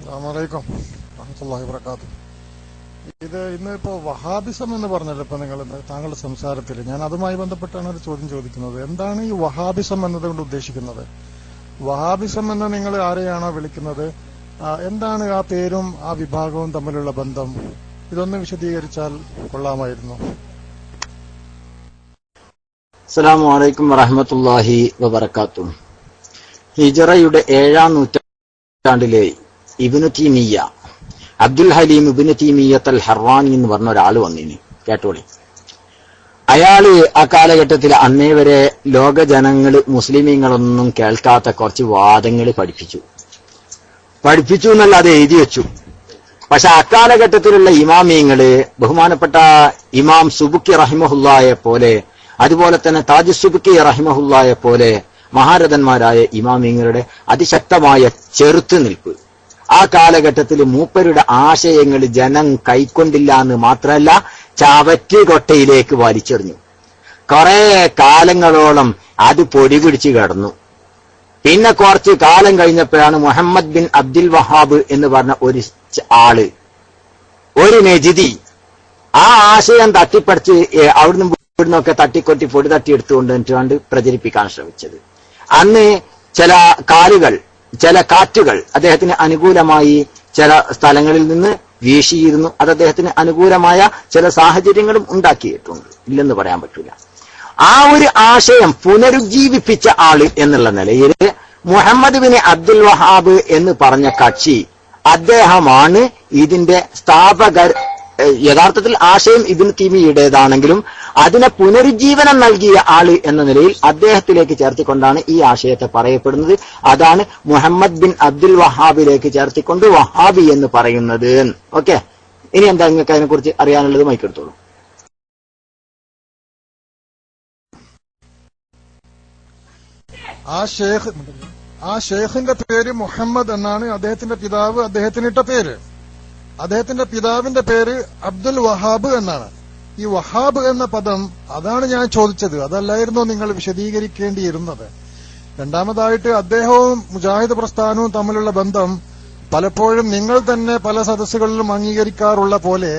അസ്സലാമലൈക്കും വറഹ്മത്തുള്ളാഹി വബറകാതുഹു. ഇന്നിപ്പോ വഹാബിസം എന്ന് പറഞ്ഞല്ലോ ഇപ്പൊ താങ്കളുടെ സംസാരത്തിൽ, ഞാൻ അതുമായി ബന്ധപ്പെട്ടാണ് ഒരു ചോദ്യം ചോദിക്കുന്നത്. എന്താണ് ഈ വഹാബിസം എന്നതുകൊണ്ട് ഉദ്ദേശിക്കുന്നത്? വഹാബിസം എന്ന് നിങ്ങൾ ആരെയാണോ വിളിക്കുന്നത്, എന്താണ് ആ പേരും ആ വിഭാഗവും തമ്മിലുള്ള ബന്ധം? ഇതൊന്ന് വിശദീകരിച്ചാൽ കൊള്ളാമായിരുന്നു. അസ്സലാമു അലൈക്കും വറഹ്മത്തുള്ളാഹി വബറകാതുഹു. ഹിജ്റയുടെ 7-ാം നൂറ്റാണ്ടിലെ ഇബ്നു തീമിയ്യ, അബ്ദുൽ ഹലീം ഇബ്നു തീമിയ്യത്ത് അൽ ഹർവാനി എന്ന് പറഞ്ഞ ഒരാൾ വന്നിന്, കേട്ടോളി. അയാള് ആ കാലഘട്ടത്തിൽ അന്നേ വരെ ലോക ജനങ്ങള് മുസ്ലിമീങ്ങളൊന്നും കേൾക്കാത്ത കുറച്ച് വാദങ്ങൾ പഠിപ്പിച്ചു എന്നല്ലാതെ എഴുതി വെച്ചു. പക്ഷെ അക്കാലഘട്ടത്തിലുള്ള ഇമാമീങ്ങള് ബഹുമാനപ്പെട്ട ഇമാം സുബുക്കി റഹിമഹുല്ലായെ പോലെ, അതുപോലെ തന്നെ താജ് സുബുക്കി റഹിമഹുല്ലായെ പോലെ മഹാരഥന്മാരായ ഇമാമീങ്ങളുടെ അതിശക്തമായ ചെറുത്തുനിൽപ്പ്, ആ കാലഘട്ടത്തിൽ മൂപ്പരുടെ ആശയങ്ങൾ ജനം കൈക്കൊണ്ടില്ല എന്ന് മാത്രമല്ല ചവറ്റുകൊട്ടയിലേക്ക് വലിച്ചെറിഞ്ഞു. കുറെ കാലങ്ങളോളം അത് പൊടി പിടിച്ചു കിടന്നു. പിന്നെ കുറച്ച് കാലം കഴിഞ്ഞപ്പോഴാണ് മുഹമ്മദ് ബിൻ അബ്ദുൽ വഹാബ് എന്ന് പറഞ്ഞ ഒരു ആള്, ഒരു നജിദി, ആ ആശയം തട്ടിപ്പടിച്ച് അവിടുന്ന് ഇവിടുന്നൊക്കെ തട്ടിക്കൊട്ടി പൊടി തട്ടിയെടുത്തുകൊണ്ട് പ്രചരിപ്പിക്കാൻ ശ്രമിച്ചത്. അന്ന് ചില കാറ്റുകൾ അദ്ദേഹത്തിന് അനുകൂലമായി ചില സ്ഥലങ്ങളിൽ നിന്ന് വീശിയിരുന്നു. അത് അദ്ദേഹത്തിന് അനുകൂലമായ ചില സാഹചര്യങ്ങളും ഉണ്ടാക്കിയിട്ടുണ്ട്, ഇല്ലെന്ന് പറയാൻ പറ്റൂല. ആ ഒരു ആശയം പുനരുജ്ജീവിപ്പിച്ച ആള് എന്നുള്ള നിലയിൽ മുഹമ്മദ് ബിൻ അബ്ദുൽ വഹാബ് എന്ന് പറഞ്ഞ കക്ഷി, അദ്ദേഹമാണ് ഇതിന്റെ സ്ഥാപകർ. യഥാർത്ഥത്തിൽ ആശയം ഇബ്നു തീമിയ്യയുടേതാണെങ്കിലും അതിനെ പുനരുജ്ജീവനം നൽകിയ ആള് എന്ന നിലയിൽ അദ്ദേഹത്തിലേക്ക് ചേർത്തിക്കൊണ്ടാണ് ഈ ആശയത്തെ പറയപ്പെടുന്നത്. അതാണ് മുഹമ്മദ് ബിൻ അബ്ദുൽ വഹാബിലേക്ക് ചേർത്തിക്കൊണ്ട് വഹാബി എന്ന് പറയുന്നത്. ഓക്കെ, ഇനി എന്താ നിങ്ങൾക്ക് അതിനെക്കുറിച്ച് അറിയാനുള്ളത്? മൈക്കെടുത്തോളൂ. ആ ഷേഖിന്റെ പേര് മുഹമ്മദ് എന്നാണ്. അദ്ദേഹത്തിന്റെ പിതാവ് അദ്ദേഹത്തിനിട്ട പേര്. അദ്ദേഹത്തിന്റെ പിതാവിന്റെ പേര് അബ്ദുൽ വഹാബ് എന്നാണ്. ഈ വഹാബ് എന്ന പദം, അതാണ് ഞാൻ ചോദിച്ചത്, അതല്ലായിരുന്നോ നിങ്ങൾ വിശദീകരിക്കേണ്ടിയിരുന്നത്? രണ്ടാമതായിട്ട് അദ്ദേഹവും മുജാഹിദ് പ്രസ്ഥാനവും തമ്മിലുള്ള ബന്ധം പലപ്പോഴും നിങ്ങൾ തന്നെ പല സദസ്സുകളിലും അംഗീകരിക്കാറുള്ള പോലെ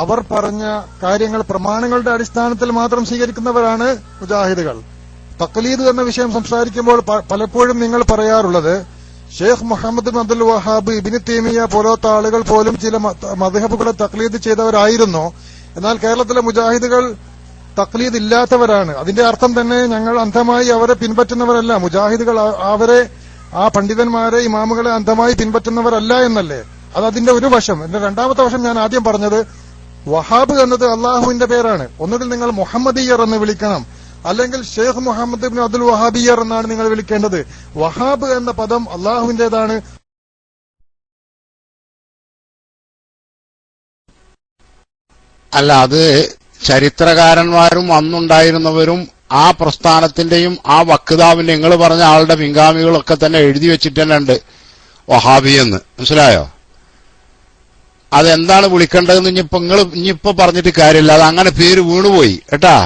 അവർ പറഞ്ഞ കാര്യങ്ങൾ പ്രമാണങ്ങളുടെ അടിസ്ഥാനത്തിൽ മാത്രം സ്വീകരിക്കുന്നവരാണ് മുജാഹിദുകൾ. തഖ്ലീദ് എന്ന വിഷയം സംസാരിക്കുമ്പോൾ പലപ്പോഴും നിങ്ങൾ പറയാറുള്ളത് ഷെയ്ഖ് മുഹമ്മദ് ബിൻ അബ്ദുൽ വഹാബ്, ഇബ്നു തൈമിയ്യ പോലത്തെ ആളുകൾ പോലും ചില മദ്ഹബുകളെ തഖ്ലീദ് ചെയ്തവരായിരുന്നു. എന്നാൽ കേരളത്തിലെ മുജാഹിദുകൾ തഖ്ലീദ് ഇല്ലാത്തവരാണ്. അതിന്റെ അർത്ഥം തന്നെ ഞങ്ങൾ അന്ധമായി അവരെ പിൻപറ്റുന്നവരല്ല. മുജാഹിദുകൾ അവരെ, ആ പണ്ഡിതന്മാരെ, ഇമാമുകളെ അന്ധമായി പിൻപറ്റുന്നവരല്ല എന്നല്ലേ? അത് അതിന്റെ ഒരു വശം. എന്റെ രണ്ടാമത്തെ വശം ഞാൻ ആദ്യം പറഞ്ഞത്, വഹാബ് എന്നത് അള്ളാഹുവിന്റെ പേരാണ്. ഒന്നുകിൽ നിങ്ങൾ മുഹമ്മദിയർ എന്ന് വിളിക്കണം, അല്ലെങ്കിൽ ഷെയ്ഖ് മുഹമ്മദ് ബിൻ അബ്ദുൽ വഹാബിയർ എന്നാണ് നിങ്ങൾ വിളിക്കേണ്ടത്. വഹാബ് എന്ന പദം അള്ളാഹുവിന്റേതാണ്. അല്ല, അത് ചരിത്രകാരന്മാരും അന്നുണ്ടായിരുന്നവരും ആ പ്രസ്ഥാനത്തിന്റെയും ആ വക്താവിന്റെ, നിങ്ങൾ പറഞ്ഞ ആളുടെ പിൻഗാമികളൊക്കെ തന്നെ എഴുതി വെച്ചിട്ട് തന്നെ ഉണ്ട് വഹാബി എന്ന്. മനസ്സിലായോ? അതെന്താണ് വിളിക്കേണ്ടതെന്ന് ഇനിയിപ്പോ പറഞ്ഞിട്ട് കാര്യമില്ല. അത് അങ്ങനെ പേര് വീണുപോയി കേട്ടാ,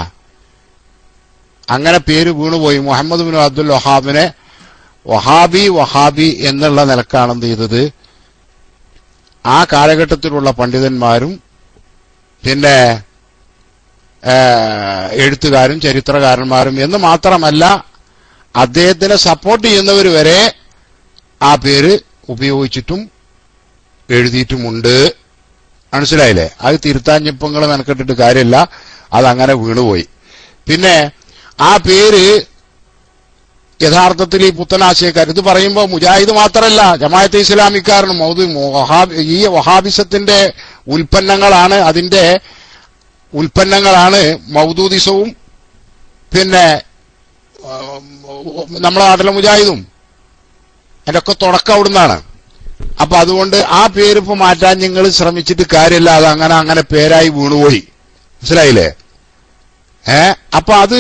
അങ്ങനെ പേര് വീണുപോയി. മുഹമ്മദ് ബിൻ അബ്ദുൽ വഹാബിനെ വഹാബി എന്നുള്ള നിലക്കാണ് എന്ത് ചെയ്തത് ആ കാലഘട്ടത്തിലുള്ള പണ്ഡിതന്മാരും പിന്നെ എഴുത്തുകാരും ചരിത്രകാരന്മാരും എന്ന് മാത്രമല്ല അദ്ദേഹത്തിനെ സപ്പോർട്ട് ചെയ്യുന്നവർ വരെ ആ പേര് ഉപയോഗിച്ചിട്ടും എഴുതിയിട്ടുമുണ്ട്. മനസ്സിലായില്ലേ? അത് തിരുത്താഞ്ഞിപ്പങ്ങൾ മെനക്കെട്ടിട്ട് കാര്യമില്ല, അതങ്ങനെ വീണുപോയി. പിന്നെ ആ പേര് യഥാർത്ഥത്തിൽ ഈ പുത്തനാശയക്കാർ ഇത് പറയുമ്പോൾ മുജാഹിദ് മാത്രമല്ല, ജമാഅത്തെ ഇസ്ലാമിക്കാരനും ഈ വഹാബിസത്തിന്റെ ഉൽപ്പന്നങ്ങളാണ്, അതിന്റെ ഉൽപ്പന്നങ്ങളാണ് മൗദൂദിസവും പിന്നെ നമ്മളെ നാട്ടിലെ മുജാഹിദും. അതിന്റെ ഒക്കെ തുടക്കം അവിടുന്നാണ്. അപ്പൊ അതുകൊണ്ട് ആ പേരിപ്പോ മാറ്റാൻ നിങ്ങൾ ശ്രമിച്ചിട്ട് കാര്യമില്ല, അത് അങ്ങനെ പേരായി വീണുപോയി. മനസ്സിലായില്ലേ? അപ്പൊ അത്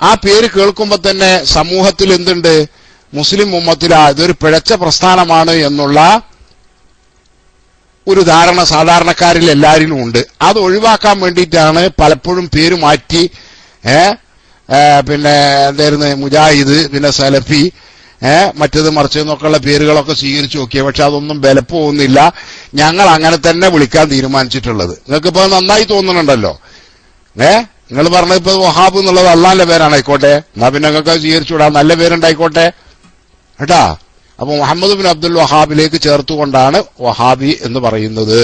ആ പേര് കേൾക്കുമ്പോ തന്നെ സമൂഹത്തിൽ എന്തുണ്ട്, മുസ്ലിം ഉമ്മത്തിൽ ഇതൊരു പിഴച്ച പ്രസ്ഥാനമാണ് എന്നുള്ള ഒരു ധാരണ സാധാരണക്കാരിൽ എല്ലാവരിലും ഉണ്ട്. അത് ഒഴിവാക്കാൻ വേണ്ടിയിട്ടാണ് പലപ്പോഴും പേര് മാറ്റി പിന്നെ എന്തായിരുന്നു മുജാഹിദ്, പിന്നെ സലഫി, മറ്റേത് മറിച്ചെന്നൊക്കെയുള്ള പേരുകളൊക്കെ സ്വീകരിച്ചു നോക്കിയ, പക്ഷെ അതൊന്നും ബലപ്പോകുന്നില്ല. ഞങ്ങൾ അങ്ങനെ തന്നെ വിളിക്കാൻ തീരുമാനിച്ചിട്ടുള്ളത്. നിങ്ങൾക്കിപ്പോ നന്നായി തോന്നുന്നുണ്ടല്ലോ. നിങ്ങൾ പറഞ്ഞിപ്പോ വഹാബ് എന്നുള്ളത് അള്ളാന്റെ പേരാണ്, ആയിക്കോട്ടെ. എന്നാ പിന്നെ നിങ്ങൾക്ക് സ്വീകരിച്ചുവിടാം, നല്ല പേരുണ്ടായിക്കോട്ടെ കേട്ടാ. അപ്പൊ മുഹമ്മദ് ബിൻ അബ്ദുൽ വഹാബിലേക്ക് ചേർത്തുകൊണ്ടാണ് വഹാബി എന്ന് പറയുന്നത്.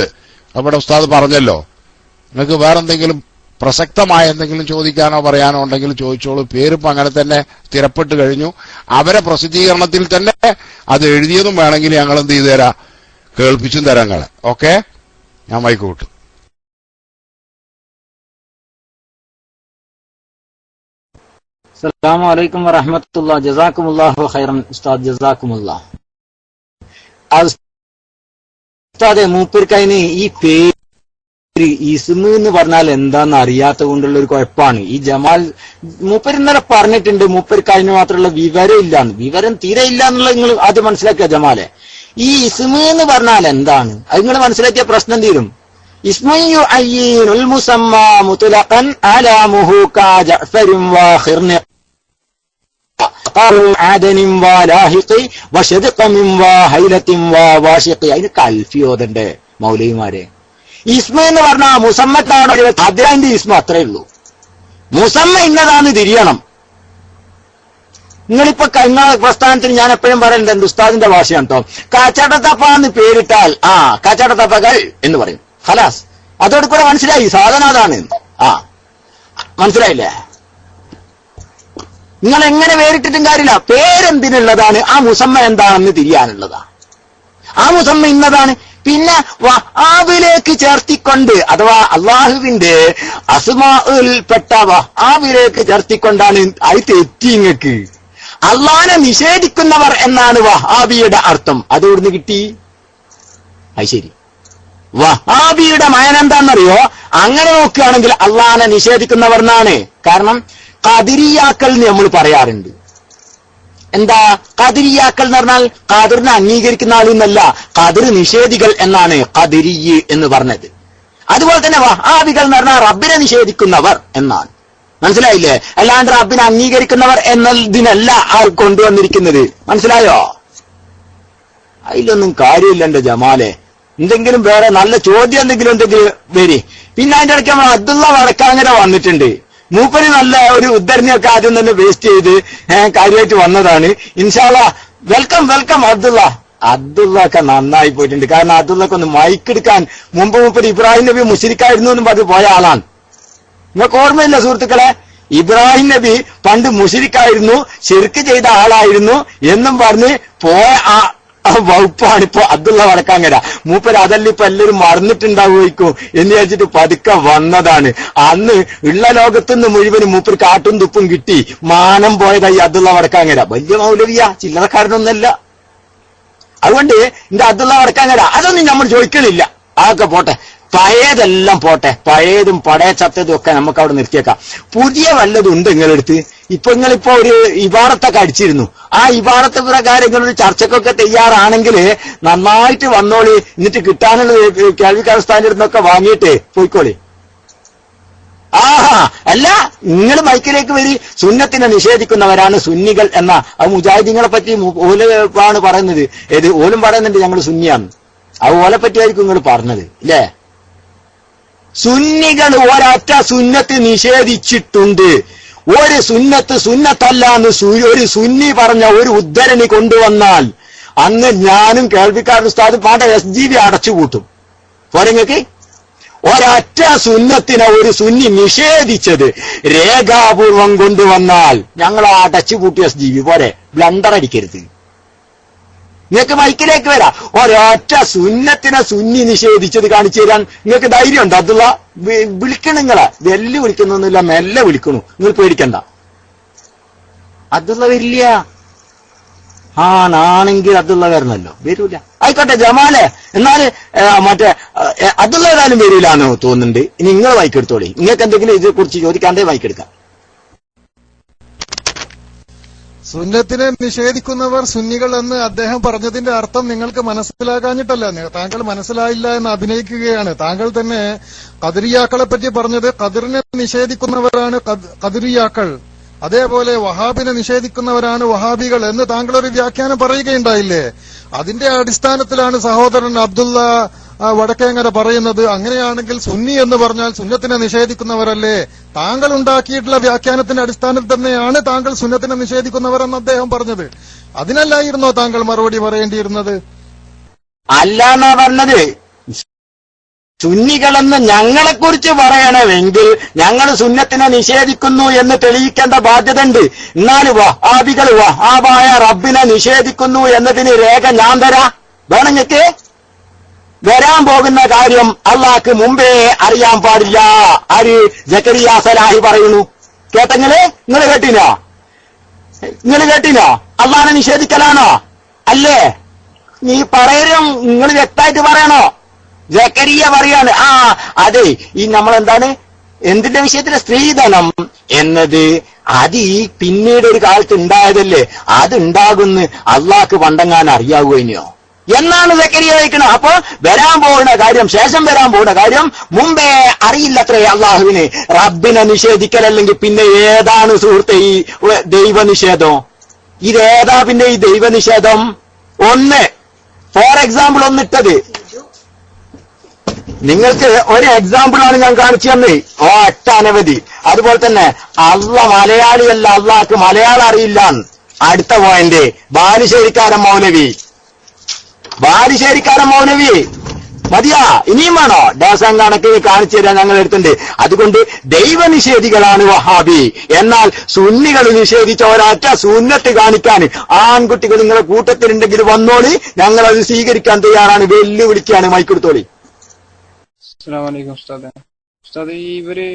അവിടെ ഉസ്താദ് പറഞ്ഞല്ലോ. നിങ്ങൾക്ക് വേറെന്തെങ്കിലും പ്രസക്തമായ എന്തെങ്കിലും ചോദിക്കാനോ പറയാനോ ഉണ്ടെങ്കിൽ ചോദിച്ചോളൂ. പേരിപ്പോ അങ്ങനെ തന്നെ സ്ഥിരപ്പെട്ട് കഴിഞ്ഞു. അവരെ പ്രസിദ്ധീകരണത്തിൽ തന്നെ അത് എഴുതിയതും വേണമെങ്കിൽ ഞങ്ങൾ എന്ത് ചെയ്തു തരാം, കേൾപ്പിച്ചും തരാം നിങ്ങളെ. ഓക്കെ, ഞാൻ മൈക്ക് കൂട്ടും. അസ്സലാമു അലൈക്കും വറഹ്മത്തുള്ളാഹി. ജസാക്കുമുല്ലാഹു ഖൈറൻ ഉസ്താദ്, ജസാക്കുമുല്ലാഹ്. ഉസ്താദെ, മൂപ്പർക്കതിന് ഈ പേര് ഇസ്മ എന്ന് പറഞ്ഞാൽ എന്താന്ന് അറിയാത്ത കൊണ്ടുള്ള ഒരു കുഴപ്പമാണ്. ഈ ജമാൽ മൂപ്പർ ഇന്നലെ പറഞ്ഞിട്ടുണ്ട്, മൂപ്പർക്ക് അതിന് മാത്രമുള്ള വിവരം ഇല്ലാന്ന്. വിവരം തീരെ ഇല്ല എന്നുള്ള നിങ്ങൾ ആദ്യം മനസ്സിലാക്കുക ജമാലെ. ഈ ഇസ്മ എന്ന് പറഞ്ഞാൽ എന്താണ് അത് നിങ്ങൾ മനസ്സിലാക്കിയ പ്രശ്നം തീരും. ഇസ്മയു അയ്യീനുൽ മുസമ്മ മുത്ലഖൻ അലാമുഹു കാ ജഅഫരിൻ വഖിർന ആദനിൻ വലാഹിഖി വശദഖമിൻ വഹൈലത്തിൻ വവാശിഖി. അതിന് കൽഫിയോദന്റെ മൗലവിമാരെ. ഇസ്മ എന്ന് പറഞ്ഞാൽ മുസമ്മത്താണ്, അതിന്റെ ഇസ്മ അത്രേ ഉള്ളൂ. മുസമ്മ ഇന്നതാന്ന് തിരിയണം. നിങ്ങളിപ്പോ കഴിഞ്ഞ പ്രസ്ഥാനത്തിന് ഞാൻ എപ്പോഴും പറയുന്നത് ഉസ്താദിന്റെ ഭാഷയാണ് കേട്ടോ. കച്ചടത്തപ്പാന്ന് പേരിട്ടാൽ കച്ചടത്തപ്പകൾ എന്ന് പറയും. ഖലാസ്, അതോട് കൂടെ മനസ്സിലായി സാധനം അതാണ്. മനസ്സിലായില്ലേ? നിങ്ങൾ എങ്ങനെ പേരിട്ടിട്ടും കാര്യമില്ല, പേരെന്തിനുള്ളതാണ്, ആ മുസമ്മ എന്താണെന്ന് തിരിയാനുള്ളതാ. ആ മുസമ്മ ഇന്നതാണ്. പിന്നെ വഹാബിലേക്ക് ചേർത്തിക്കൊണ്ട്, അഥവാ അള്ളാഹുവിന്റെ അസ്മാഇൽപ്പെട്ട വഹാബിലേക്ക് ചേർത്തിക്കൊണ്ടാണ് അത് തെറ്റിങ്ങക്ക്. അള്ളാനെ നിഷേധിക്കുന്നവർ എന്നാണ് വഹാബിയുടെ അർത്ഥം. അതോടുന്ന് കിട്ടി. അത് ശരി. വഹാബിയുടെ മയനെന്താണെന്നറിയോ? അങ്ങനെ നോക്കുകയാണെങ്കിൽ അള്ളാനെ നിഷേധിക്കുന്നവർ എന്നാണ്. കാരണം ഖദരിയാക്കൾ എന്ന് നമ്മൾ പറയാറുണ്ട്. എന്താ ഖദരിയാക്കൾ എന്ന് പറഞ്ഞാൽ? ഖദറിനെ അംഗീകരിക്കുന്ന ആളെന്നല്ല, ഖദർ നിഷേധികൾ എന്നാണ് ഖദരി എന്ന് പറഞ്ഞത്. അതുപോലെ തന്നെ വഹാബികൾ എന്ന് പറഞ്ഞാൽ റബ്ബിനെ നിഷേധിക്കുന്നവർ എന്നാണ്. മനസ്സിലായില്ലേ? അല്ലാണ്ട് റബ്ബിനെ അംഗീകരിക്കുന്നവർ എന്നതിനല്ല ആ കൊണ്ടുവന്നിരിക്കുന്നത്. മനസ്സിലായോ? അതിലൊന്നും കാര്യമില്ല എന്റെ ജമാലെ. എന്തെങ്കിലും വേറെ നല്ല ചോദ്യം എന്തെങ്കിലും വരി. പിന്നെ അതിന്റെ ഇടയ്ക്ക് നമ്മൾ അബ്ദുള്ള വടക്കാങ്ങര വന്നിട്ടുണ്ട്. മൂപ്പര് നല്ല ഒരു ഉദ്ധരണിയൊക്കെ ആദ്യം തന്നെ വേസ്റ്റ് ചെയ്ത് കാര്യമായിട്ട് വന്നതാണ്. ഇൻഷാ അല്ലാഹ് വെൽക്കം വെൽക്കം അബ്ദുള്ള. അബ്ദുള്ള ഒക്കെ നന്നായി പോയിട്ടുണ്ട്. കാരണം അബ്ദുള്ളക്ക് ഒന്ന് മൈക്കെടുക്കാൻ മുമ്പ് മൂപ്പര് ഇബ്രാഹിം നബി മുശ്രിക്കായിരുന്നു എന്നും പറഞ്ഞ് പോയ ആളാണ്. നിങ്ങൾക്ക് ഓർമ്മയില്ല സുഹൃത്തുക്കളെ? ഇബ്രാഹിം നബി പണ്ട് മുശ്രിക്കായിരുന്നു, ശിർക്ക് ചെയ്ത ആളായിരുന്നു എന്നും പറഞ്ഞ് പോയ ആ വകുപ്പാണ് ഇപ്പൊ അബ്ദുള്ള വടക്കാങ്ങര. മൂപ്പര് അതല്ല ഇപ്പൊ എല്ലാവരും മറന്നിട്ടുണ്ടാവുമായിരിക്കും എന്ന് വിചാരിച്ചിട്ട് പതുക്കെ വന്നതാണ്. അന്ന് ഉള്ള ലോകത്തുനിന്ന് മുഴുവനും മൂപ്പര് കാട്ടും തുപ്പും കിട്ടി മാനം പോയതായി അബ്ദുള്ള വടക്കാങ്ങര. വലിയ മൗലവിയ, ചില്ലറക്കാരനൊന്നല്ല. അതുകൊണ്ട് എന്റെ അബ്ദുള്ള വടക്കാങ്ങര അതൊന്നും നമ്മൾ ചോദിക്കണില്ല. അതൊക്കെ പോട്ടെ, പഴയതെല്ലാം പോട്ടെ. പഴയതും പഴയ ചത്തതും ഒക്കെ നമുക്ക് അവിടെ നിർത്തിയേക്കാം. പുതിയ വല്ലതും ഉണ്ട് നിങ്ങളെടുത്ത്? നിങ്ങളിപ്പോ ഒരു ഇബാറത്തൊക്കെ അടിച്ചിരുന്നു. ആ ഇബാറത്ത് പ്രകാരം നിങ്ങളൊരു ചർച്ചക്കൊക്കെ തയ്യാറാണെങ്കിൽ നന്നായിട്ട് വന്നോളി. എന്നിട്ട് കിട്ടാനുള്ള കേൾവിക്കാരസ്ഥാന്റെ അടുത്തൊക്കെ വാങ്ങിയിട്ട് പോയിക്കോളി. അല്ല, നിങ്ങൾ മൈക്കിലേക്ക് വരി. സുന്നത്തിനെ നിഷേധിക്കുന്നവരാണ് സുന്നികൾ എന്ന അത് മുജാഹിദീങ്ങളെ പറ്റി ഓലാണ് പറയുന്നത്. ഏത് ഓലും പറയുന്നുണ്ട് ഞങ്ങൾ സുന്നിയാന്ന്. അത് ഓലെ പറ്റിയായിരിക്കും നിങ്ങൾ പറഞ്ഞത് ഇല്ലേ? സുന്നികൾ ഒരൊറ്റ സുന്നത്ത് നിഷേധിച്ചിട്ടുണ്ട്. ഒരു സുന്നത്ത് സുന്നത്തല്ലാന്ന് ഒരു സുന്നി പറഞ്ഞ ഒരു ഉദ്ധരണി കൊണ്ടുവന്നാൽ അന്ന് ഞാനും കേൾവിക്കാരുടെ ഉസ്താദും പാട്ട SGB അടച്ചുപൂട്ടും. പോരെങ്ങൾക്ക് ഒരൊറ്റ സുന്നത്തിനെ ഒരു സുന്നി നിഷേധിച്ചത് രേഖാപൂർവം കൊണ്ടുവന്നാൽ ഞങ്ങൾ അടച്ചുപൂട്ടി SGB. പോരെ, ബ്ലണ്ടർ അടിക്കരുത്. നിങ്ങൾക്ക് മൈക്കിലേക്ക് വരാം. ഒരൊറ്റ സുന്നത്തിനെ സുന്നി നിഷേധിച്ചത് കാണിച്ചു തരാൻ നിങ്ങൾക്ക് ധൈര്യമുണ്ട്? അബ്ദുള്ള വിളിക്കണം. നിങ്ങളെ വെല്ലു വിളിക്കുന്നൊന്നുമില്ല, മെല്ലെ വിളിക്കണു. നിങ്ങൾ പേടിക്കണ്ട. അബ്ദുള്ള വരില്ല. ആണെങ്കിൽ അബ്ദുള്ള വരണല്ലോ. വരൂല. ആയിക്കോട്ടെ ജമാലെ, എന്നാല് മറ്റേ അബ്ദുള്ള ഏതായാലും വരൂലെന്ന് തോന്നുന്നുണ്ട്. ഇനി നിങ്ങൾ മൈക്കെടുത്തോളി. നിങ്ങൾക്ക് എന്തെങ്കിലും ഇതിനെ കുറിച്ച് ചോദിക്കാണ്ടേ മൈക്കെടുക്കാം. സുന്നത്തിനെ നിഷേധിക്കുന്നവർ സുന്നികൾ എന്ന് അദ്ദേഹം പറഞ്ഞതിന്റെ അർത്ഥം നിങ്ങൾക്ക് മനസ്സിലാക്കാഞ്ഞിട്ടല്ല, താങ്കൾ മനസ്സിലായില്ല എന്ന് അഭിനയിക്കുകയാണ്. താങ്കൾ തന്നെ ഖദരിയാക്കളെ പറ്റി പറഞ്ഞത് ഖദറിനെ നിഷേധിക്കുന്നവരാണ് ഖദരിയാക്കൾ. അതേപോലെ വഹാബിനെ നിഷേധിക്കുന്നവരാണ് വഹാബികൾ എന്ന് താങ്കൾ ഒരു വ്യാഖ്യാനം പറയുകയുണ്ടായില്ലേ? അതിന്റെ അടിസ്ഥാനത്തിലാണ് സഹോദരൻ അബ്ദുള്ള വടക്കേങ്ങര പറയുന്നത്. അങ്ങനെയാണെങ്കിൽ സുന്നി എന്ന് പറഞ്ഞാൽ സുന്നത്തിനെ നിഷേധിക്കുന്നവരല്ലേ? താങ്കൾ ഉണ്ടാക്കിയിട്ടുള്ള വ്യാഖ്യാനത്തിന്റെ അടിസ്ഥാനത്തിൽ തന്നെയാണ് താങ്കൾ സുന്നത്തിനെ നിഷേധിക്കുന്നവരെന്ന് അദ്ദേഹം പറഞ്ഞത്. അതിനല്ലായിരുന്നോ താങ്കൾ മറുപടി പറയേണ്ടിയിരുന്നത്? അല്ലാന്നാ പറഞ്ഞത്. സുന്നികളെന്ന് ഞങ്ങളെക്കുറിച്ച് പറയണമെങ്കിൽ ഞങ്ങൾ സുന്നത്തിനെ നിഷേധിക്കുന്നു എന്ന് തെളിയിക്കേണ്ട ബാധ്യത ഉണ്ട്. എന്നാൽ വഹാബികൾ വഹാബായ റബ്ബിനെ നിഷേധിക്കുന്നു എന്നതിന് രേഖ ഞാൻ തരാം. വേണമെങ്കിൽ വരാൻ പോകുന്ന കാര്യം അള്ളാഹ്ക്ക് മുമ്പേ അറിയാൻ പാടില്ല. ആര്? ജക്കരിയ സലാഹി പറയുന്നു. കേട്ടെങ്കില് നിങ്ങൾ കേട്ടിനോ? അള്ളാഹിനെ നിഷേധിക്കലാണോ? അല്ലേ? നീ പറയലും നിങ്ങൾ വ്യക്തമായിട്ട് പറയണോ? ജക്കരിയ പറയാണ്, അതെ, ഈ നമ്മളെന്താണ് എന്തിന്റെ വിഷയത്തില് സ്ത്രീധനം എന്നത് അത് ഈ പിന്നീട് ഒരു കാലത്ത് ഉണ്ടായതല്ലേ, അതുണ്ടാകുന്ന അള്ളാഹ്ക്ക് പണ്ടെങ്ങാൻ അറിയാവുകയോ എന്നാണ് ജക്കരിയ വയ്ക്കുന്നത്. അപ്പൊ വരാൻ പോകുന്ന കാര്യം, ശേഷം വരാൻ പോകുന്ന കാര്യം മുമ്പേ അറിയില്ലത്രേ അള്ളാഹുവിന്. റബ്ബിനെ നിഷേധിക്കലല്ലെങ്കിൽ പിന്നെ ഏതാണ് സുഹൃത്തെ ഈ ദൈവനിഷേധം? ഇതേതാ പിന്നെ ഈ ദൈവനിഷേധം? ഒന്ന് ഫോർ എക്സാമ്പിൾ ഒന്നിട്ടത് നിങ്ങൾക്ക് ഒരു എക്സാമ്പിളാണ് ഞാൻ കാണിച്ചു തന്നെ. ഒട്ടനവധി. അതുപോലെ തന്നെ അള്ള മലയാളിയല്ല, അള്ളാഹ്ക്ക് മലയാളം അറിയില്ല. അടുത്ത പോയിന്റ് ബാലുശ്ശേരിക്കാരൻ മൗലവി മതിയാ? ഇനിയും വേണോ? ഡേസം കണക്കിന് കാണിച്ചു തരാൻ ഞങ്ങൾ എടുത്തിട്ടുണ്ട്. അതുകൊണ്ട് ദൈവനിഷേധികളാണ് വഹാബി. എന്നാൽ സുന്നികൾ നിഷേധിച്ച ഒരൊറ്റ സുന്നത്ത് കാണിക്കാൻ ആൺകുട്ടികൾ നിങ്ങളെ കൂട്ടത്തിലുണ്ടെങ്കിൽ വന്നോളി, ഞങ്ങളത് സ്വീകരിക്കാൻ തയ്യാറാണ്. വെല്ലുവിളിക്കാണ്. മൈക്കെടുത്തോളി. അസ്സലാമു അലൈക്കും ഉസ്താദ്. ഇവര്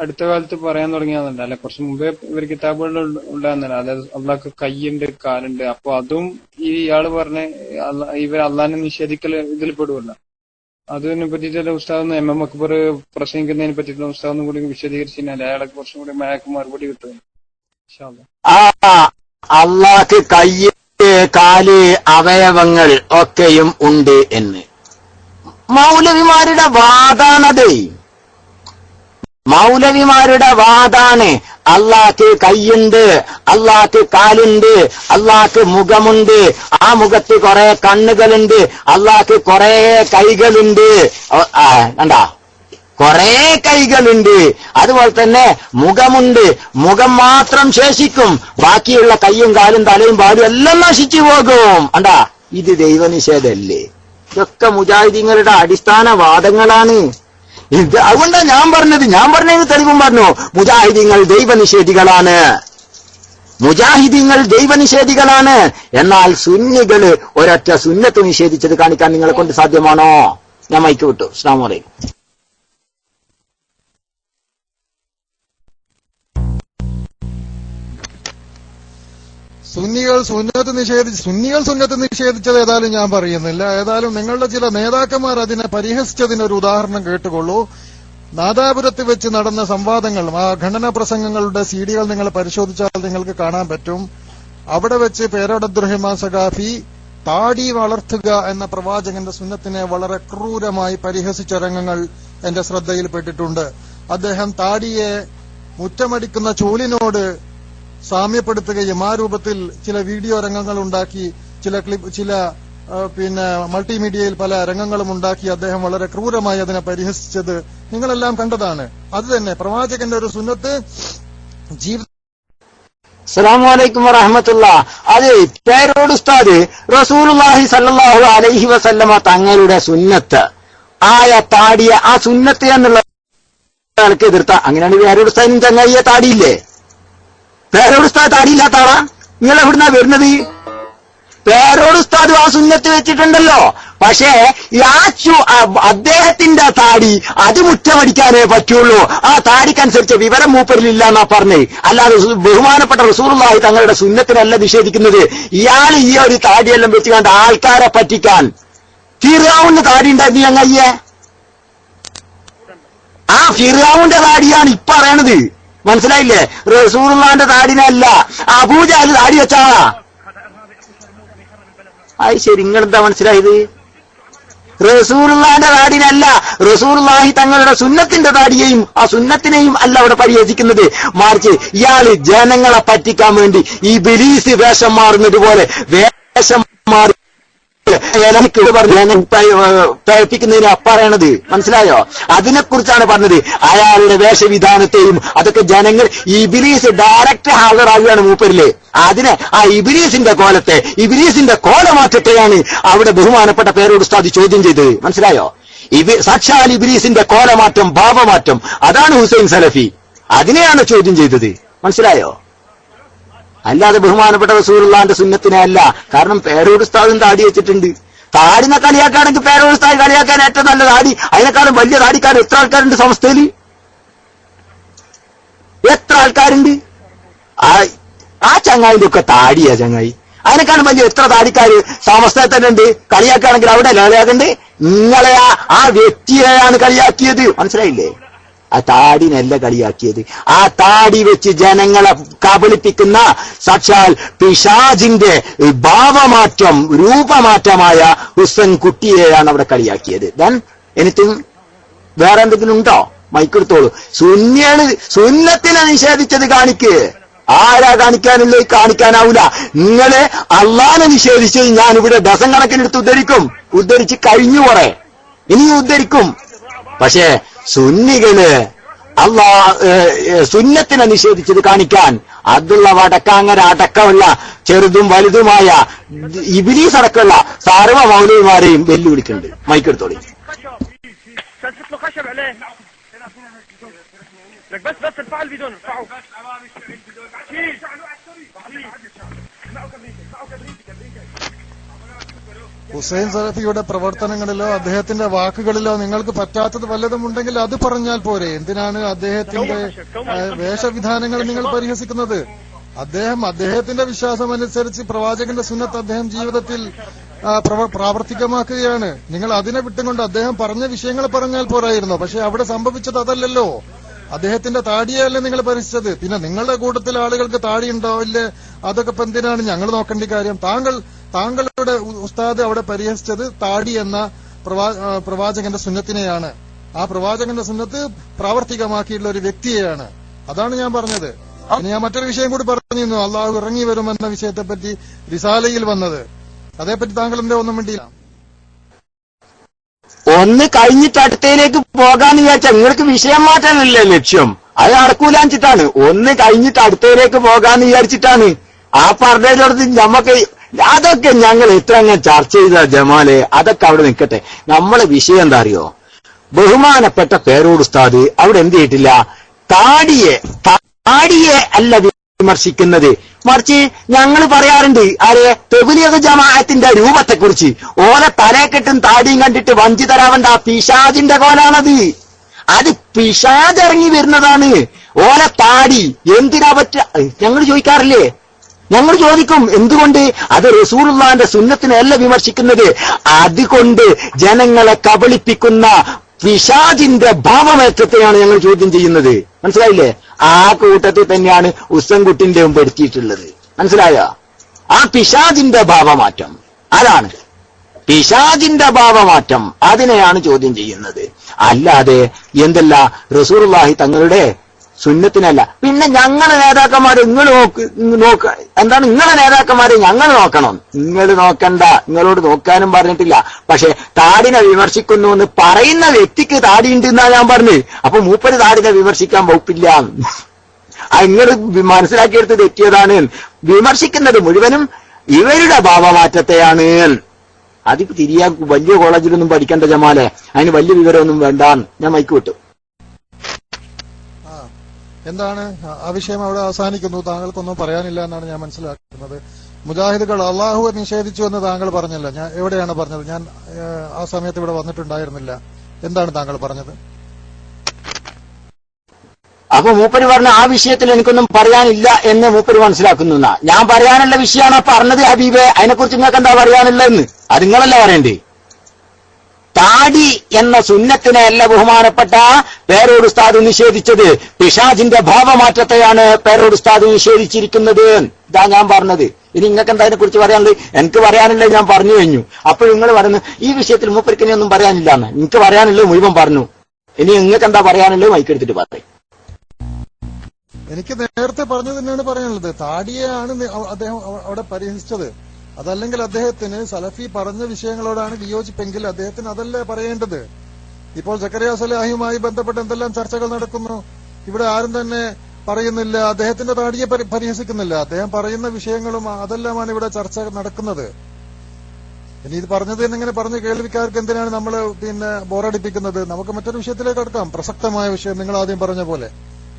അടുത്ത കാലത്ത് പറയാൻ തുടങ്ങിയാന്നല്ല, അല്ലെ കുറച്ച് മുമ്പേ ഇവർ കിതാബുകളിൽ ഉണ്ടാകുന്നല്ല, അതായത് അള്ളാഹ്ക്ക് കൈയുണ്ട് കാലുണ്ട്. അപ്പൊ അതും ഈ ഇയാള് പറഞ്ഞ ഇവർ അള്ളാഹിനെ നിഷേധിക്കൽ ഇതിൽ പെടുവല്ല. അതിനെ പറ്റിയിട്ടുള്ള ഉസ്താദ് എം അക്ബർ പ്രസംഗിക്കുന്നതിനെ പറ്റിയിട്ടുള്ള ഉസ്താദും കൂടി വിശദീകരിച്ചാൽ അയാളെ കുറച്ചും കൂടി മയക്ക് മറുപടി കിട്ടും. അള്ളാഹ്ക്ക് കയ്യ് കാല് അവയവങ്ങൾ ഒക്കെയും ഉണ്ട് എന്ന് മൗലവിമാരുടെ വാദാണ്. അള്ളാഹ്ക്ക് കൈയുണ്ട്, അള്ളാഹ്ക്ക് കാലുണ്ട്, അള്ളാഹ്ക്ക് മുഖമുണ്ട്, ആ മുഖത്ത് കുറെ കണ്ണുകളുണ്ട്, അള്ളാഹ്ക്ക് കുറെ കൈകളുണ്ട്. കണ്ടാ, കുറെ കൈകളുണ്ട്. അതുപോലെ തന്നെ മുഖമുണ്ട്, മുഖം മാത്രം ശേഷിക്കും, ബാക്കിയുള്ള കൈയും കാലും തലയും പാടും എല്ലാം നശിച്ചു പോകും. കണ്ടാ, ഇത് ദൈവനിഷേധമല്ലേ? ഇതൊക്കെ മുജാഹിദീങ്ങളുടെ അടിസ്ഥാന വാദങ്ങളാണ്. ഇത് അതുകൊണ്ടാണ് ഞാൻ പറഞ്ഞതിന് തെളിവും പറഞ്ഞു. മുജാഹിദീങ്ങൾ ദൈവനിഷേധികളാണ്. എന്നാൽ സുന്നികള് ഒരൊറ്റ സുന്നത്ത് നിഷേധിച്ചത് കാണിക്കാൻ നിങ്ങളെ കൊണ്ട് സാധ്യമാണോ? ഞാൻ മൈക്ക് വിട്ടു. അസ്സലാമു അലൈക്കും. സുന്നികൾ സുന്നത്ത് നിഷേധിച്ചത് ഏതായാലും ഞാൻ പറയുന്നില്ല. ഏതായാലും നിങ്ങളുടെ ചില നേതാക്കന്മാർ അതിനെ പരിഹസിച്ചതിനൊരു ഉദാഹരണം കേട്ടുകൊള്ളൂ. നാദാപുരത്ത് വെച്ച് നടന്ന സംവാദങ്ങൾ, ആ ഖണ്ഡന പ്രസംഗങ്ങളുടെ സീഡികൾ നിങ്ങൾ പരിശോധിച്ചാൽ നിങ്ങൾക്ക് കാണാൻ പറ്റും. അവിടെ വെച്ച് പേരോട് അബ്ദുറഹിമാൻ സഖാഫി താടി വളർത്തുക എന്ന പ്രവാചകന്റെ സുന്നത്തിനെ വളരെ ക്രൂരമായി പരിഹസിച്ച രംഗങ്ങൾ എന്റെ ശ്രദ്ധയിൽപ്പെട്ടിട്ടുണ്ട്. അദ്ദേഹം താടിയെ മുറ്റമടിക്കുന്ന ചൂലിനോട് സാമ്യപ്പെടുത്തുകയും ആ രൂപത്തിൽ ചില വീഡിയോ രംഗങ്ങൾ ഉണ്ടാക്കി, ചില മൾട്ടിമീഡിയയിൽ പല രംഗങ്ങളും ഉണ്ടാക്കി അദ്ദേഹം വളരെ ക്രൂരമായി അതിനെ പരിഹസിച്ചത് നിങ്ങളെല്ലാം കണ്ടതാണ്. അത് തന്നെ പ്രവാചകന്റെ ഒരു സുന്നത്ത് ജീവിത. അസ്സലാമു അലൈക്കും വറഹ്മത്തുള്ളാഹി. അതെ, പേരോട് ഉസ്താദ് റസൂലുള്ളാഹി സ്വല്ലല്ലാഹു അലൈഹി വസല്ലമ തങ്ങളുടെ സുന്നത്ത് ആയ താടിയ ആ സുന്നത്ത് എന്നുള്ള ആൾക്ക് എതിർത്ത, അങ്ങനെയാണ് പേരോട് ഉസ്താദിനും ചങ്ങായിയെ താടിയില്ലേ? പേരോട് ഉസ്താദ് താടിയില്ലാത്ത ആളാ? നിങ്ങൾ എവിടുന്നാ വരുന്നത്? പേരോട് ഉസ്താദ് ആ സുന്നത്ത് വെച്ചിട്ടുണ്ടല്ലോ. പക്ഷേ അദ്ദേഹത്തിന്റെ താടി അത് മുറ്റമടിക്കാനേ പറ്റുള്ളൂ. ആ താടിക്കനുസരിച്ച് വിവരം മൂപ്പരിലില്ല എന്നാ പറഞ്ഞേ. അല്ലാതെ ബഹുമാനപ്പെട്ട റസൂലുള്ളാഹി തങ്ങളുടെ സുന്നത്തിനല്ല നിഷേധിക്കുന്നത്. ഇയാൾ ഈ ഒരു താടിയെല്ലാം വെച്ച് കണ്ട ആൾക്കാരെ പറ്റിക്കാൻ ഫിർഔന് താടി ഉണ്ടായിരുന്നു ചങ്ങയ്യെ. ആ ഫിർഔന്റെ താടിയാണ് ഇപ്പൊ പറയണത്. മനസ്സിലായില്ലേ? റസൂലുള്ളാഹിന്റെ താടിനല്ല. അബൂജഹൽ താടി വെച്ചാളാ. അത് ശരി, നിങ്ങളെന്താ മനസ്സിലായത്? റസൂലുള്ളാഹിന്റെ താടിനല്ല, റസൂലുള്ളാഹി തങ്ങളുടെ സുന്നത്തിന്റെ താടിയെയും ആ സുന്നത്തിനെയും അല്ല അവിടെ പരിഹസിക്കുന്നത്. മറിച്ച് ഇയാള് ജനങ്ങളെ പറ്റിക്കാൻ വേണ്ടി ഈ ഇബ്ലീസ് വേഷം മാറുന്നത് പോലെ വേഷം മാറി പ്രയപ്പിക്കുന്നതിന് പറയണത് മനസ്സിലായോ? അതിനെക്കുറിച്ചാണ് പറഞ്ഞത്. അയാളുടെ വേഷവിധാനത്തെയും അതൊക്കെ ജനങ്ങൾ ഇബ്ലീസ് ഡയറക്റ്റ് ഹാജരാകുകയാണ് മൂപ്പരില്. അതിനെ ആ ഇബ്ലീസിന്റെ കോലത്തെ, ഇബ്ലീസിന്റെ കോലമാറ്റത്തെയാണ് അവിടെ ബഹുമാനപ്പെട്ട പേരോട് ഉസ്താദ് ചോദ്യം ചെയ്തത്. മനസ്സിലായോ? സാക്ഷാൽ ഇബ്ലീസിന്റെ കോലമാറ്റം, ഭാവമാറ്റം, അതാണ് ഹുസൈൻ സലഫി. അതിനെയാണ് ചോദ്യം ചെയ്തത്. മനസ്സിലായോ? അല്ലാതെ ബഹുമാനപ്പെട്ട റസൂലുള്ളാഹിന്റെ സുന്നത്തിനെ അല്ല. കാരണം പേരോട് ഉസ്താദും താടി വെച്ചിട്ടുണ്ട്. താടിനെ കളിയാക്കാണെങ്കിൽ പേരോട് ഉസ്താദ് കളിയാക്കാൻ ഏറ്റവും നല്ല താടി, അതിനേക്കാളും വലിയ താടിക്കാരൻ എത്ര ആൾക്കാരുണ്ട് സമസ്തയിൽ? എത്ര ആൾക്കാരുണ്ട്? ആ ചങ്ങായിന്റെ ഒക്കെ താടിയാ ചങ്ങായി. അതിനേക്കാളും വലിയ എത്ര താടിക്കാര് സമസ്തയിൽ തന്നെ ഉണ്ട്. കളിയാക്കുകയാണെങ്കിൽ അവിടെ കളിയാക്കണ്ടേ? നിങ്ങളെ ആ വ്യക്തിയെയാണ് കളിയാക്കിയത്. മനസ്സിലായില്ലേ? ആ താടിനല്ല കളിയാക്കിയത്. ആ താടി വെച്ച് ജനങ്ങളെ കബളിപ്പിക്കുന്ന സാക്ഷാൽ പിശാചിന്റെ ഭാവമാറ്റം, രൂപമാറ്റമായ ഹുസൈൻ കുട്ടിയെയാണ് അവിടെ കളിയാക്കിയത്. ദെൻ എനിത്തിങ് വേറെ എന്തെങ്കിലും ഉണ്ടോ? മൈക്കെടുത്തോളൂ. സുന്നത്തിനെ നിഷേധിച്ചത് കാണിക്ക്. ആരാ കാണിക്കാനുള്ളത്? കാണിക്കാനാവൂല. നിങ്ങള് അള്ളാനെ നിഷേധിച്ചത് ഞാനിവിടെ ഡസൻ കണക്കിനെടുത്ത് ഉദ്ധരിച്ച് കഴിഞ്ഞു. കുറെ ഇനിയും ഉദ്ധരിക്കും. പക്ഷേ സുന്നികള് സുന്നത്തിനെ നിഷേധിച്ചത് കാണിക്കാൻ അബ്ദുള്ള വടക്കാങ്ങര അടക്കമുള്ള ചെറുതും വലുതുമായ ഇബ്ലീസ് അടക്കമുള്ള സർവ്വ മൗലവിമാരെയും വെല്ലുവിളിക്കുന്നുണ്ട്. മൈക്കെടുത്തോളി. ഹുസൈൻ സലഫിയുടെ പ്രവർത്തനങ്ങളിലോ അദ്ദേഹത്തിന്റെ വാക്കുകളിലോ നിങ്ങൾക്ക് പറ്റാത്തത് വല്ലതും ഉണ്ടെങ്കിൽ അത് പറഞ്ഞാൽ പോരെ? എന്തിനാണ് അദ്ദേഹത്തിന്റെ വേഷവിധാനങ്ങൾ നിങ്ങൾ പരിഹസിക്കുന്നത്? അദ്ദേഹത്തിന്റെ വിശ്വാസമനുസരിച്ച് പ്രവാചകന്റെ സുന്നത്ത് അദ്ദേഹം ജീവിതത്തിൽ പ്രാവർത്തികമാക്കുകയാണ്. നിങ്ങൾ അതിനെ വിട്ടുകൊണ്ട് അദ്ദേഹം പറഞ്ഞ വിഷയങ്ങൾ പറഞ്ഞാൽ പോരായിരുന്നോ? പക്ഷെ അവിടെ സംഭവിച്ചത് അതല്ലല്ലോ. അദ്ദേഹത്തിന്റെ താടിയല്ലേ നിങ്ങൾ പരിഹസിച്ചത്. പിന്നെ നിങ്ങളുടെ കൂട്ടത്തിൽ ആളുകൾക്ക് താടി ഉണ്ടാവില്ലേ? അതൊക്കെ ഇപ്പൊ എന്തിനാണ് ഞങ്ങൾ നോക്കേണ്ട കാര്യം? താങ്കളുടെ ഉസ്താദ് അവിടെ പരിഹസിച്ചത് താടി എന്ന പ്രവാചകന്റെ സുന്നത്തിനെയാണ്. ആ പ്രവാചകന്റെ സുന്നത്ത് പ്രാവർത്തികമാക്കിയിട്ടുള്ള ഒരു വ്യക്തിയെയാണ്. അതാണ് ഞാൻ പറഞ്ഞത്. പിന്നെ ഞാൻ മറ്റൊരു വിഷയം കൂടി പറഞ്ഞിരുന്നു, അള്ളാഹു ഇറങ്ങി വരുമെന്ന വിഷയത്തെപ്പറ്റി റിസാലയിൽ വന്നത്. അതേപ്പറ്റി താങ്കൾ എന്താ ഒന്നും വേണ്ടിയില്ല? ഒന്ന് കഴിഞ്ഞിട്ട് അടുത്തയിലേക്ക് പോകാന്ന് വിചാരിച്ചാൽ നിങ്ങൾക്ക് വിഷയം മാറ്റാനല്ലേ ലക്ഷ്യം? അത് നടക്കൂലാച്ചിട്ടാണ്. ഒന്ന് കഴിഞ്ഞിട്ട് അടുത്തയിലേക്ക് പോകാന്ന് വിചാരിച്ചിട്ടാണ്. ആ പറഞ്ഞതിനോട് നമുക്ക് അതൊക്കെ ഞങ്ങൾ എത്ര അങ്ങനെ ചർച്ച ചെയ്ത ജമാലെ, അതൊക്കെ അവിടെ നിൽക്കട്ടെ. നമ്മളെ വിഷയം എന്താ അറിയോ? ബഹുമാനപ്പെട്ട പേരോട് ഉസ്താദ് അവിടെ എന്ത് ചെയ്തിട്ടില്ല? താടിയെ അല്ല വിമർശിക്കുന്നത്, മറിച്ച് ഞങ്ങൾ പറയാറുണ്ട് ആരെ തബ്ലീഗ് ജമാഅത്തിന്റെ രൂപത്തെക്കുറിച്ച്. ഓലെ തലക്കെട്ടും താടിയും കണ്ടിട്ട് വഞ്ചിതരാവണ്ട. പിശാചിന്റെ കോലാണത്. അത് പിശാച് ഇറങ്ങി വരുന്നതാണ്. ഓലെ താടി എന്തിനാ ഞങ്ങൾ ചോദിക്കാറില്ലേ? ഞങ്ങൾ ചോദിക്കും എന്തുകൊണ്ട്? അത് റസൂലുള്ളാഹിന്റെ സുന്നത്തിനല്ല വിമർശിക്കുന്നത്. അതുകൊണ്ട് ജനങ്ങളെ കബളിപ്പിക്കുന്ന പിശാചിന്റെ ഭാവമേറ്റത്തെയാണ് ഞങ്ങൾ ചോദ്യം ചെയ്യുന്നത്. മനസ്സിലായില്ലേ? ആ കൂട്ടത്തിൽ തന്നെയാണ് ഉസ്സൻകുട്ടിന്റെ പെടുത്തിയിട്ടുള്ളത്. മനസ്സിലായോ? ആ പിശാചിന്റെ ഭാവമാറ്റം അതാണ്. പിശാചിന്റെ ഭാവമാറ്റം അതിനെയാണ് ചോദ്യം ചെയ്യുന്നത്. അല്ലാതെ എന്തല്ല റസൂലുള്ളാഹി തങ്ങളുടെ സുന്നത്തിനല്ല. പിന്നെ ഞങ്ങളെ നേതാക്കന്മാരെ നിങ്ങൾ നോക്ക എന്താണ്? നിങ്ങളെ നേതാക്കന്മാരെ ഞങ്ങൾ നോക്കണം. നിങ്ങൾ നോക്കണ്ട, നിങ്ങളോട് നോക്കാനും പറഞ്ഞിട്ടില്ല. പക്ഷെ താടിനെ വിമർശിക്കുന്നു എന്ന് പറയുന്ന വ്യക്തിക്ക് താടിയുണ്ട് എന്നാ ഞാൻ പറഞ്ഞു. അപ്പൊ മൂപ്പര് താടിനെ വിമർശിക്കാൻ വകുപ്പില്ല. നിങ്ങൾ മനസ്സിലാക്കിയെടുത്ത് തെറ്റിയതാണ്. വിമർശിക്കുന്നത് മുഴുവനും ഇവരുടെ ഭാവമാറ്റത്തെയാണ്. അതിപ്പോ തിരിയാ വലിയ കോളേജിലൊന്നും പഠിക്കേണ്ട ജമാലെ, അതിന് വലിയ വിവരമൊന്നും വേണ്ട. ഞാൻ മൈക്ക് വിട്ടു. എന്താണ് ആ വിഷയം അവിടെ അവസാനിക്കുന്നു? താങ്കൾക്കൊന്നും പറയാനില്ല എന്നാണ് ഞാൻ മനസ്സിലാക്കുന്നത്. മുജാഹിദുകൾ അള്ളാഹുവെ നിഷേധിച്ചു എന്ന് താങ്കൾ പറഞ്ഞല്ലോ. ഞാൻ എവിടെയാണ് പറഞ്ഞത്? ഞാൻ ആ സമയത്ത് ഇവിടെ വന്നിട്ടുണ്ടായിരുന്നില്ല. എന്താണ് താങ്കൾ പറഞ്ഞത്? അപ്പൊ മൂപ്പര് പറഞ്ഞ ആ വിഷയത്തിൽ എനിക്കൊന്നും പറയാനില്ല എന്ന് മൂപ്പര് മനസ്സിലാക്കുന്നു. ഞാൻ പറയാനുള്ള വിഷയമാണ് പറഞ്ഞത് ഹബീബെ. അതിനെക്കുറിച്ച് നിങ്ങൾക്ക് എന്താ പറയാനുള്ളതെന്ന് അത് നിങ്ങളല്ല പറയണ്ടേ. താടി എന്ന സുന്നത്തിനെയല്ല ബഹുമാനപ്പെട്ട പേരോട് ഉസ്താദ് നിഷേധിച്ചത്. പിശാചിന്റെ ഭാവമാറ്റത്തെയാണ് പേരോട് ഉസ്താദ് നിഷേധിച്ചിരിക്കുന്നത്. ഇതാ ഞാൻ പറഞ്ഞത്. ഇനി നിങ്ങൾക്ക് എന്താ അതിനെ കുറിച്ച് പറയാനുള്ളത്? എനിക്ക് പറയാനുള്ളത് ഞാൻ പറഞ്ഞു കഴിഞ്ഞു. അപ്പോൾ നിങ്ങൾ പറയുന്നു ഈ വിഷയത്തിൽ മൂപ്പരിക്കിനെ ഒന്നും പറയാനില്ല എന്ന്. എനിക്ക് പറയാനുള്ളത് മുഴുവൻ പറഞ്ഞു. ഇനി നിങ്ങൾക്ക് എന്താ പറയാനുള്ളത് മൈക്കെടുത്തിട്ട് പറയും. എനിക്ക് നേരത്തെ പറഞ്ഞു തന്നെയാണ് പറയാനുള്ളത്. താടിയെയാണ് അദ്ദേഹം അവിടെ പരിഹസിച്ചത്. അതല്ലെങ്കിൽ അദ്ദേഹത്തിന് സലഫി പറഞ്ഞ വിഷയങ്ങളോടാണ് വിയോജിപ്പെങ്കിൽ അദ്ദേഹത്തിന് അതല്ലേ പറയേണ്ടത്. ഇപ്പോൾ സക്കറിയ സലാഹിയുമായി ബന്ധപ്പെട്ട് എന്തെല്ലാം ചർച്ചകൾ നടക്കുന്നു. ഇവിടെ ആരും തന്നെ പറയുന്നില്ല, അദ്ദേഹത്തിന്റെ താടിയെ പരിഹസിക്കുന്നില്ല. അദ്ദേഹം പറയുന്ന വിഷയങ്ങളും അതെല്ലാമാണ് ഇവിടെ ചർച്ച നടക്കുന്നത്. ഇനി ഇത് പറഞ്ഞത് എന്നിങ്ങനെ പറഞ്ഞ് കേൾവിക്കാർക്ക് എന്തിനാണ് നമ്മൾ ബോറടിപ്പിക്കുന്നത്? നമുക്ക് മറ്റൊരു വിഷയത്തിലേക്ക് കടക്കാം. പ്രസക്തമായ വിഷയം നിങ്ങൾ ആദ്യം പറഞ്ഞ പോലെ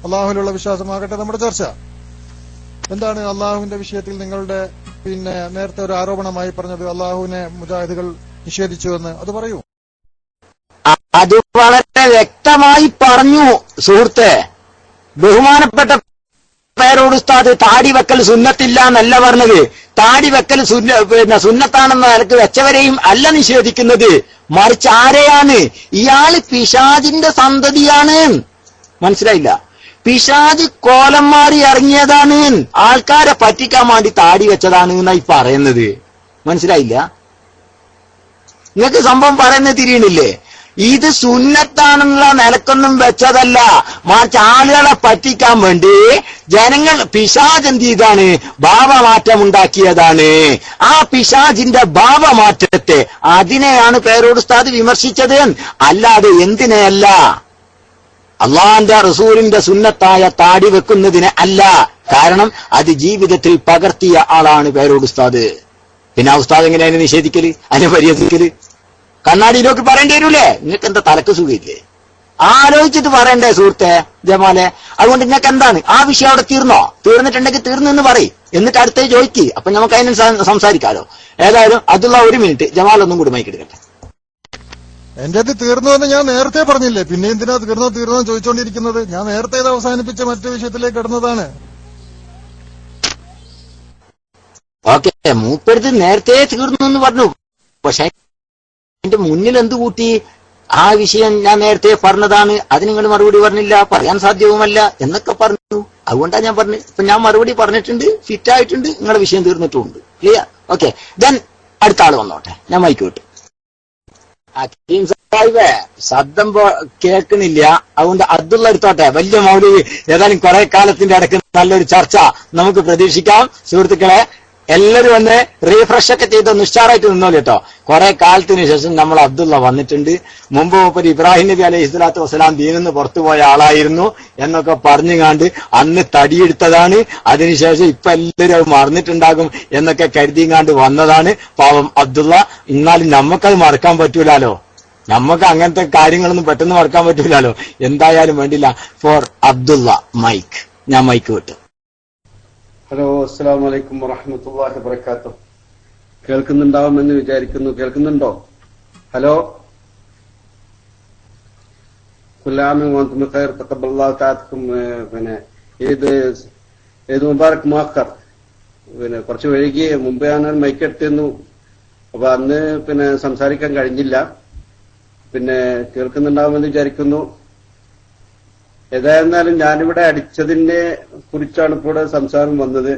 അള്ളാഹുവിലുള്ള വിശ്വാസമാകട്ടെ നമ്മുടെ ചർച്ച. എന്താണ് അള്ളാഹുവിന്റെ വിഷയത്തിൽ നിങ്ങളുടെ നേരത്തെ ഒരു ആരോപണമായി പറഞ്ഞത്? അള്ളാഹുവിനെ മുജാഹിദുകൾ നിഷേധിച്ചുവെന്ന് അത് പറയൂ. അത് വളരെ വ്യക്തമായി പറഞ്ഞു സുഹൃത്തെ. ബഹുമാനപ്പെട്ട പേരോട് ഉസ്താദ് താടി വെക്കൽ സുന്നത്തില്ല എന്നല്ല പറഞ്ഞത്. താടി വെക്കൽ സുന്നത്താണെന്ന നിലക്ക് വെച്ചവരെയും അല്ല നിഷേധിക്കുന്നത്. മറിച്ച് ആരെയാണ്? ഇയാള് പിശാചിന്റെ സന്തതിയാണ്. മനസ്സിലായില്ല? പിശാച് കോലം മാറി ഇറങ്ങിയതാണ്, ആൾക്കാരെ പറ്റിക്കാൻ വേണ്ടി താടി വെച്ചതാണ് എന്നായി പറയുന്നത്. മനസ്സിലായില്ല? നിങ്ങൾക്ക് സംഭവം പറയുന്നത് തിരിയണില്ലേ? ഇത് സുന്നത്താണെന്നുള്ള നിലക്കൊന്നും വെച്ചതല്ല, മറിച്ച് ആളുകളെ പറ്റിക്കാൻ വേണ്ടി ജനങ്ങൾ പിശാച് എന്ത് ചെയ്താണ്? ഭാവമാറ്റം ഉണ്ടാക്കിയതാണ്. ആ പിശാചിന്റെ ഭാവമാറ്റത്തെ അതിനെയാണ് പേരോട് ഉസ്താദ് വിമർശിച്ചത്, അല്ലാതെ എന്തിനെയല്ല. അള്ളാന്റെ റസൂലിന്റെ സുന്നത്തായ താടി വെക്കുന്നതിനെ അല്ല. കാരണം അത് ജീവിതത്തിൽ പകർത്തിയ ആളാണ് പേരോട് ഉസ്താദ്. പിന്നെ ആ ഉസ്താദ് എങ്ങനെ അതിനെ നിഷേധിക്കല്, അതിനെ പരിഹസിക്കല്? കണ്ണാടിയിലേക്ക് പറയേണ്ടി വരൂലേ? നിങ്ങൾക്ക് എന്താ തലക്ക് സുഖമില്ലേ? ആലോചിച്ചിട്ട് പറയണ്ടേ സുഹൃത്തെ ജമാലെ? അതുകൊണ്ട് നിങ്ങൾക്ക് എന്താണ് ആ വിഷയം അവിടെ തീർന്നോ? തീർന്നിട്ടുണ്ടെങ്കിൽ തീർന്നു എന്ന് പറയും, എന്നിട്ട് അടുത്തേ ചോദിക്ക്. അപ്പൊ നമുക്ക് അതിനെ സംസാരിക്കാലോ. ഏതായാലും അതുള്ള ഒരു മിനിറ്റ് ജമാൽ ഒന്നും കൂടി മൈക്കെടുക്കട്ടെ. എന്റെ അത് തീർന്നു എന്ന് ഞാൻ നേരത്തെ പറഞ്ഞില്ലേ, പിന്നെ എന്തിനാ തീർന്നോ ചോദിച്ചുകൊണ്ടിരിക്കുന്നത്? ഞാൻ നേരത്തെ ഇത് അവസാനിപ്പിച്ച മറ്റു വിഷയത്തിലേക്ക് കിടന്നതാണ്. ഓക്കെ, മൂപ്പരുത് നേരത്തെ തീർന്നു എന്ന് പറഞ്ഞു. പക്ഷെ എന്റെ മുന്നിൽ എന്ത് കൂട്ടി? ആ വിഷയം ഞാൻ നേരത്തെ പറഞ്ഞതാണ്, അത് നിങ്ങൾ മറുപടി പറഞ്ഞില്ല, പറയാൻ സാധ്യവുമല്ല എന്നൊക്കെ പറഞ്ഞു. അതുകൊണ്ടാണ് ഞാൻ പറഞ്ഞു. ഇപ്പൊ ഞാൻ മറുപടി പറഞ്ഞിട്ടുണ്ട്, ഫിറ്റ് ആയിട്ടുണ്ട്, നിങ്ങളുടെ വിഷയം തീർന്നിട്ടുമുണ്ട്. ക്ലിയർ? ഓക്കെ, ദെൻ അടുത്ത ആള് വന്നോട്ടെ. ഞാൻ മൈക്ക് വിട്ടു. ശബ്ദം കേൾക്കുന്നില്ല, അതുകൊണ്ട് അബ്ദുള്ള എടുത്തോട്ടെ. വലിയ മൗലവി. ഏതായാലും കുറെ കാലത്തിന്റെ ഇടയ്ക്ക് നല്ലൊരു ചർച്ച നമുക്ക് പ്രതീക്ഷിക്കാം. സുഹൃത്തുക്കളെ, എല്ലാവരും ഒന്ന് റീഫ്രഷ് ഒക്കെ ചെയ്ത് ഉഷാറായിട്ട് നിന്നോളൂ കേട്ടോ. കുറെ കാലത്തിന് ശേഷം നമ്മൾ അബ്ദുള്ള വന്നിട്ടുണ്ട്. മുമ്പ് മൂപ്പര് ഇബ്രാഹിം നബി അലൈഹി സ്വലാത്തു വസ്സലാം ദീനിന്ന് പുറത്തുപോയ ആളായിരുന്നു എന്നൊക്കെ പറഞ്ഞുകാണ്ട് അന്ന് തടിയെടുത്തതാണ്. അതിനുശേഷം ഇപ്പൊ എല്ലാവരും അത് മറന്നിട്ടുണ്ടാകും എന്നൊക്കെ കരുതിങ്ങാണ്ട് വന്നതാണ് പാവം അബ്ദുള്ള. എന്നാലും നമുക്കത് മറക്കാൻ പറ്റൂലാലോ. നമുക്ക് അങ്ങനത്തെ കാര്യങ്ങളൊന്നും പെട്ടെന്ന് മറക്കാൻ പറ്റൂലാലോ. എന്തായാലും വേണ്ടില്ല. For Abdulla mic. ഞാൻ മൈക്ക് വിട്ടു. ഹലോ, അസ്സലാമു അലൈക്കും വറഹ്മത്തുള്ളാഹി വബറകാതുഹു. കേൾക്കുന്നുണ്ടാവുമെന്ന് വിചാരിക്കുന്നു. കേൾക്കുന്നുണ്ടോ? ഹലോ. കുല്ലാമിൻ വഅൻതും ബിഖൈർ തഖബ്ബലല്ലാഹു തആലക്കും. ഈദ് മുബാറക് മുഅഖർ. കുറച്ച് വൈകി, മുമ്പേ ഞാൻ മൈക്ക് എടുത്തിരുന്നു. അപ്പൊ അന്ന് സംസാരിക്കാൻ കഴിഞ്ഞില്ല. കേൾക്കുന്നുണ്ടാവുമെന്ന് വിചാരിക്കുന്നു. ഏതായിരുന്നാലും ഞാനിവിടെ അടിച്ചതിനെ കുറിച്ചാണ് ഇപ്പോൾ സംസാരം വന്നത്.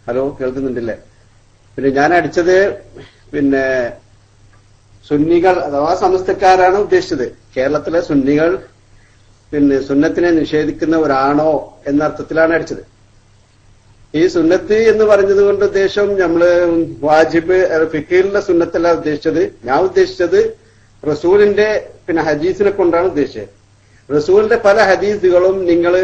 ഹലോ, കേൾക്കുന്നുണ്ടല്ലേ? ഞാൻ അടിച്ചത് സുന്നികൾ അഥവാ സമസ്തക്കാരാണ് ഉദ്ദേശിച്ചത്. കേരളത്തിലെ സുന്നികൾ സുന്നത്തിനെ നിഷേധിക്കുന്നവരാണോ എന്ന അർത്ഥത്തിലാണ് അടിച്ചത്. ഈ സുന്നത്ത് എന്ന് പറഞ്ഞത് കൊണ്ട് ഉദ്ദേശം നമ്മള് വാജിബ് ഫിഖിലുള്ള സുന്നത്തല്ല ഉദ്ദേശിച്ചത്. ഞാൻ ഉദ്ദേശിച്ചത് റസൂലിന്റെ ഹദീസിനെ കൊണ്ടാണ് ഉദ്ദേശിച്ചത്. റസൂലിന്റെ പല ഹദീസുകളും നിങ്ങൾ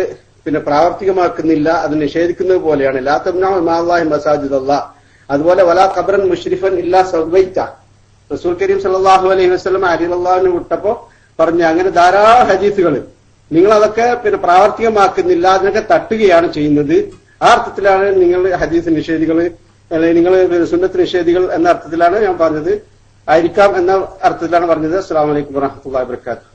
പ്രാവർത്തികമാക്കുന്നില്ല, അത് നിഷേധിക്കുന്നത് പോലെയാണ്. ലാ തംനഉ മഅല്ലാഹി മസാജിദല്ലാഹ്. അതുപോലെ വലാ ഖബ്റൻ മുശ്രിഫൻ ഇല്ലാ സവൈത. റസൂൽ കരീം സല്ലല്ലാഹു അലൈഹി വസല്ലം അലി റളിയല്ലാഹു വിട്ടപ്പോ പറഞ്ഞ അങ്ങനെ ധാരാളം ഹദീസുകൾ നിങ്ങൾ അതൊക്കെ പ്രാവർത്തികമാക്കുന്നില്ല, അതിനൊക്കെ തട്ടുകയാണ് ചെയ്യുന്നത്. ആ അർത്ഥത്തിലാണ് നിങ്ങൾ ഹദീസ് നിഷേധികൾ, അല്ലെങ്കിൽ നിങ്ങൾ സുന്നത്ത് നിഷേധികൾ എന്ന അർത്ഥത്തിലാണ് ഞാൻ പറഞ്ഞത്. ആയിരിക്കാം എന്ന അർത്ഥത്തിലാണ് പറഞ്ഞത്. അസ്സലാമു അലൈക്കും വറഹ്മത്തുള്ളാഹി വബറകാതുഹു.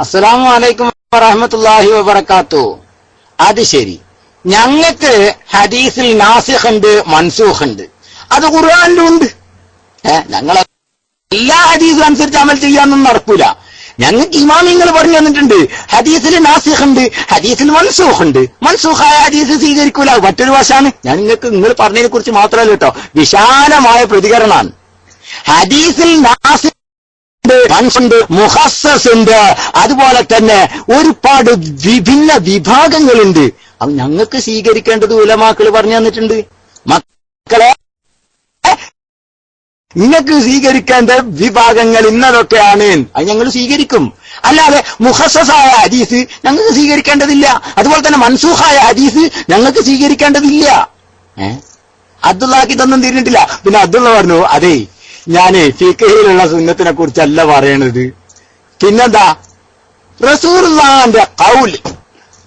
അസ്സലാമു അലൈക്കും വറഹ്മത്തുള്ളാഹി വബറകാതുഹു. അത് ശരി, ഞങ്ങൾക്ക് ഹദീസിൽ നാസിഖ് ഉണ്ട്, മൻസൂഖ് ഉണ്ട്. അത് ഖുർആനിലും ഉണ്ട്. ഞങ്ങൾ എല്ലാ ഹദീസും അനുസരിച്ച് അമൽ ചെയ്യാനൊന്നും നടക്കൂല. ഞങ്ങൾക്ക് ഇമാമിങ്ങൾ പറഞ്ഞു തന്നിട്ടുണ്ട്, ഹദീസിൽ നാസിഖ് ഉണ്ട്, ഹദീസിൽ മൻസൂഖ് ഉണ്ട്. മൻസൂഖായ ഹദീസ് സ്വീകരിക്കൂല, മറ്റൊരു വശമാണ്. ഞാൻ നിങ്ങൾ പറഞ്ഞതിനെ കുറിച്ച് മാത്രമല്ല കേട്ടോ, വിശാലമായ പ്രതികരണമാണ്. ഹദീസിൽ നാസിഖ് ഉണ്ട്, മുഖസ്സസ് ഉണ്ട്, അതുപോലെ തന്നെ ഒരുപാട് വിഭിന്ന വിഭാഗങ്ങളുണ്ട്. അത് ഞങ്ങൾക്ക് സ്വീകരിക്കേണ്ടത് ഉലമാക്കൾ പറഞ്ഞു തന്നിട്ടുണ്ട്. മക്കളെ, നിങ്ങൾക്ക് സ്വീകരിക്കേണ്ട വിഭാഗങ്ങൾ ഇന്നതൊക്കെയാണ്, അത് ഞങ്ങൾ സ്വീകരിക്കും. അല്ലാതെ മുഖസ്സസായ ഹദീസ് ഞങ്ങൾക്ക് സ്വീകരിക്കേണ്ടതില്ല, അതുപോലെ തന്നെ മൻസൂഖായ ഹദീസ് ഞങ്ങൾക്ക് സ്വീകരിക്കേണ്ടതില്ല. അബ്ദുള്ളക്ക് ഇതൊന്നും തിരിഞ്ഞിട്ടില്ല. പിന്നെ അബ്ദുള്ള പറഞ്ഞു, അതെ ഞാന് ഫിഖ്ഹിലുള്ള സുന്നത്തിനെ കുറിച്ചല്ല പറയണത്, പിന്നെന്താ റസൂലുള്ളാഹിന്റെ ഖൗൽ,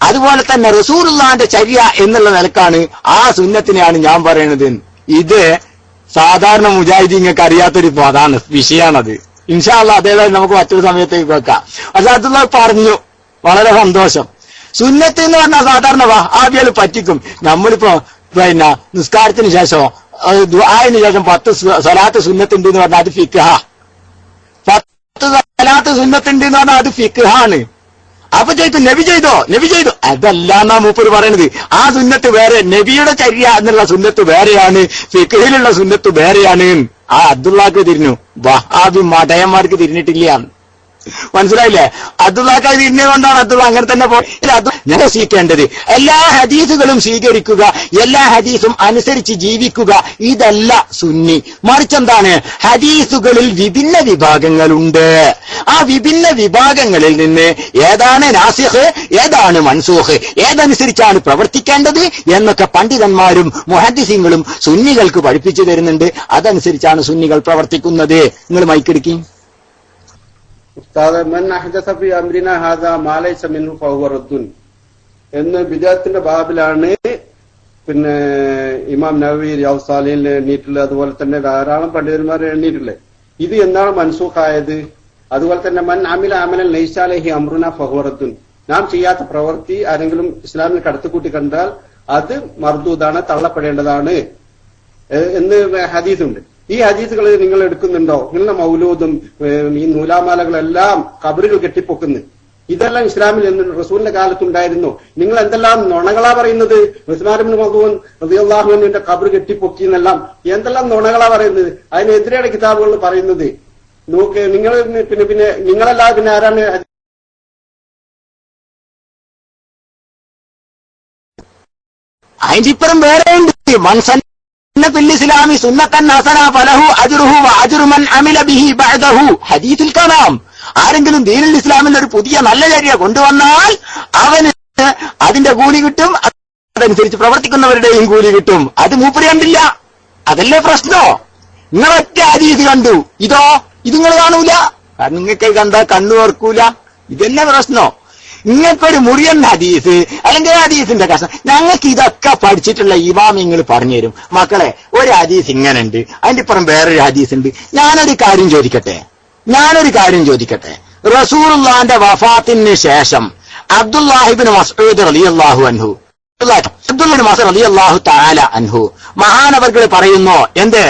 അതുപോലെ തന്നെ റസൂലുള്ളാഹിന്റെ ചര്യ എന്നുള്ള നിലക്കാണ് ആ സുന്നത്തിനെയാണ് ഞാൻ പറയണത്. ഇത് സാധാരണ മുജാഹിദീങ്ങൾക്ക് അറിയാത്തൊരു അതാണ് വിഷയമാണത്. ഇൻഷാ അല്ലാഹ് അതേതായാലും നമുക്ക് മറ്റൊരു സമയത്തേക്ക് വെക്കാം. പക്ഷെ അബ്ദുള്ള പറഞ്ഞു, വളരെ സന്തോഷം. സുന്നത്ത് എന്ന് പറഞ്ഞാൽ സാധാരണ ആദ്യം പറ്റിക്കും. നമ്മളിപ്പോ പിന്നെ നിസ്കാരത്തിന് ശേഷം ദുആഇന് ശേഷം 10 സ്വലാത്ത് സുന്നത്തുണ്ട് എന്ന് പറഞ്ഞാൽ അത് ഫിഖ്ഹാ. 10 സ്വലാത്ത് സുന്നത്തുണ്ട് എന്ന് പറഞ്ഞാൽ അത് ഫിഖ്ഹാണ്. അപ്പൊ ചെയ്തു നബി ചെയ്തോ, നബി ചെയ്തു, അതല്ലാന്നാ മൂപ്പര് പറയണത്. ആ സുന്നത്ത് വേറെ, നബിയുടെ ചര്യ എന്നുള്ള സുന്നത്ത് വേറെയാണ്, ഫിഖ്ഹിലുള്ള സുന്നത്ത് വേറെയാണ്. ആ അബ്ദുള്ളക്ക് തിരിഞ്ഞു, വഹാബി മടയന്മാർക്ക് തിരിഞ്ഞിട്ടില്ല. മനസ്സിലായില്ലേ? അബ്ദുള്ളക്ക് തിരിഞ്ഞുകൊണ്ടാണ് അബ്ദുള്ള അങ്ങനെ തന്നെ ഞാൻ സ്വീകരിക്കേണ്ടത്. എല്ലാ ഹദീസുകളും സ്വീകരിക്കുക, എല്ലാ ഹദീസും അനുസരിച്ച് ജീവിക്കുക, ഇതല്ല സുന്നി. മറിച്ചെന്താണ്, ഹദീസുകളിൽ വിഭിന്ന വിഭാഗങ്ങളുണ്ട്. ആ വിഭിന്ന വിഭാഗങ്ങളിൽ നിന്ന് ഏതാണ് നാസിഖ്, ഏതാണ് മൻസൂഖ്, ഏതനുസരിച്ചാണ് പ്രവർത്തിക്കേണ്ടത് എന്നൊക്കെ പണ്ഡിതന്മാരും മുഹദ്ദിസീങ്ങളും സുന്നികൾക്ക് പഠിപ്പിച്ചു തരുന്നുണ്ട്. അതനുസരിച്ചാണ് സുന്നികൾ പ്രവർത്തിക്കുന്നത്. നിങ്ങൾ മൈക്കെടുക്കി. ഉസ്താദ്, മൻ അഹ്ദസ ഫീ അംരിനാ ഹാദാ മാ ലൈസ മിൻഹു ഫഹുവ റദ്ദുൻ എന്ന് ബിദഅത്തിന്റെ ബാബിലാണ് പിന്നെ ഇമാം നവവി റിയാദ് സാലിഹിൽ എണ്ണീട്ടുള്ളത്. അതുപോലെ തന്നെ ധാരാളം പണ്ഡിതന്മാർ എണ്ണീട്ടുള്ളത്. ഇത് എന്താണ് മൻസൂഖായത്? അതുപോലെ തന്നെ മൻ അമില അമലൻ ലൈസ അലൈഹി അംറുനാ ഫഹുവ റദ്ദുൻ, നാം ചെയ്യാത്ത പ്രവൃത്തി ആരെങ്കിലും ഇസ്ലാമിൽ കടത്തിക്കൂട്ടി കണ്ടാൽ അത് മർദൂദാണ്, തള്ളപ്പെടേണ്ടതാണ് എന്ന് ഹദീസുണ്ട്. ഈ ഹദീസുകൾ നിങ്ങൾ എടുക്കുന്നുണ്ടോ? നിങ്ങളുടെ മൗലൂദും ഈ നൂലാമാലകളെല്ലാം ഖബറുകൾ കെട്ടിപ്പൊക്കുന്നു. ഇതെല്ലാം ഇസ്ലാമിൽ റസൂലിന്റെ കാലത്തുണ്ടായിരുന്നു. നിങ്ങൾ എന്തെല്ലാം നുണകളാ പറയുന്നത്? ഉസ്മാൻ ഇബ്നു മദ്ഊൻ റളിയല്ലാഹു അൻഹുവിന്റെ ഖബർ കെട്ടിപ്പൊക്കി എന്നെല്ലാം എന്തെല്ലാം നുണകളാ പറയുന്നത്? അതിനെതിരെയാണ് കിതാബുകൾ പറയുന്നത്. നോക്ക്, നിങ്ങൾ പിന്നെ നിങ്ങളല്ലാതെ പിന്നെ ആരാണ്? അതിന്റെ ഇപ്പുറം വേറെ ഉണ്ട്. ഇസ്ലാമി സുന്നത്തൻ ഹസന ഫലഹു അജ്റുഹു വഅജ്റു മൻ അമില ബിഹി ബഅദഹു ഹദീസുൽ കലാം. ആരെങ്കിലും ദീനുൽ ഇസ്ലാമിൽ ഒരു പുതിയ നല്ല ചര്യ കൊണ്ടുവന്നാൽ അവന് അതിന്റെ കൂലി കിട്ടും, അതനുസരിച്ച് പ്രവർത്തിക്കുന്നവരുടെയും കൂലി കിട്ടും. അത് മൂപ്പര് കണ്ടില്ല, അതല്ലേ പ്രശ്നോ? നിങ്ങളൊറ്റ ഹദീസ് കണ്ടു, ഇത് നിങ്ങൾ കാണൂല, കാരണം നിങ്ങൾക്ക് കണ്ടാൽ കണ്ണു ഓർക്കൂല. ഇതന്നെ പ്രശ്നോ? നിങ്ങൾക്കൊരു മുറിയൻ ഹദീസ് അല്ലെങ്കിൽ ഹദീസിന്റെ കഷ്ണം, ഞങ്ങൾക്ക് ഇതൊക്കെ പഠിച്ചിട്ടുള്ള ഇമാമിങ്ങൾ പറഞ്ഞു തരും. മക്കളെ, ഒരു ഹദീസ് ഇങ്ങനെ ഉണ്ട്, അതിന്റെ ഇപ്പുറം വേറൊരു ഹദീസ് ഉണ്ട്. ഞാനൊരു കാര്യം ചോദിക്കട്ടെ. റസൂലുള്ളാഹിന്റെ വഫാത്തിന് ശേഷം അബ്ദുല്ലാഹിബ്നു മസ്ഊദ് റളിയല്ലാഹു അൻഹു, അബ്ദുല്ലാഹിബ്നു മസ്ഊദ് റളിയല്ലാഹു തആല അൻഹു മഹാനവർകൾ പറയുന്നു, എന്ത്?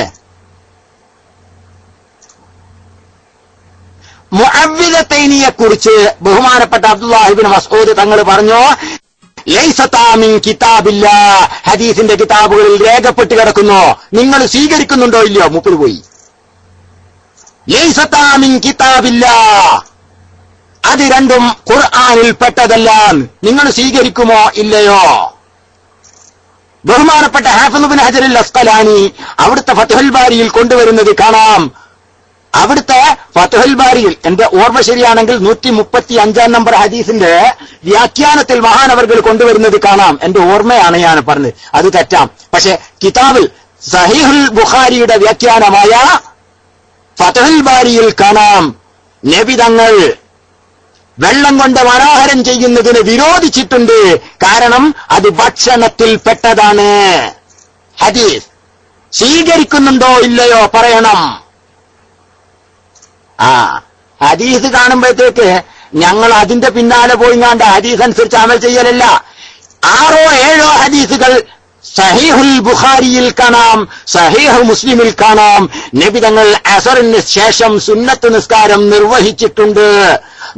മുഅവ്വിദത്തൈനിയെ കുറിച്ച് ബഹുമാനപ്പെട്ട അബ്ദുല്ലാഹിബ്നു മസ്ഊദ് തങ്ങൾ പറഞ്ഞു, ലൈസതാ മിൻ കിതാബില്ലാഹ്, ഹദീസിന്റെ കിതാബുകളിൽ രേഖപ്പെട്ട് കിടക്കുന്നു. നിങ്ങൾ സ്വീകരിക്കുന്നുണ്ടോ ഇല്ലയോ? മൂപ്പര് പോയി. ലൈസതാ മിൻ കിതാബില്ലാഹ്, അത് രണ്ടും ഖുർആനിൽ പെട്ടതല്ല. നിങ്ങൾ സ്വീകരിക്കുമോ ഇല്ലയോ? ബഹുമാനപ്പെട്ട ഹാഫിദ് ഇബ്നു ഹജർ അൽ അസ്ഖലാനി അവിടുത്തെ ഫത്ഹുൽ ബാരിയിൽ കൊണ്ടുവരുന്നത് കാണാം. അവിടുത്തെ ഫത്ഹുൽ ബാരിയിൽ, എന്റെ ഓർമ്മ ശരിയാണെങ്കിൽ 135 നമ്പർ ഹദീസിന്റെ വ്യാഖ്യാനത്തിൽ മഹാനവർകൾ കൊണ്ടുവരുന്നത് കാണാം. എന്റെ ഓർമ്മയാണ് ഞാൻ പറഞ്ഞത്, അത് തെറ്റാം. പക്ഷെ കിതാബിൽ സഹീഹുൽ ബുഖാരിയുടെ വ്യാഖ്യാനമായ ഫത്ഹുൽ ബാരിയിൽ കാണാം, നബി തങ്ങൾ വെള്ളം കൊണ്ട് മനോഹരം ചെയ്യുന്നതിന് വിരോധിച്ചിട്ടുണ്ട്. കാരണം അത് ഭക്ഷണത്തിൽ പെട്ടതാണ്. ഹദീസ് സ്വീകരിക്കുന്നുണ്ടോ ഇല്ലയോ പറയണം. ഹദീസ് കാണുമ്പോഴത്തേക്ക് ഞങ്ങൾ അതിന്റെ പിന്നാലെ പോയിങ്ങാണ്ട് ഹദീസ് അനുസരിച്ച് അമൽ ചെയ്യലല്ല. 6 or 7 ഹദീസുകൾ സഹീഹുൽ ബുഖാരിയിൽ കാണാം, സഹീഹ് മുസ്ലിമിൽ കാണാം, നബി തങ്ങൾ അസറിന് ശേഷം സുന്നത്ത് നിസ്കാരം നിർവഹിച്ചിട്ടുണ്ട്.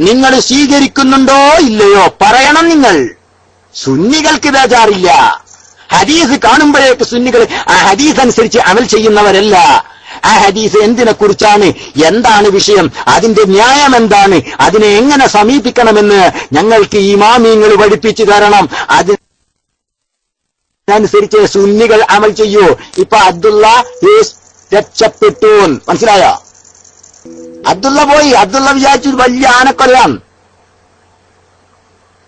നിങ്ങൾ സ്വീകരിക്കുന്നുണ്ടോ ഇല്ലയോ പറയണം. നിങ്ങൾ സുന്നികൾക്ക് ബേജാറില്ല. ഹദീസ് കാണുമ്പോഴേക്ക് സുന്നികൾ ആ ഹദീസ് അനുസരിച്ച് അമൽ ചെയ്യുന്നവരല്ല. ആ ഹദീസ് എന്തിനെ കുറിച്ചാണ്, എന്താണ് വിഷയം, അതിന്റെ ന്യായം എന്താണ്, അതിനെ എങ്ങനെ സമീപിക്കണമെന്ന് ഞങ്ങൾക്ക് ഇമാമിങ്ങൾ പഠിപ്പിച്ചു തരണം. അതിനനുസരിച്ച് സുന്നികൾ അമൽ ചെയ്യൂ. ഇപ്പൊ അബ്ദുള്ള രക്ഷപ്പെട്ടു, മനസ്സിലായോ? അബ്ദുള്ള പോയി. അബ്ദുള്ള വിചാരിച്ചു വലിയ ആനക്കൊലയാണ്.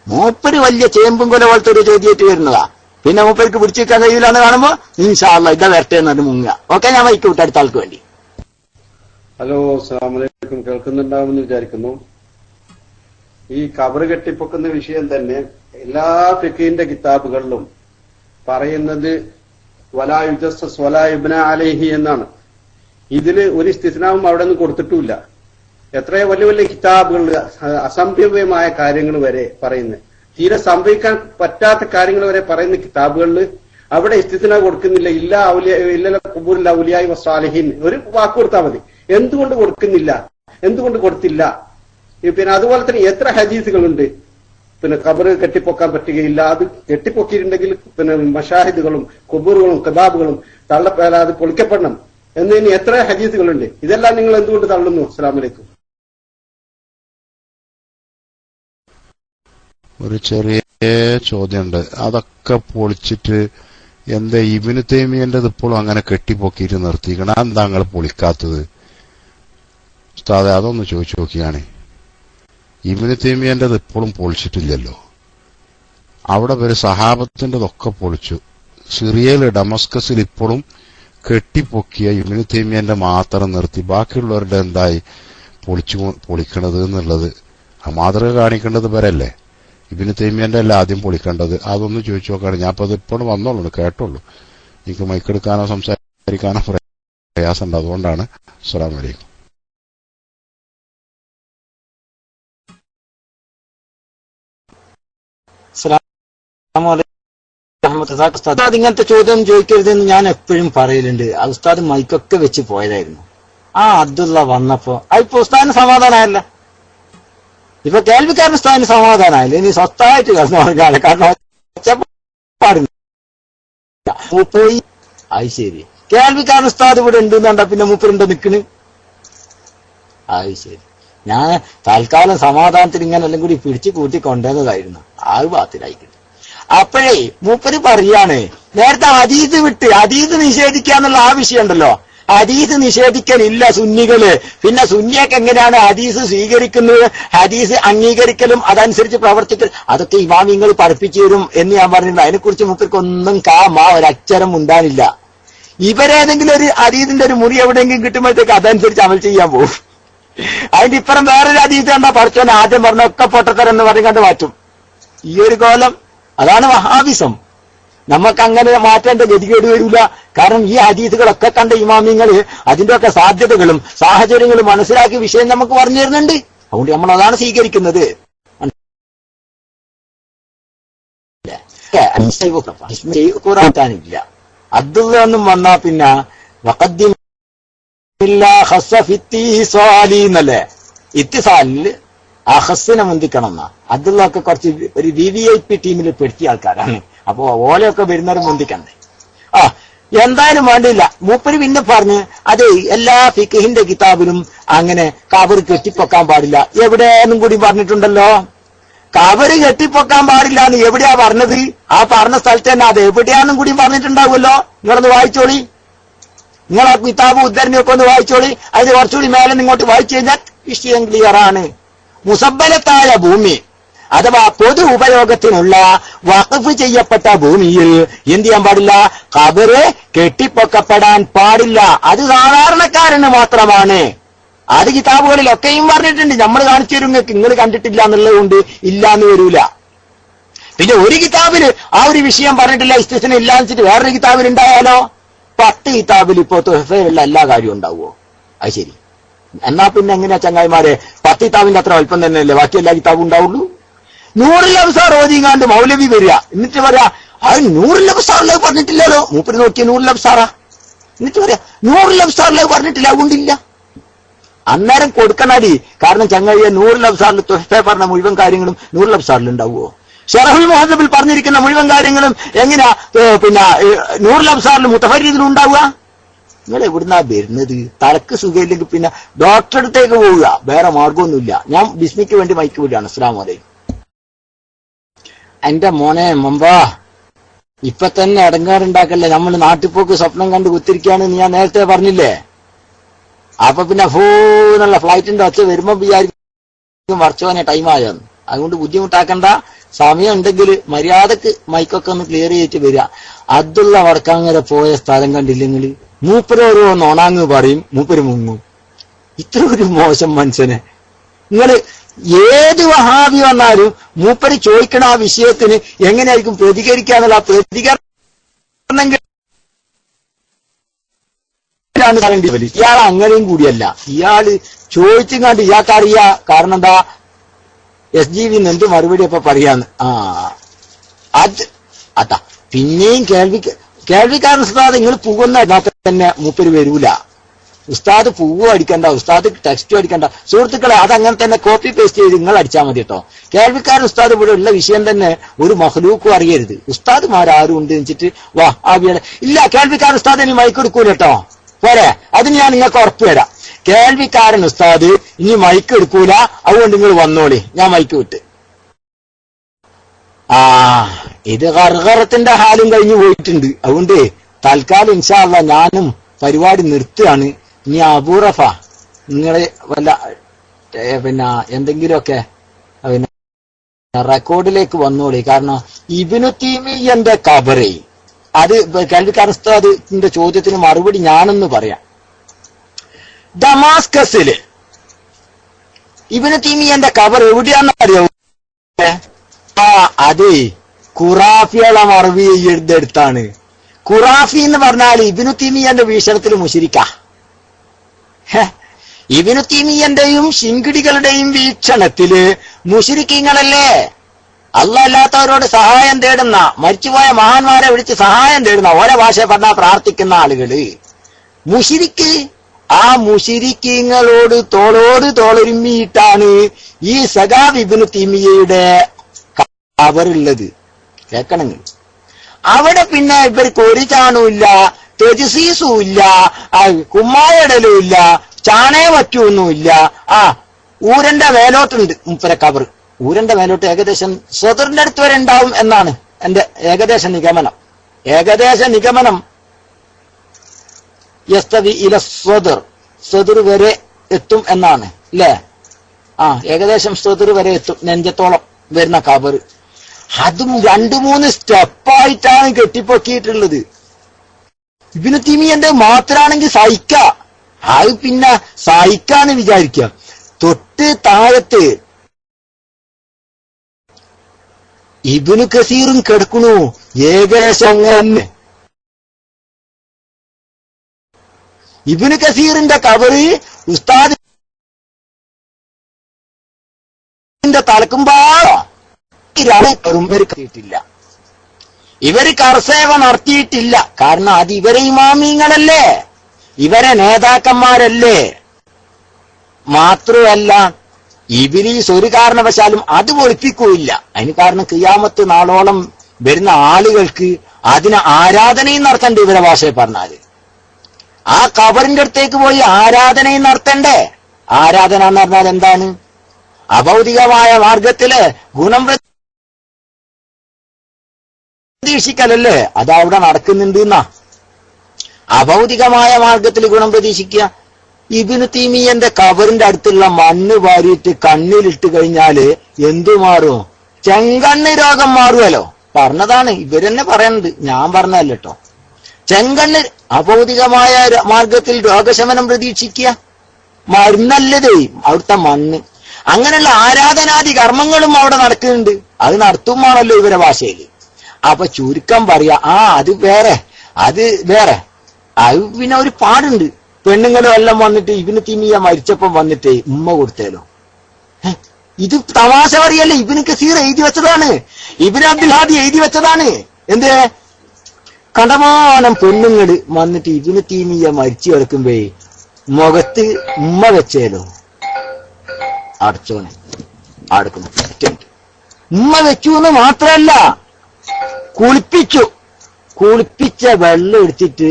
മൂപ്പര് വലിയ ചേമ്പും കൊല പോലത്തെ ഒരു ചോദ്യമായിട്ട് വരുന്നതാ. പിന്നെ മൂപ്പർക്ക് പിടിച്ചിരിക്കാൻ കഴിയില്ല എന്ന് കാണുമ്പോ ഇൻഷാ അല്ലാഹ് ഇതാ വരട്ടെ എന്നിട്ട് മുങ്ങുക. ഓക്കെ, ഞാൻ വൈക്ക് വിട്ട് അടുത്ത ആൾക്ക് വേണ്ടി. ഹലോ, അസ്സലാമു അലൈക്കും. കേൾക്കുന്നുണ്ടാവുമെന്ന് വിചാരിക്കുന്നു. ഈ ഖബറ് കെട്ടിപ്പൊക്കുന്ന വിഷയം തന്നെ എല്ലാ ഫിഖിന്റെ കിതാബുകളിലും പറയുന്നത് വലാ യുജസ്സസ് വലാ യുബ്ന അലൈഹി എന്നാണ്. ഇതില് ഒരു ഇസ്തിസ്നാവും അവിടെ നിന്ന് കൊടുത്തിട്ടുമില്ല. എത്രയോ വലിയ വലിയ കിതാബുകളിൽ അസംഭവ്യമായ കാര്യങ്ങൾ വരെ പറയുന്നത്, തീരെ സംഭവിക്കാൻ പറ്റാത്ത കാര്യങ്ങൾ വരെ പറയുന്ന കിതാബുകളിൽ അവിടെ ഇസ്തിസ്ന കൊടുക്കുന്നില്ല. ഇല്ല ഖുബൂറിൽ ഔലിയായി വസ്സാലിഹീൻ ഒരു വാക്ക് കൊടുത്താൽ മതി. എന്തുകൊണ്ട് കൊടുക്കുന്നില്ല, എന്തുകൊണ്ട് കൊടുത്തില്ല? പിന്നെ അതുപോലെ തന്നെ എത്ര ഹദീസുകളുണ്ട് പിന്നെ ഖബറ് കെട്ടിപ്പൊക്കാൻ പറ്റുകയില്ല, അത് കെട്ടിപ്പൊക്കിയിട്ടുണ്ടെങ്കിൽ പിന്നെ മഷാഹിദുകളും ഖുബൂറുകളും കബാബുകളും അത് പൊളിക്കപ്പെടണം എന്നതിന് എത്ര ഹദീസുകളുണ്ട്. ഇതെല്ലാം നിങ്ങൾ എന്തുകൊണ്ട് തള്ളുന്നു? അസ്സലാമു അലൈക്കും. ഒരു ചെറിയ ചോദ്യമുണ്ട്. അതൊക്കെ പൊളിച്ചിട്ട് എന്താ ഇബ്നു തൈമിയ്യന്റേത് ഇപ്പോഴും അങ്ങനെ കെട്ടിപ്പൊക്കിയിട്ട് നിർത്തിക്കണം? എന്താ നിങ്ങൾ പൊളിക്കാത്തത് ഉസ്താദെ? അതൊന്ന് ചോദിച്ചു നോക്കിയാണ്. ഇബ്നു തൈമിയ്യന്റേത് ഇപ്പോഴും പൊളിച്ചിട്ടില്ലല്ലോ. അവിടെ ഒരു സഹാബത്തിന്റെതൊക്കെ പൊളിച്ചു. സിറിയയിൽ ഡമസ്കസിൽ ഇപ്പോഴും കെട്ടിപ്പൊക്കിയ ഇബ്നു തൈമിയ്യന്റെ മാത്രം നിർത്തി. ബാക്കിയുള്ളവരുടെ എന്തായി പൊളിക്കണത് എന്നുള്ളത് ആ മാതൃക കാണിക്കേണ്ടത് വരല്ലേ? ഇബ്നു തൈമിയ്യന്റെ അല്ല ആദ്യം പൊളിക്കേണ്ടത്. അതൊന്ന് ചോദിച്ചു നോക്കാണ്. ഞാൻ അപ്പൊ അത് ഇപ്പോഴും വന്നോളൂ, കേട്ടോളൂ. എനിക്ക് മൈക്കെടുക്കാനോ സംസാരിക്കാനോ പ്രയാസമുണ്ട്, അതുകൊണ്ടാണ്. അസ്സലാമു അലൈക്കും. ഇങ്ങനത്തെ ചോദ്യം ചോദിക്കരുതെന്ന് ഞാൻ എപ്പോഴും പറയലുണ്ട്. ഉസ്താദ് മൈക്കൊക്കെ വെച്ച് പോയതായിരുന്നു. ആ അബ്ദുള്ള വന്നപ്പോ ഇപ്പൊ ഉസ്താദിന് സമാധാനമല്ല, ഇപ്പൊ കേൾവിക്കാരൻ ഉസ്താദിന് സമാധാനമായില്ല. ഇനി സ്വസ്ഥമായിട്ട് കിടന്നു പറഞ്ഞാൽ കാരണം പോയി. അത് ശരി, കേൾവിക്കാരൻ ഉസ്താദ് ഇവിടെ ഉണ്ട് കണ്ട പിന്നെ മൂപ്പരുണ്ടോ നിക്കണ്? അത് ശരി, ഞാൻ തൽക്കാലം സമാധാനത്തിൽ ഇങ്ങനെ എല്ലാം കൂടി പിടിച്ചു കൂട്ടി കൊണ്ടുവന്നതായിരുന്നു. ആ ഭാഗത്തിലായിക്കില്ല. അപ്പോഴേ മൂപ്പര് പറയാണ്, നേരത്തെ ഹദീസ് വിട്ട് ഹദീസ് നിഷേധിക്കാന്നുള്ള ആ വിഷയം ഉണ്ടല്ലോ, ഹദീസ് നിഷേധിക്കലില്ല സുന്നികള്. പിന്നെ സുന്നിയൊക്കെ എങ്ങനെയാണ് ഹദീസ് സ്വീകരിക്കുന്നത്, ഹദീസ് അംഗീകരിക്കലും അതനുസരിച്ച് പ്രവർത്തിക്കലും, അതൊക്കെ ഇമാമിങ്ങൾ പഠിപ്പിച്ചു തരും എന്ന് ഞാൻ പറഞ്ഞിട്ടുണ്ട്. അതിനെക്കുറിച്ച് മൂപ്പർക്കൊന്നും ഒരക്ഷരം ഉണ്ടാനില്ല. ഇവരേതെങ്കിലും ഒരു ഹദീസിന്റെ ഒരു മുറി എവിടെയെങ്കിലും കിട്ടുമ്പോഴത്തേക്ക് അതനുസരിച്ച് അമൽ ചെയ്യാൻ പോകും. അതിന്റെ ഇപ്പുറം വേറൊരു ഹദീസ് കണ്ടാ പഠിച്ചോൻ ആദ്യം പറഞ്ഞ ഒക്കെ പൊട്ടത്തരം എന്ന് പറഞ്ഞ് കണ്ട് മാറ്റും. ഈ ഒരു കോലം, അതാണ് വഹാബിസം. നമുക്ക് അങ്ങനെ മാറ്റേണ്ട ഗതികേട് വരില്ല. കാരണം ഈ ഹദീസുകളൊക്കെ കണ്ട ഇമാമിങ്ങള് അതിന്റെയൊക്കെ സാധ്യതകളും സാഹചര്യങ്ങളും മനസ്സിലാക്കിയ വിഷയം നമുക്ക് പറഞ്ഞു തരുന്നുണ്ട്. അതുകൊണ്ട് നമ്മൾ അതാണ് സ്വീകരിക്കുന്നത്. ില്ല അബ്ദുള്ള ഒന്നും വന്നാ പിന്നെ എന്നല്ലേ ഇത്തിസാലില് ആ ഹസ്സിനെ മുന്തിക്കണം എന്നാ. അബ്ദുള്ളൊക്കെ കുറച്ച് ഒരു VIP ടീമിൽ പെടുത്തിയ ആൾക്കാരാണ്. അപ്പൊ ഓലയൊക്കെ വരുന്നവർ മുന്തിക്കണ്ടേ? എന്തായാലും വേണ്ടില്ല. മൂപ്പര് പിന്നെ പറഞ്ഞ് അതെ എല്ലാ ഫിഖഹിന്റെ കിതാബിലും അങ്ങനെ കബറ് കെട്ടിപ്പൊക്കാൻ പാടില്ല എവിടെയെന്നും കൂടി പറഞ്ഞിട്ടുണ്ടല്ലോ. കബറ് കെട്ടിപ്പൊക്കാൻ പാടില്ല എന്ന് എവിടെയാ പറഞ്ഞത്? ആ പറഞ്ഞ സ്ഥലത്ത് തന്നെ അത് എവിടെയാന്നും കൂടി പറഞ്ഞിട്ടുണ്ടാവുമല്ലോ. നിങ്ങളൊന്ന് വായിച്ചോളി, നിങ്ങൾ ആ കിതാബ് ഉദ്ധരണിയൊക്കെ ഒന്ന് വായിച്ചോളി. അതിന് കുറച്ചുകൂടി മേലെ ഇങ്ങോട്ട് വായിച്ചു കഴിഞ്ഞാൽ വിഷയം ക്ലിയർ ആണ്. മുസബ്ബലത്തായ ഭൂമി അഥവാ പൊതു ഉപയോഗത്തിനുള്ള വഖഫ് ചെയ്യപ്പെട്ട ഭൂമിയിൽ എന്ത് ചെയ്യാൻ പാടില്ല? ഖബറ് കെട്ടിപ്പൊക്കപ്പെടാൻ പാടില്ല. അത് സാധാരണക്കാരന് മാത്രമാണ്. അത് കിതാബുകളിലൊക്കെയും പറഞ്ഞിട്ടുണ്ട്. നമ്മൾ കാണിച്ചു തരും, നിങ്ങൾ കണ്ടിട്ടില്ല എന്നുള്ളത് കൊണ്ട് ഇല്ലാന്ന് വരൂല. പിന്നെ ഒരു കിതാബില് ആ ഒരു വിഷയം പറഞ്ഞിട്ടില്ല, ഇസ്തിസ്ന ഇല്ലാന്ന് വെച്ചിട്ട് വേറൊരു കിതാബിൽ ഉണ്ടായാലോ 10 കിതാബിൽ ഇപ്പോ തുഹഫയിലുള്ള എല്ലാ കാര്യവും ഉണ്ടാവുമോ? അത് ശരി, എന്നാ പിന്നെ എങ്ങനെയാ ചങ്ങായിമാരെ 10 കിതാബിന്റെ അത്ര അല്പം തന്നെയല്ലേ ബാക്കി എല്ലാ കിതാബും ഉണ്ടാവുള്ളൂ? 100 ലഫ്സാർ ഓതിങ്ങാണ്ട് മൗലവി വരിക, എന്നിട്ട് പറയാ അത് നൂറുൽ അബ്സാറിൽ പറഞ്ഞിട്ടില്ലല്ലോ. മൂപ്പര് നോക്കിയ നൂറുൽ അബ്സാറാ. എന്നിട്ട് പറയാ നൂറുൽ അബ്സാറിൽ പറഞ്ഞിട്ടില്ല, അതുകൊണ്ടില്ല. അന്നേരം കൊടുക്കണടി. കാരണം ചങ്ങയ്യ നൂറുൽ അബ്സാറിൽ തുഹ്ഫ പറഞ്ഞ മുഴുവൻ കാര്യങ്ങളും നൂറുൽ അബ്സാറിൽ ഉണ്ടാവുമോ? ശറഹുൽ മുഹദ്ദബിൽ പറഞ്ഞിരിക്കുന്ന മുഴുവൻ കാര്യങ്ങളും എങ്ങനെയാ പിന്നെ നൂറുൽ അബ്സാറിൽ മുതഫരീദിൽ ഉണ്ടാവുക? നിങ്ങൾ എവിടുന്നാ വരുന്നത്? തലക്ക് സുഖമില്ലെങ്കിൽ പിന്നെ ഡോക്ടറെ അടുത്തേക്ക് പോവുക, വേറെ മാർഗമൊന്നുമില്ല. ഞാൻ ബിസ്മിക്ക് വേണ്ടി മൈക്ക് വിടുകയാണ്. അസ്സലാമു അലൈക്കും. എന്റെ മോനെ മമ്പാ, ഇപ്പൊ തന്നെ അടങ്ങാറുണ്ടാക്കല്ലേ. നമ്മൾ നാട്ടിപ്പോക്ക് സ്വപ്നം കണ്ട് കുത്തിരിക്കുകയാണെന്ന് ഞാൻ നേരത്തെ പറഞ്ഞില്ലേ. അപ്പൊ പിന്നെ എന്നുള്ള ഫ്ലൈറ്റിന്റെ ഒച്ച വരുമ്പോ വിചാരിക്കും വർച്ചോനെ ടൈമായെന്ന്. അതുകൊണ്ട് ബുദ്ധിമുട്ടാക്കണ്ട. സമയം ഉണ്ടെങ്കിൽ മര്യാദക്ക് മൈക്കൊക്കെ ഒന്ന് ക്ലിയർ ചെയ്തിട്ട് വരിക. അബ്ദുള്ള വടക്കാങ്ങര പോയ സ്ഥലം കണ്ടില്ലെങ്കിൽ മൂപ്പര് ഓരോ നോണാങ്ങ് പറയും, മൂപ്പര് മുങ്ങും. ഇത്ര ഒരു മോശം മനുഷ്യനെ നിങ്ങള് ഏത് വഹാബി വന്നാലും മൂപ്പര് ചോദിക്കണ ആ വിഷയത്തിന് എങ്ങനെയായിരിക്കും പ്രതികരിക്കാന്നുള്ള ആ പ്രതികരണം ഇയാൾ അങ്ങനെയും കൂടിയല്ല. ഇയാള് ചോദിച്ചും കണ്ട് ഇയാൾക്കറിയാ. കാരണം എന്താ, SGV എന്ത് മറുപടി അപ്പൊ പറയാന്ന്. അത് അതാ പിന്നെയും കേൾവിക്കാരൻ ഉസ്താദ് നിങ്ങൾ പോകുന്ന തന്നെ മൂപ്പര് വരൂല. ഉസ്താദ് പൂവ് അടിക്കണ്ട, ഉസ്താദ് ടെക്സ്റ്റ് അടിക്കണ്ട. സുഹൃത്തുക്കളെ, അതങ്ങനെ തന്നെ കോപ്പി പേസ്റ്റ് ചെയ്ത് നിങ്ങൾ അടിച്ചാൽ മതി കേട്ടോ. കേൾവിക്കാരൻ ഉസ്താദ് ഇവിടെ ഉള്ള വിഷയം തന്നെ ഒരു മഹ്ലൂക്കും അറിയരുത്. ഉസ്താദ്മാരും ഉണ്ട് വെച്ചിട്ട് വാ ആവിയുടെ ഇല്ല. കേൾവിക്കാരൻ ഉസ്താദ് ഇനി മൈക്ക് എടുക്കൂല കേട്ടോ. പോരെ, അതിന് ഞാൻ നിങ്ങൾക്ക് ഉറപ്പ് തരാം. കേൾവിക്കാരൻ ഉസ്താദ് ഇനി മൈക്ക് എടുക്കൂല. അതുകൊണ്ട് നിങ്ങൾ വന്നോളി, ഞാൻ മൈക്ക് വിട്ട്. ഇത് ഗർഗറത്തിന്റെ ഹാലും കഴിഞ്ഞു പോയിട്ടുണ്ട്. അതുകൊണ്ട് തൽക്കാലം ഇൻഷാ അല്ലാഹ് ഞാനും പരിപാടി നിർത്തുകയാണ്. ഇനി അബൂറഫ നിങ്ങള് വല്ല പിന്നെ എന്തെങ്കിലുമൊക്കെ പിന്നെ റെക്കോർഡിലേക്ക് വന്നോളി. കാരണം ഇബ്നു തൈമിയ്യന്റെ ഖബറ് അത് കേൾവിക്കാരൻ ഉസ്താദിന്റെ ചോദ്യത്തിന് മറുപടി ഞാനെന്ന് പറയാം. ദമാസ്കസില് ഇബ്നു തൈമിയ്യന്റെ ഖബർ എവിടെയാണെന്ന് അറിയാവൂ? അതെ, ഖുറാഫികളെ മറവി എഴുതെടുത്താണ്. ഖുറാഫി എന്ന് പറഞ്ഞാൽ ഇബ്നു തൈമിയ്യന്റെ വീക്ഷണത്തിൽ മുശ്രിക്കാ. ഇബ്നു തൈമിയ്യന്റെയും ശിങ്കിടികളുടെയും വീക്ഷണത്തില് മുശ്രിക്കീങ്ങളല്ലേ. അല്ലാഹ് അല്ലാത്തവരോട് സഹായം തേടുന്ന, മരിച്ചുപോയ മഹാന്മാരെ വിളിച്ച് സഹായം തേടുന്ന, ഓരോ ഭാഷ പറഞ്ഞാൽ പ്രാർത്ഥിക്കുന്ന ആളുകള് മുശ്രിക്ക്. ആ മുശ്രിക്കീങ്ങളോട് തോളോട് തോളൊരുമ്മിയിട്ടാണ് ഈ സഖാബ് ഇബ്നു തൈമിയ്യയുടെ ഖബറുള്ളത്. കേൾക്കണമെങ്കിൽ അവിടെ പിന്നെ ഇവർക്ക് ഒരു ചാണുമില്ല, തെജസീസും ഇല്ല, കുമ്മായിടലും ഇല്ല, ചാണേ പറ്റൊന്നുമില്ല. ഊരന്റെ മേലോട്ടുണ്ട് മുപ്പര ഖബർ. ഊരന്റെ മേലോട്ട് ഏകദേശം സ്വദറിന്റെ അടുത്ത് വരെ ഉണ്ടാവും എന്നാണ് എന്റെ ഏകദേശ നിഗമനം. യസ്തവി ഇല സ്വദർ, സ്വദർ വരെ എത്തും എന്നാണ് അല്ലേ? ഏകദേശം സ്വദർ വരെ എത്തും, നെഞ്ചത്തോളം വരുന്ന ഖബർ. അതും 2-3 സ്റ്റെപ്പായിട്ടാണ് കെട്ടിപ്പൊക്കിയിട്ടുള്ളത്. ഇബ്നു തൈമിയ്യന്റെ മാത്രാണെങ്കിൽ സഹിക്ക, അത് പിന്നെ സഹിക്കാന്ന് വിചാരിക്കുക. തൊട്ട് താഴത്ത് ഇബ്നു കസീറും കിടക്കണു ഏകദേശം അങ്ങനെ. ഇബ്നു കസീറിന്റെ ഖബറ് ഉസ്താദിന്റെ തലക്കുമ്പാടോ ഇവർക്ക് ഇവര് കർസേവ നടത്തിയിട്ടില്ല. കാരണം അത് ഇവരെ ഇമാമിങ്ങളല്ലേ, ഇവരെ നേതാക്കന്മാരല്ലേ. മാത്രമല്ല ഇബ്ലീസ് ഒരു കാരണവശാലും അത് ഒളിപ്പിക്കൂല്ല. അതിന് കാരണം ഖിയാമത്ത് നാളോളം വരുന്ന ആളുകൾക്ക് അതിന് ആരാധനയും നടത്തണ്ടേ. ഇവരെ ഭാഷയെ പറഞ്ഞാല് ആ ഖബറിന്റെ അടുത്തേക്ക് പോയി ആരാധനയും നടത്തണ്ടേ. ആരാധന എന്ന് പറഞ്ഞാൽ എന്താണ്? അഭൗതികമായ മാർഗത്തില് ഗുണം പ്രതീക്ഷിക്കലല്ലേ. അതവിടെ നടക്കുന്നുണ്ട് എന്നാ. അഭൗതികമായ മാർഗത്തിൽ ഗുണം പ്രതീക്ഷിക്കുക. ഇബ്നു തൈമിയ്യന്റെ ഖബറിന്റെ അടുത്തുള്ള മണ്ണ് വാരിയിട്ട് കണ്ണിലിട്ട് കഴിഞ്ഞാല് എന്തു മാറും? ചെങ്കണ്ണ് രോഗം മാറുമല്ലോ. പറഞ്ഞതാണ്, ഇവരെന്നെ പറയുന്നത്, ഞാൻ പറഞ്ഞതല്ല കേട്ടോ. ചെങ്കണ്ണ് അഭൗതികമായ മാർഗത്തിൽ രോഗശമനം പ്രതീക്ഷിക്കുക. മരുന്നല്ലതേ അവിടുത്തെ മണ്ണ്. അങ്ങനെയുള്ള ആരാധനാദി കർമ്മങ്ങളും അവിടെ നടക്കുന്നുണ്ട്. അത് നടത്തുമാണല്ലോ ഇവരെ ഭാഷയില്. അപ്പൊ ചുരുക്കം പറയാ, അത് വേറെ, അത് വേറെ. അത് പിന്നെ ഒരു പാടുണ്ട്. പെണ്ണുങ്ങളും എല്ലാം വന്നിട്ട് ഇബ്നു തൈമിയ്യ മരിച്ചപ്പം വന്നിട്ട് ഉമ്മ കൊടുത്തേലോ. ഇത് തമാശ പറയല്ലേ. ഇബ്നു കസീർ എഴുതി വെച്ചതാണ്, ഇബ്നു അബ്ദുൽ ഹാദി എഴുതി വെച്ചതാണ്. എന്തേ കണ്ടമാനം പെണ്ണുങ്ങള് വന്നിട്ട് ഇബ്നു തൈമിയ്യ മരിച്ചു കിടക്കുമ്പേ മുഖത്ത് ഉമ്മ വെച്ചേലോ അടച്ചോനെ അടുക്കുന്നു. ഉമ്മ വെച്ചു എന്ന് മാത്രല്ല, കുളിപ്പിച്ച വെള്ളം എടുത്തിട്ട്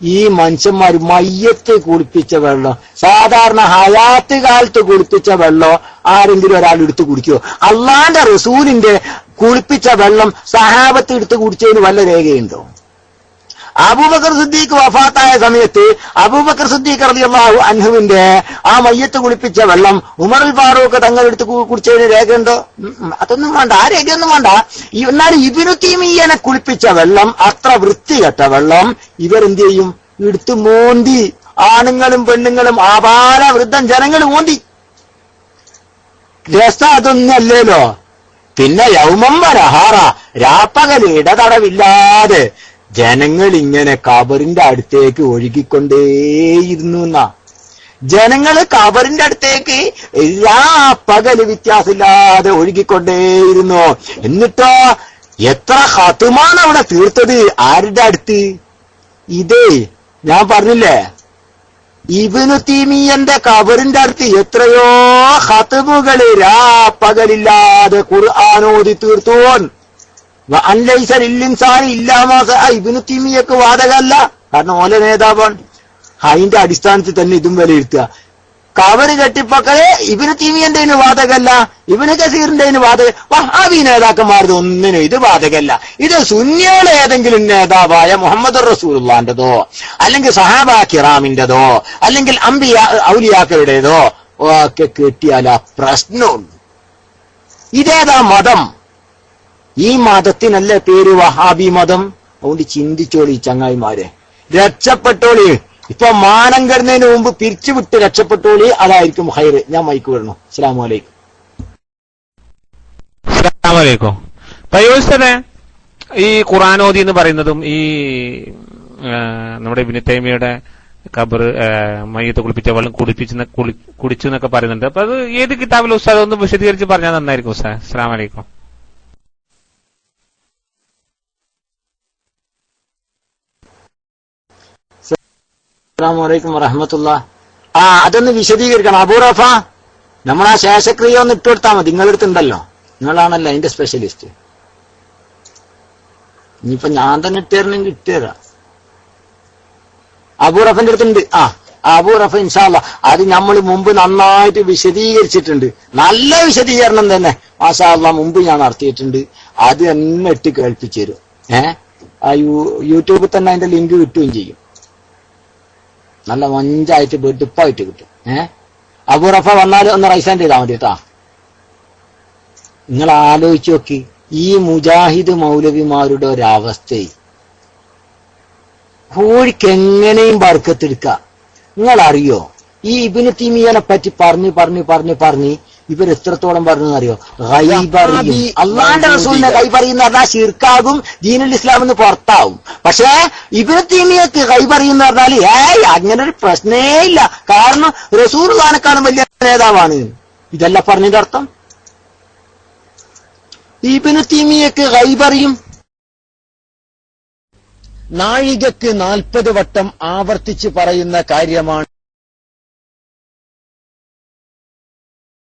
ഈ മനുഷ്യന്മാര് മയ്യത്ത് കുളിപ്പിച്ച വെള്ളം, സാധാരണ ഹയാത്ത് കാലത്ത് കുളിപ്പിച്ച വെള്ളം ആരെങ്കിലും ഒരാൾ എടുത്ത് കുടിക്കുമോ? അള്ളാന്റെ റസൂലിന്റെ കുളിപ്പിച്ച വെള്ളം സഹാബത്ത് എടുത്ത് കുടിച്ചതിന് വല്ല രേഖയുണ്ടോ? അബൂബക്കർ സിദ്ദീഖ് വഫാത്തായ സമയത്ത് അബൂബക്കർ സിദ്ദീഖ് റളിയല്ലാഹു അൻഹുവിന്റെ ആ മയ്യത്ത് കുളിപ്പിച്ച വെള്ളം ഉമറുൽ ഫാറൂഖ് തങ്ങളെടുത്ത് കുടിച്ചതിന് രേഖയുണ്ടോ? അതൊന്നും വേണ്ട, ആ രേഖയൊന്നും വേണ്ട. എന്നാൽ ഇബ്നു തൈമിയ്യനെ കുളിപ്പിച്ച വെള്ളം, അത്ര വൃത്തികെട്ട വെള്ളം ഇവരെന്ത് ചെയ്യും? എടുത്ത് മോന്തി, ആണുങ്ങളും പെണ്ണുങ്ങളും ആപാല വൃദ്ധം ജനങ്ങൾ മോന്തി. രസം അതൊന്നല്ലല്ലോ. പിന്നെ യൗമംബരഹാറ, രാപ്പകൽ ഇടതടവില്ലാതെ ജനങ്ങൾ ഇങ്ങനെ ഖബറിന്റെ അടുത്തേക്ക് ഒഴുകിക്കൊണ്ടേയിരുന്നു എന്നാ. ജനങ്ങള് ഖബറിന്റെ അടുത്തേക്ക് പകല് വ്യത്യാസമില്ലാതെ ഒഴുകിക്കൊണ്ടേയിരുന്നു. എന്നിട്ടോ എത്ര ഖത്മാണ് അവിടെ തീർത്തത്? ആരുടെ അടുത്ത്? ഇതേ ഞാൻ പറഞ്ഞില്ലേ, ഇബ്നു തൈമിയ്യന്റെ ഖബറിന്റെ അടുത്ത് എത്രയോ ഖത്മുകള് പകലില്ലാതെ ഖുർആനോദി തീർത്തു. ഇബ്നു തൈമിയ്യക്ക് വാദകല്ല, കാരണം ഓല നേതാവാണ്. അതിന്റെ അടിസ്ഥാനത്തിൽ തന്നെ ഇതും വിലയിരുത്തുക. കവറ് കെട്ടിപ്പൊക്കല് ഇബ്നു തൈമിയ്യന്റെ വാദകല്ല, ഇബ്നു കസീറിന്റെ വാദക, വഹാബി നേതാക്കന്മാരുടെ ഒന്നിനും ഇത് വാദകല്ല. ഇത് സുന്നിയുടെ ഏതെങ്കിലും നേതാവായ മുഹമ്മദ് റസൂലുള്ളാന്റെതോ അല്ലെങ്കിൽ സഹാബാ കിറാമിന്റെതോ അല്ലെങ്കിൽ ഔലിയാക്കളുടേതോ ഒക്കെ കെട്ടിയാൽ ആ പ്രശ്നമുള്ളൂ. ഇതേതാ മതം? ഈ മതത്തിനല്ലേ പേര് വഹാബി മതം? അതുകൊണ്ട് ചിന്തിച്ചോളി ചങ്ങായിമാരെ, രക്ഷപ്പെട്ടോളി. ഇപ്പൊ മാനം കരുന്നതിന് മുമ്പ് പിരിച്ചുവിട്ട് രക്ഷപ്പെട്ടോളി, അതായിരിക്കും ഹൈറ്. ഞാൻ മൈക്ക് വിടണം. അസ്സലാമു അലൈക്കും. അസ്സലാമു അലൈക്കും. പയ്യോസ്തനെ, ഈ ഖുർആനോദി എന്ന് പറയുന്നതും ഈ നമ്മുടെ ഇബ്നു തൈമിയ്യയുടെ ഖബർ മയ്യത്ത് കുളിപ്പിച്ച വെള്ളം കുടിച്ചു എന്നൊക്കെ പറയുന്നുണ്ട്. അപ്പൊ അത് ഏത് കിതാബിൽ ഉസ്താദ് ഒന്ന് വിശദീകരിച്ച് പറഞ്ഞാൽ നന്നായിരിക്കും ഉസ്താദ്. അസ്സലാമു അലൈക്കും. അസ്സലാമു വറഹ്മത്തുള്ളാഹി. അതൊന്ന് വിശദീകരിക്കണം. അബൂറഫ, നമ്മളാ ശേഷക്രിയ ഒന്ന് ഇട്ടുകൊടുത്താൽ മതി. നിങ്ങളെടുത്തുണ്ടല്ലോ, നിങ്ങളാണല്ലോ അതിന്റെ സ്പെഷ്യലിസ്റ്റ്. ഇനിയിപ്പൊ ഞാൻ തന്നെ ഇട്ടുതരണമെങ്കിൽ ഇട്ടുതരാം. അബൂറഫിന്റെ അടുത്തുണ്ട്. അബൂറഫ ഇൻഷാ അല്ലാഹ് അത് നമ്മൾ മുമ്പ് നന്നായിട്ട് വിശദീകരിച്ചിട്ടുണ്ട്. നല്ല വിശദീകരണം തന്നെ മാഷാ അല്ലാഹ് മുമ്പ് ഞാൻ നടത്തിയിട്ടുണ്ട്. അത് തന്നെ ഇട്ട് കേൾപ്പിച്ചു തരും. യൂട്യൂബിൽ തന്നെ അതിന്റെ ലിങ്ക് കിട്ടുകയും ചെയ്യും. നല്ല മഞ്ചായിട്ട് വെടുപ്പായിട്ട് കിട്ടും. അബൂറഫ വന്നാൽ ഒന്ന് റൈസാൻഡ് ചെയ്താൽ മതി കേട്ടാ. നിങ്ങൾ ആലോചിച്ച് നോക്കി, ഈ മുജാഹിദ് മൗലവിമാരുടെ ഒരവസ്ഥ. കോഴിക്ക് എങ്ങനെയും ബർക്കത്തെടുക്കുക. നിങ്ങൾ അറിയോ, ഈ ഇബ്നു തൈമിയ്യനെ പറ്റി പറഞ്ഞ് ഇവർ എത്രത്തോളം പറഞ്ഞു അറിയോ? ഗൈബറിയും അള്ളാന്റെ റസൂലിനെ ഗൈബറിയുന്ന പറഞ്ഞാൽ ശിർക്കാകും, ദീനുൽ ഇസ്ലാം എന്ന് പുറത്താവും. പക്ഷേ ഇബ്നു തൈമിയ്യക്ക് ഗൈബറിയെന്ന് പറഞ്ഞാൽ അങ്ങനെ ഒരു പ്രശ്നേ ഇല്ല. കാരണം റസൂലുള്ളാഹിനെക്കാളും വലിയ നേതാവാണ്. ഇതല്ല പറഞ്ഞതിന്റെ അർത്ഥം. ഇബ്നു തൈമിയ്യക്ക് ഗൈബറിയും നാഴികക്ക് 40 വട്ടം ആവർത്തിച്ച് പറയുന്ന കാര്യമാണ്.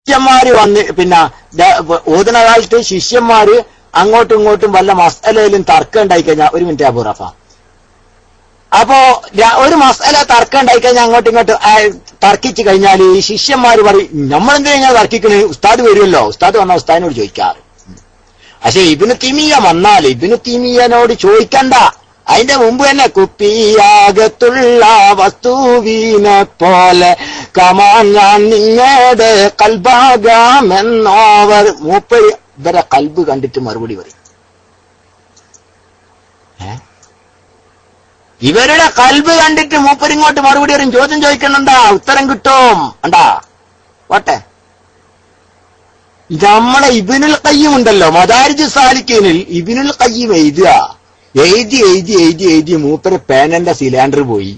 ശിഷ്യന്മാര് വന്ന് പിന്നെ ഓതുന്ന കാലത്ത് ശിഷ്യന്മാര് അങ്ങോട്ടും ഇങ്ങോട്ടും വല്ല മസ്അലയിലും തർക്കം ഉണ്ടായി കഴിഞ്ഞാൽ, ഒരു മിനിറ്റ് അബൂറഫ, അപ്പോ ഒരു മസ്അല തർക്കം ഉണ്ടായി കഴിഞ്ഞാൽ അങ്ങോട്ടും ഇങ്ങോട്ടും തർക്കിച്ചു കഴിഞ്ഞാൽ ഈ ശിഷ്യന്മാര് പറയും, നമ്മളെന്തിനാ ഇങ്ങനെ തർക്കിക്കണേ? ഉസ്താദ് വരുമല്ലോ, ഉസ്താദ് വന്നാൽ ഉസ്താദിനോട് ചോദിക്കാറ്. പക്ഷെ ഇബ്നു തൈമിയ്യ വന്നാൽ ഇബ്നു തൈമിയ്യനോട് ചോദിക്കണ്ട. അതിന്റെ മുമ്പ് തന്നെ കുപ്പിയാകത്തുള്ള വസ്തുവിനെ പോലെ കമാൻ ഞാൻ നിങ്ങളുടെ കൽബാകാമെന്നോവർ മൂപ്പര് ഇവരെ കൽബ് കണ്ടിട്ട് മറുപടി പറയും. ഇവരുടെ കൽബ് കണ്ടിട്ട് മൂപ്പരിങ്ങോട്ട് മറുപടി പറയും. ചോദ്യം ചോദിക്കണെന്താ, ഉത്തരം കിട്ടും. ഉണ്ടാ പോട്ടെ. നമ്മളെ ഇബ്നുൽ ഖയ്യിം ഉണ്ടല്ലോ, മദാരിജ് സാലിക്കീനിൽ ഇബ്നുൽ ഖയ്യിം എഴുതി മൂപ്പര് പേനന്റെ സിലിണ്ടർ പോയി.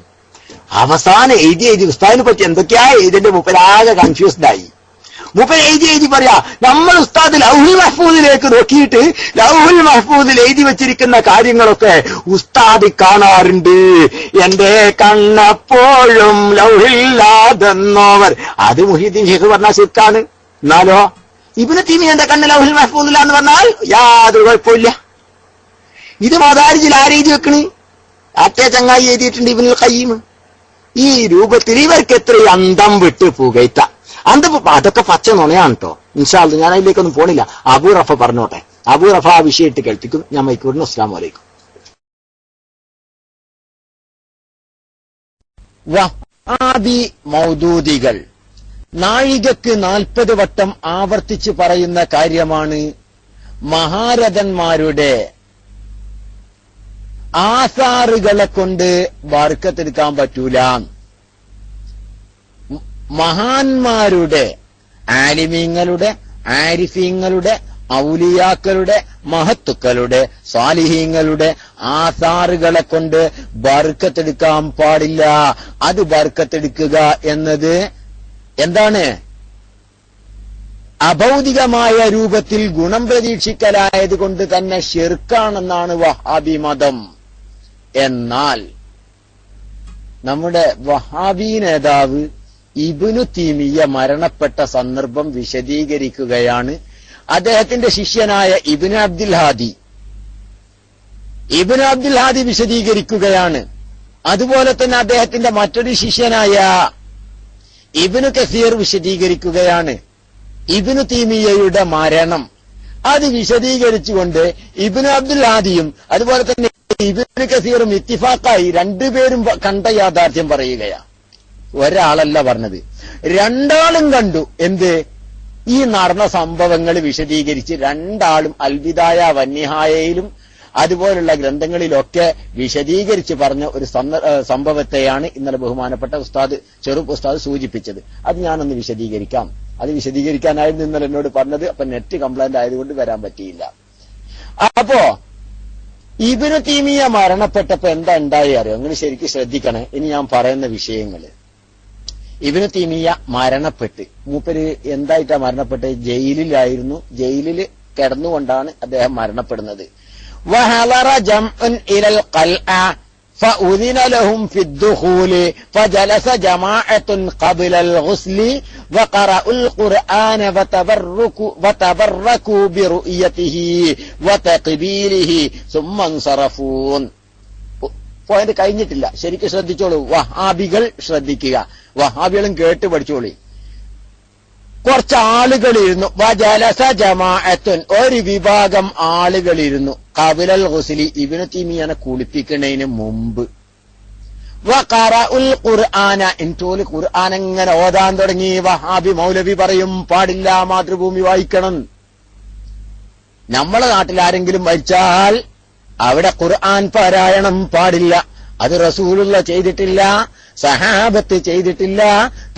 അവസാനം എഴുതി ഉസ്താദിനെ പറ്റി എന്തൊക്കെയാ എഴുതിന്റെ മൂപ്പരാകെ കൺഫ്യൂസ്ഡ് ആയി. മൂപ്പര് എഴുതി പറയാ, നമ്മൾ ഉസ്താദ് ലൗഹുൽ മഹ്ഫൂദിലേക്ക് നോക്കിയിട്ട് ലൗഹുൽ മഹ്ഫൂദിൽ എഴുതി വെച്ചിരിക്കുന്ന കാര്യങ്ങളൊക്കെ ഉസ്താദ് കാണാറുണ്ട്. എന്റെ കണ്ണപ്പോഴും ലൗഹില്ലാതെന്നോവർ. അത് മുഹീദ്ദീൻ ഷെയ്ഖ് പറഞ്ഞ ശിർക്കാണ്. എന്നാലോ ഇബ്നു തൈമിയ്യന്റെ കണ്ണ് ലൗഹുൽ മഹ്ഫൂദിലാന്ന് പറഞ്ഞാൽ യാതൊരു കുഴപ്പമില്ല. ഇത് മദാരിജിൽ ആരെഴുതി വെക്കണ്? അറ്റേ ചങ്ങായി എഴുതിയിട്ടുണ്ട്, ഇബ്നുൽ ഖയ്യിം. ഈ രൂപത്തിൽ ഇവർക്ക് എത്ര അന്തം വിട്ട് പുകയ്ത്ത അതൊക്കെ പച്ച നുണയാണ് കേട്ടോ. ഇൻഷാ അല്ലാഹ് ഞാൻ അതിലേക്കൊന്നും പോണില്ല. അബൂ റഫ പറഞ്ഞോട്ടെ. അബൂ റഫ ആ വിഷയമായിട്ട് കേൾപ്പിക്കും. ഞാൻ മൈക്കൂറിന് അസ്സലാമു അലൈക്കും. വഹാബി മൗദൂദികൾ നാഴികക്ക് 40 വട്ടം ആവർത്തിച്ച് പറയുന്ന കാര്യമാണ് മഹാരഥന്മാരുടെ ആസാറുകളെ കൊണ്ട് ബർക്കത്തെടുക്കാൻ പറ്റൂല. മഹാന്മാരുടെ, ആലിമീങ്ങളുടെ, ആരിഫീങ്ങളുടെ, ഔലിയാക്കളുടെ, മഹത്തുക്കളുടെ, സാലിഹീങ്ങളുടെ ആസാറുകളെ കൊണ്ട് ബർക്കത്തെടുക്കാൻ പാടില്ല. അത് ബർക്കത്തെടുക്കുക എന്നത് എന്താണ്? അഭൗതികമായ രൂപത്തിൽ ഗുണം പ്രതീക്ഷിക്കലായതുകൊണ്ട് തന്നെ ശിർക്കാണെന്നാണ് വഹാബി മതം. എന്നാൽ നമ്മുടെ വഹാബി നേതാവ് ഇബ്നു തൈമിയ്യ മരണപ്പെട്ട സന്ദർഭം വിശദീകരിക്കുകയാണ്. അദ്ദേഹത്തിന്റെ ശിഷ്യനായ ഇബ്നു അബ്ദുൽ ഹാദി വിശദീകരിക്കുകയാണ്. അതുപോലെ തന്നെ അദ്ദേഹത്തിന്റെ മറ്റൊരു ശിഷ്യനായ ഇബ്നു കസീർ വിശദീകരിക്കുകയാണ്. ഇബ്നു തൈമിയ്യയുടെ മരണം അത് വിശദീകരിച്ചുകൊണ്ട് ഇബ്നു അബ്ദുൽ ഹാദിയും അതുപോലെ തന്നെ ഇബ്നു കസീറും ഇത്തിഫാക്കായി രണ്ടുപേരും കണ്ട യാഥാർത്ഥ്യം പറയുകയാണ്. ഒരാളല്ല പറഞ്ഞത്, രണ്ടാളും കണ്ടു. എന്ത്? ഈ നടന്ന സംഭവങ്ങൾ വിശദീകരിച്ച് രണ്ടാളും അൽബിദായ വന്നിഹായയിലും അതുപോലുള്ള ഗ്രന്ഥങ്ങളിലൊക്കെ വിശദീകരിച്ച് പറഞ്ഞ ഒരു സംഭവത്തെയാണ് ഇന്നലെ ബഹുമാനപ്പെട്ട ചെറുപ്പ് ഉസ്താദ് സൂചിപ്പിച്ചത്. അത് ഞാനൊന്ന് വിശദീകരിക്കാം. അത് വിശദീകരിക്കാനായിരുന്നു ഇന്നലെ എന്നോട് പറഞ്ഞത്. അപ്പൊ നെറ്റ് കംപ്ലൈന്റ് ആയതുകൊണ്ട് വരാൻ പറ്റിയില്ല. അപ്പോ ഇബ്നു തൈമിയ്യ മരണപ്പെട്ടപ്പോ എന്താ ഉണ്ടായി അറിയോ? നിങ്ങൾ ശരിക്കും ശ്രദ്ധിക്കണേ. ഇനി ഞാൻ പറയുന്ന വിഷയങ്ങള്. ഇബ്നു തൈമിയ്യ മരണപ്പെട്ട്, മൂപ്പര് എന്തായിട്ടാ മരണപ്പെട്ടത്? ജയിലിലായിരുന്നു. ജയിലിൽ കിടന്നുകൊണ്ടാണ് അദ്ദേഹം മരണപ്പെടുന്നത്. وحضر جمع إلى القلعة فأذن لهم في الدخول فجلس جماعة قبل الغسل وقرأوا القرآن وتبركوا برؤيته وتقبيله ثم انصرفون. പോയിന്റ് കഴിഞ്ഞിട്ടില്ല, ശരിക്കും ശ്രദ്ധിച്ചോളൂ. വഹാബികൾ ശ്രദ്ധിക്കുക, വഹാബികളും കേട്ട് പഠിച്ചോളി. കുറച്ച് ആളുകളിരുന്നു. വജലസ ജമാഅത്തുൻ, ഒരു വിഭാഗം ആളുകളിരുന്നു. ഖബലൽ ഗുസ്ലി, ഇബ്നു തൈമിയ്യനെ കുളിപ്പിക്കുന്നതിന് മുമ്പ്. വഖറഉൽ ഖുർആന, ഇൻതോല് ഖുർആൻ അങ്ങനെ ഓതാൻ തുടങ്ങി. വഹാബി മൗലവി പറയും പാടില്ല, മാതൃഭൂമി വായിക്കണം. നമ്മളെ നാട്ടിൽ ആരെങ്കിലും മരിച്ചാൽ അവിടെ ഖുർആൻ പാരായണം പാടില്ല. അത് റസൂലുള്ള ചെയ്തിട്ടില്ല, സഹാബത്ത് ചെയ്തിട്ടില്ല,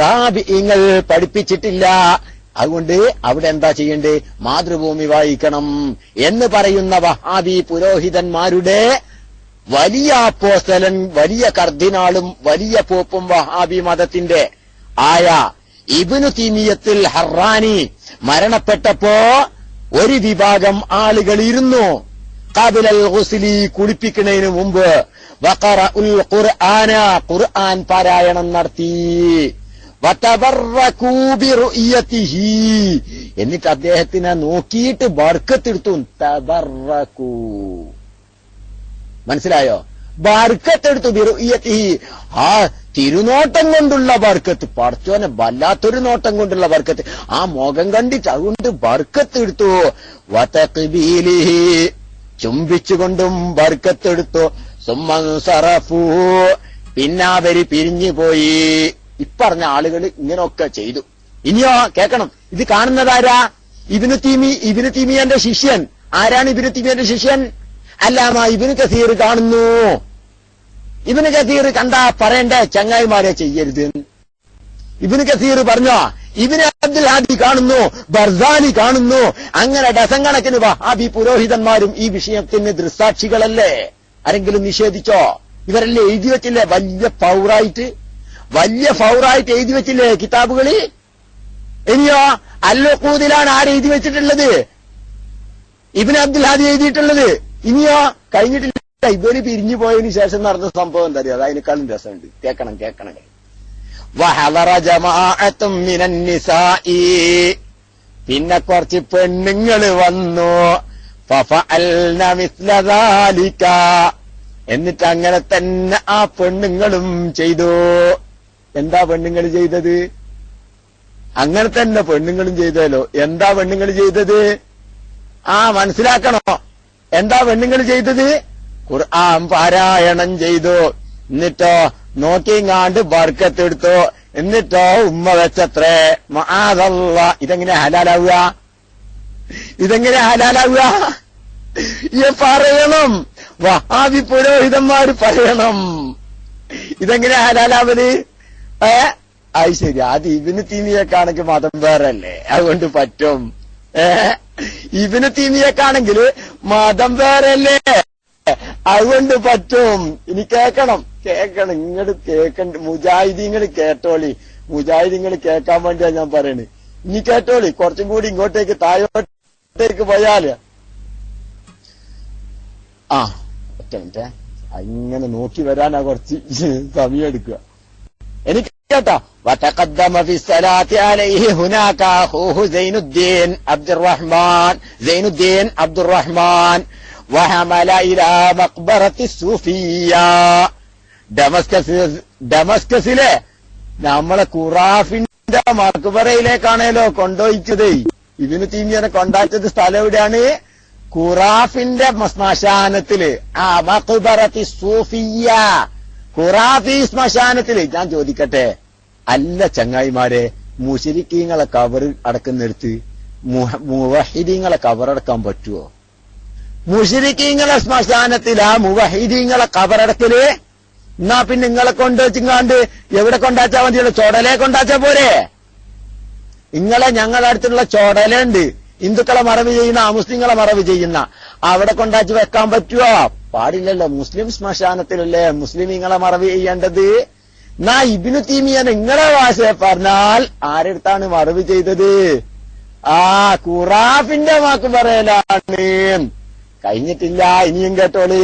താബിഈങ്ങൾ പഠിപ്പിച്ചിട്ടില്ല. അതുകൊണ്ട് അവിടെ എന്താ ചെയ്യണ്ടേ? മാതൃഭൂമി വായിക്കണം എന്ന് പറയുന്ന വഹാബി പുരോഹിതന്മാരുടെ വലിയ അപ്പോസ്തലൻ, വലിയ കർദിനാളും വലിയ പോപ്പും വഹാബി മതത്തിന്റെ ആയ ഇബ്നു തൈമിയ്യത്തുൽ ഹറാനി മരണപ്പെട്ടപ്പോ ഒരു വിഭാഗം ആളുകൾ ഇരുന്നു. ഖബലൽ ഗുസ്ലി, കുളിപ്പിക്കുന്നതിന് മുമ്പ്. വഖറഉൽ ഖുർആന, ഖുർആൻ പാരായണം നടത്തി. വതബറകൂ ബിറുയതിഹി, എന്നിട്ട് അദ്ദേഹത്തിനെ നോക്കിയിട്ട് ബർക്കത്തെടുത്തു. തബറകൂ, മനസ്സിലായോ? ബർക്കത്തെടുത്തു. ബിറുയതിഹി, ആ തിരുനോട്ടം കൊണ്ടുള്ള ബർക്കത്ത്. പടച്ചോനെ, വല്ലാത്തൊരു നോട്ടം കൊണ്ടുള്ള ബർക്കത്ത്. ആ മുഖം കണ്ടിട്ട് അതുകൊണ്ട് ബർക്കത്തെടുത്തു. വതഖ്ബീലിഹി, ചുംബിച്ചുകൊണ്ടും ബർക്കത്തെടുത്തു. സുമ്മൻസറഫൂ, പിന്നെ അവര് പിരിഞ്ഞു പോയി. ഇപ്പറഞ്ഞ ആളുകൾ ഇങ്ങനെയൊക്കെ ചെയ്തു. ഇനിയോ കേൾക്കണം, ഇത് കാണുന്നതാരാ? ഇബ്നു തൈമിയ്യന്റെ ശിഷ്യൻ. ആരാണ് ഇബ്നു തൈമിയ്യന്റെ ശിഷ്യൻ? അല്ലാമ ഇബ്നു കസീർ കാണുന്നു. ഇബ്നു കസീർ കണ്ടാ പറയണ്ടേ ചങ്ങായിമാരെ ചെയ്യരുത്. ഇബ്നു കസീർ പറഞ്ഞോ? ഇബ്നു അബ്ദുൽ ഹാദി കാണുന്നു, ബർസാനി കാണുന്നു. അങ്ങനെ ഡസൻ കണക്കിന് വഹാബി പുരോഹിതന്മാരും ഈ വിഷയത്തിന് ദൃക്സാക്ഷികളല്ലേ? ആരെങ്കിലും നിഷേധിച്ചോ? ഇവരല്ലേ എഴുതി വെച്ചില്ലേ? വലിയ ഫൗറായിട്ട് എഴുതി വെച്ചില്ലേ കിതാബുകളിൽ? ഇനിയോ അൽ-ഉഖൂദിലാണ് ആര് എഴുതി വെച്ചിട്ടുള്ളത്? ഇബ്നു അബ്ദുൽ ഹാദി എഴുതിയിട്ടുള്ളത്. ഇനിയോ കഴിഞ്ഞിട്ടില്ല. ഇവര് പിരിഞ്ഞു പോയതിനു ശേഷം നടന്ന സംഭവം എന്താ അറിയാം? അതിനേക്കാളും രസമുണ്ട്. കേക്കണം. വഹളറ ജമാഅത്തും മിനൻ നിസാഇ, പിന്നെ കുറച്ച് പെണ്ണുങ്ങൾ വന്നു. ഫഫഅൽന മിസ്ല ദാലിക, എന്നിട്ട് അങ്ങനെ തന്നെ ആ പെണ്ണുങ്ങളും ചെയ്തു. എന്താ പെണ്ണുങ്ങൾ ചെയ്തത്? അങ്ങനെ തന്നെ പെണ്ണുങ്ങളും ചെയ്തല്ലോ. എന്താ പെണ്ണുങ്ങൾ ചെയ്തത്? മനസ്സിലാക്കണോ? എന്താ പെണ്ണുങ്ങൾ ചെയ്തത്? ഖുർആൻ പാരായണം ചെയ്തു. എന്നിട്ടോ നോക്കിങ്ങാണ്ട് ബർക്കത്തെടുത്തു. എന്നിട്ടോ ഉമ്മ വെച്ചത്രേ. മഅദല്ലാ. ഇതെങ്ങനെ ഹലാലാവുക? പറയണം. വഹാബി പുരോഹിതന്മാര് പറയണം. ഇതെങ്ങനെ ഹലാലാവല്? അത് ശരി. അത് ഇബ്നു തൈമിയ്യക്കാണെങ്കിൽ മതം വേറല്ലേ, അതുകൊണ്ട് പറ്റും. ഇബ്നു തൈമിയ്യക്കാണെങ്കിൽ മതം വേറല്ലേ, അതുകൊണ്ട് പറ്റും. ഇനി കേക്കണം. ഇങ്ങോട്ട് കേക്കണ്ട. മുജാഹിദീങ്ങൾ കേട്ടോളി. മുജാഹിദീങ്ങൾ കേൾക്കാൻ വേണ്ടിയാ ഞാൻ പറയണത്. ഇനി കേട്ടോളി. കുറച്ചും കൂടി ഇങ്ങോട്ടേക്ക് താഴോട്ടേക്ക് പോയാല് ഒറ്റ മിനിറ്റ്. ഇങ്ങനെ നോക്കി വരാനാ കുറച്ച് സമയം എടുക്കുക. എനിക്ക് കേട്ടോ. وتقدم في الصلاة عليه هناك أخوه زين الدين عبد الرحمن وحمل إلى مقبرة الصوفية. ഡമസ്കസിലെ നമ്മളെ ഖുറാഫിന്റെ മക്ബറയിലേക്കാണല്ലോ കൊണ്ടുപോയിച്ചത്. ഇബ്നു തൈമിയ്യനെ കൊണ്ടാച്ചത് സ്ഥലം എവിടെയാണ്? ഖുറാഫിന്റെ ശ്മശാനത്തില്. മഖ്ബറത്തി സൂഫിയ്യ, ഖുറാഫി ശ്മശാനത്തില്. ഞാൻ ചോദിക്കട്ടെ, അല്ല ചങ്ങായിമാരെ, മുശ്രിക്കീങ്ങളെ കബർ അടക്കുന്നിടത്ത് മുവഹിദീങ്ങളെ കബറടക്കാൻ പറ്റുമോ? മുശ്രിക്കീങ്ങളെ ശ്മശാനത്തിലാ മുവഹിദീങ്ങളെ കബറടക്കല്. എന്നാ പിന്നെ നിങ്ങളെ കൊണ്ടുവച്ചിങ്ങാണ്ട് എവിടെ കൊണ്ടാച്ചാ മതിയുള്ളൂ? ചോടലെ കൊണ്ടാച്ചാ പോരെ? നിങ്ങളെ ഞങ്ങളുടെ അടുത്തുള്ള ചോടലുണ്ട്, ഹിന്ദുക്കളെ മറവ് ചെയ്യുന്ന, മുസ്ലിങ്ങളെ മറവ് ചെയ്യുന്ന, അവിടെ കൊണ്ടാച്ച് വെക്കാൻ പറ്റുമോ? പാടില്ലല്ലോ. മുസ്ലിം ശ്മശാനത്തിലല്ലേ മുസ്ലിമീങ്ങളെ മറവ് ചെയ്യേണ്ടത്. എന്നാ ഇബ്നു തൈമിയ്യ നിങ്ങളെ ഭാഷയെ പറഞ്ഞാൽ ആരെടുത്താണ് മറവ് ചെയ്തത്? ഖുറാഫിന്റെ വാക്ക് പറയലാണ്. കഴിഞ്ഞിട്ടില്ല. ഇനിയും കേട്ടോളി.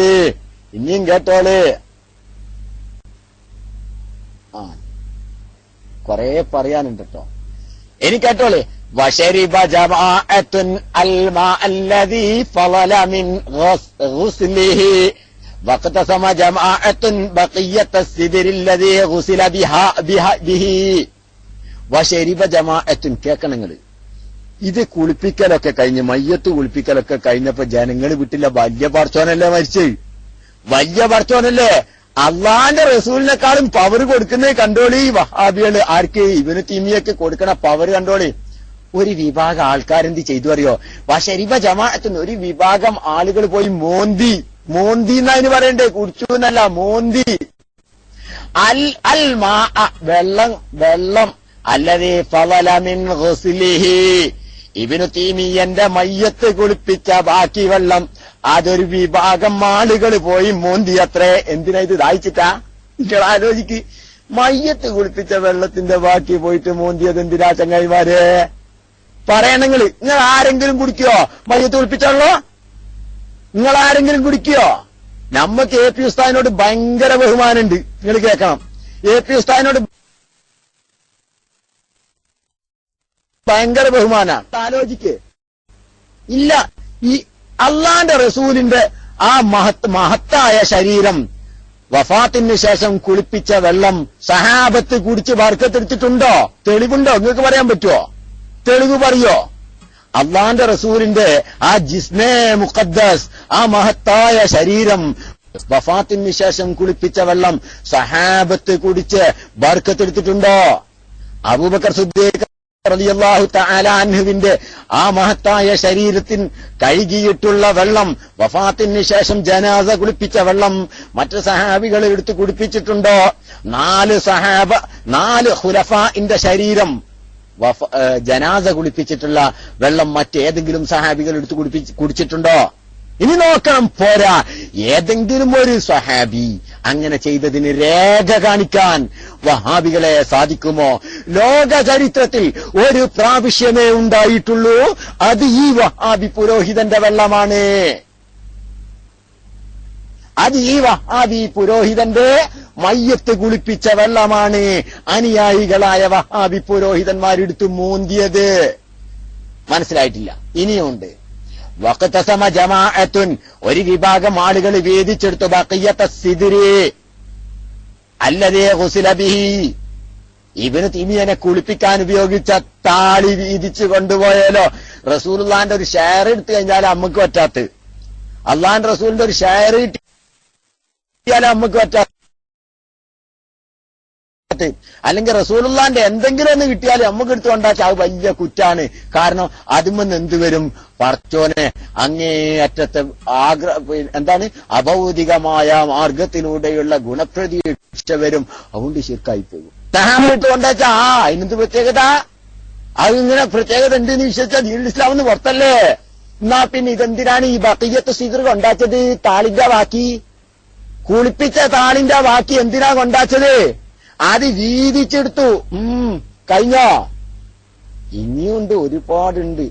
കൊറേ പറയാനുണ്ട് കേട്ടോ. ഇനി കേട്ടോളി. വശരിബ ജമാഅത്തുൻ അൽമാ അല്ലദീ ഫളല മിൻ ഗുസ്ലിഹി വഖതസമ ജമാഅത്തുൻ ബഖിയത സിദ്രി അല്ലദീ ഗുസില ബിഹി. വശരിബ ജമാഅത്തുൻ. കേൾക്കണങ്ങള്. ഇത് കുളിപ്പിക്കലൊക്കെ കഴിഞ്ഞ്, മയ്യത്ത് കുളിപ്പിക്കലൊക്കെ കഴിഞ്ഞപ്പോ ജനങ്ങൾ വിട്ടില്ല. വലിയ പടച്ചോനല്ലേ മരിച്ചത്? വലിയ പടച്ചോനല്ലേ? അള്ളാന്റെ റസൂലിനെക്കാളും പവർ കൊടുക്കുന്നത് കണ്ടോളി വഹാബികള്. ആർക്ക്? ഇബ്നു തൈമിയ്യക്ക് കൊടുക്കണ പവർ കണ്ടോളി. ഒരു വിഭാഗം ആൾക്കാരെന്ത് ചെയ്തു അറിയോ? വശരിബ ജമാഅത്തിന് ഒരു വിഭാഗം ആളുകൾ പോയി മോന്തി എന്നതിന് പറയണ്ടേ, കുടിച്ചു എന്നല്ല, മോന്തി. വെള്ളം അല്ലദീ ഫളല മിൻ ഗുസ്ലിഹി, ഇബ്നു തൈമിയ്യന്റെ മയ്യത്ത് കുളിപ്പിച്ച ബാക്കി വെള്ളം അതൊരു വിഭാഗം ആളുകൾ പോയി മോന്തിയത്രേ. എന്തിനാ? ഇത് ദാഹിച്ചിട്ടാ? നിങ്ങൾ ആലോചിക്ക്. മയ്യത്ത് കുളിപ്പിച്ച വെള്ളത്തിന്റെ ബാക്കി പോയിട്ട് മോന്തിയത് എന്തിനാ ചങ്ങായിമാരെ? പറയണെങ്കിൽ നിങ്ങൾ ആരെങ്കിലും കുടിക്കോ? മയ്യത്ത് കുളിപ്പിച്ചോ? നിങ്ങൾ ആരെങ്കിലും കുടിക്കോ? നമ്മക്ക് എ പി ഉസ്താദിനോട് ഭയങ്കര ബഹുമാനമുണ്ട്. നിങ്ങൾ കേൾക്കണം. എ പി ഉസ്താദിനോട് ഭയങ്കര ബഹുമാനാണ്. ആലോചിക്ക്. ഇല്ല, ഈ അള്ളാന്റെ റസൂലിന്റെ ആ മഹത്തായ ശരീരം വഫാത്തിന് ശേഷം കുളിപ്പിച്ച വെള്ളം സഹാബത്ത് കുടിച്ച് ബർക്കത്തെടുത്തിട്ടുണ്ടോ? തെളിവുണ്ടോ? നിങ്ങൾക്ക് പറയാൻ പറ്റുമോ? തെളിവ് പറയോ? അള്ളാന്റെ റസൂലിന്റെ ആ ജിസ്മേ മുഖദ്ദസ്, ആ മഹത്തായ ശരീരം വഫാത്തിന് ശേഷം കുളിപ്പിച്ച വെള്ളം സഹാബത്ത് കുടിച്ച് ബർക്കത്തെടുത്തിട്ടുണ്ടോ? അബൂബക്കർ സിദ്ദീഖ് റളിയല്ലാഹു തആല അൻഹുവിന്റെ ആ മഹത്തായ ശരീരത്തിൽ കഴുകിയിട്ടുള്ള വെള്ളം, വഫാത്തിന് ശേഷം ജനാസ കുളിപ്പിച്ച വെള്ളം മറ്റു സഹാബികൾ എടുത്ത് കുടിപ്പിച്ചിട്ടുണ്ടോ? 4 ഖുലഫാഇന്റെ ശരീരം ജനാസ കുളിപ്പിച്ചിട്ടുള്ള വെള്ളം മറ്റേതെങ്കിലും സഹാബികൾ എടുത്ത് കുടിച്ചിട്ടുണ്ടോ? ഇനി നോക്കണം. പോരാ, ഏതെങ്കിലും ഒരു സഹാബി അങ്ങനെ ചെയ്തതിന് രേഖ കാണിക്കാൻ വഹാബികളെ സാധിക്കുമോ? ലോക ചരിത്രത്തിൽ ഒരു പ്രാവശ്യമേ ഉണ്ടായിട്ടുള്ളൂ. അത് ഈ വഹാബി പുരോഹിതന്റെ വെള്ളമാണ്. അത് ഈ വഹാബി പുരോഹിതന്റെ മയ്യത്ത് കുളിപ്പിച്ച വെള്ളമാണ് അനുയായികളായ വഹാബി പുരോഹിതന്മാരെടുത്ത് മൂന്തിയത്. മനസ്സിലായിട്ടില്ല? ഇനിയുണ്ട്. വഖതസമ ജമാഅത്തുൻ, ഒരു വിഭാഗം ആളുകൾ വേദിച്ചെടുത്തു ബഖിയത സിദ്രി അല്ലദീ ഗുസില ബിഹി, ഇബ്നു തൈമിയനെ കുളിപ്പിക്കാൻ ഉപയോഗിച്ച താളി വീതിച്ചു കൊണ്ടുപോയാലോ. റസൂലുള്ളാന്റെ ഒരു ഷെയർ എടുത്തു കഴിഞ്ഞാൽ അമ്മക്ക് പറ്റാത്ത, അള്ളാന്റെ റസൂലിന്റെ ഒരു ഷെയർ കിട്ടിയാലും അമ്മക്ക് പറ്റാത്ത, അല്ലെങ്കിൽ റസൂലുള്ളാന്റെ എന്തെങ്കിലും ഒന്ന് കിട്ടിയാലും അമ്മക്ക് എടുത്തു കൊണ്ടാച്ചാൽ അത് വലിയ കുറ്റാണ്. കാരണം അതുമെന്ന് എന്തുവരും? പടച്ചോനെ അങ്ങേയറ്റത്തെ എന്താണ് അഭൗതികമായ മാർഗത്തിലൂടെയുള്ള ഗുണപ്രതീക്ഷ വരും. അതുകൊണ്ട് ശിർക്കായി പോകും. തഹാമിട്ട് കൊണ്ടാച്ചാ അതിനെന്ത് പ്രത്യേകത? അതിങ്ങനെ പ്രത്യേകത ഉണ്ടെന്ന് വിശ്വസിച്ചാൽ ദീനുൽ ഇസ്ലാം എന്ന് പുറത്തല്ലേ? എന്നാ പിന്നെ ഇതെന്തിനാണ് ഈ ബഖിയത്ത് സിദ്ർ കൊണ്ടാച്ചത്? താളിന്റെ ബാക്കി, കുളിപ്പിച്ച താളിന്റെ ബാക്കി എന്തിനാ കൊണ്ടാച്ചത്? അത് വീതിച്ചെടുത്തു. കഴിഞ്ഞോ? ഇനിയുണ്ട്, ഒരുപാടുണ്ട്.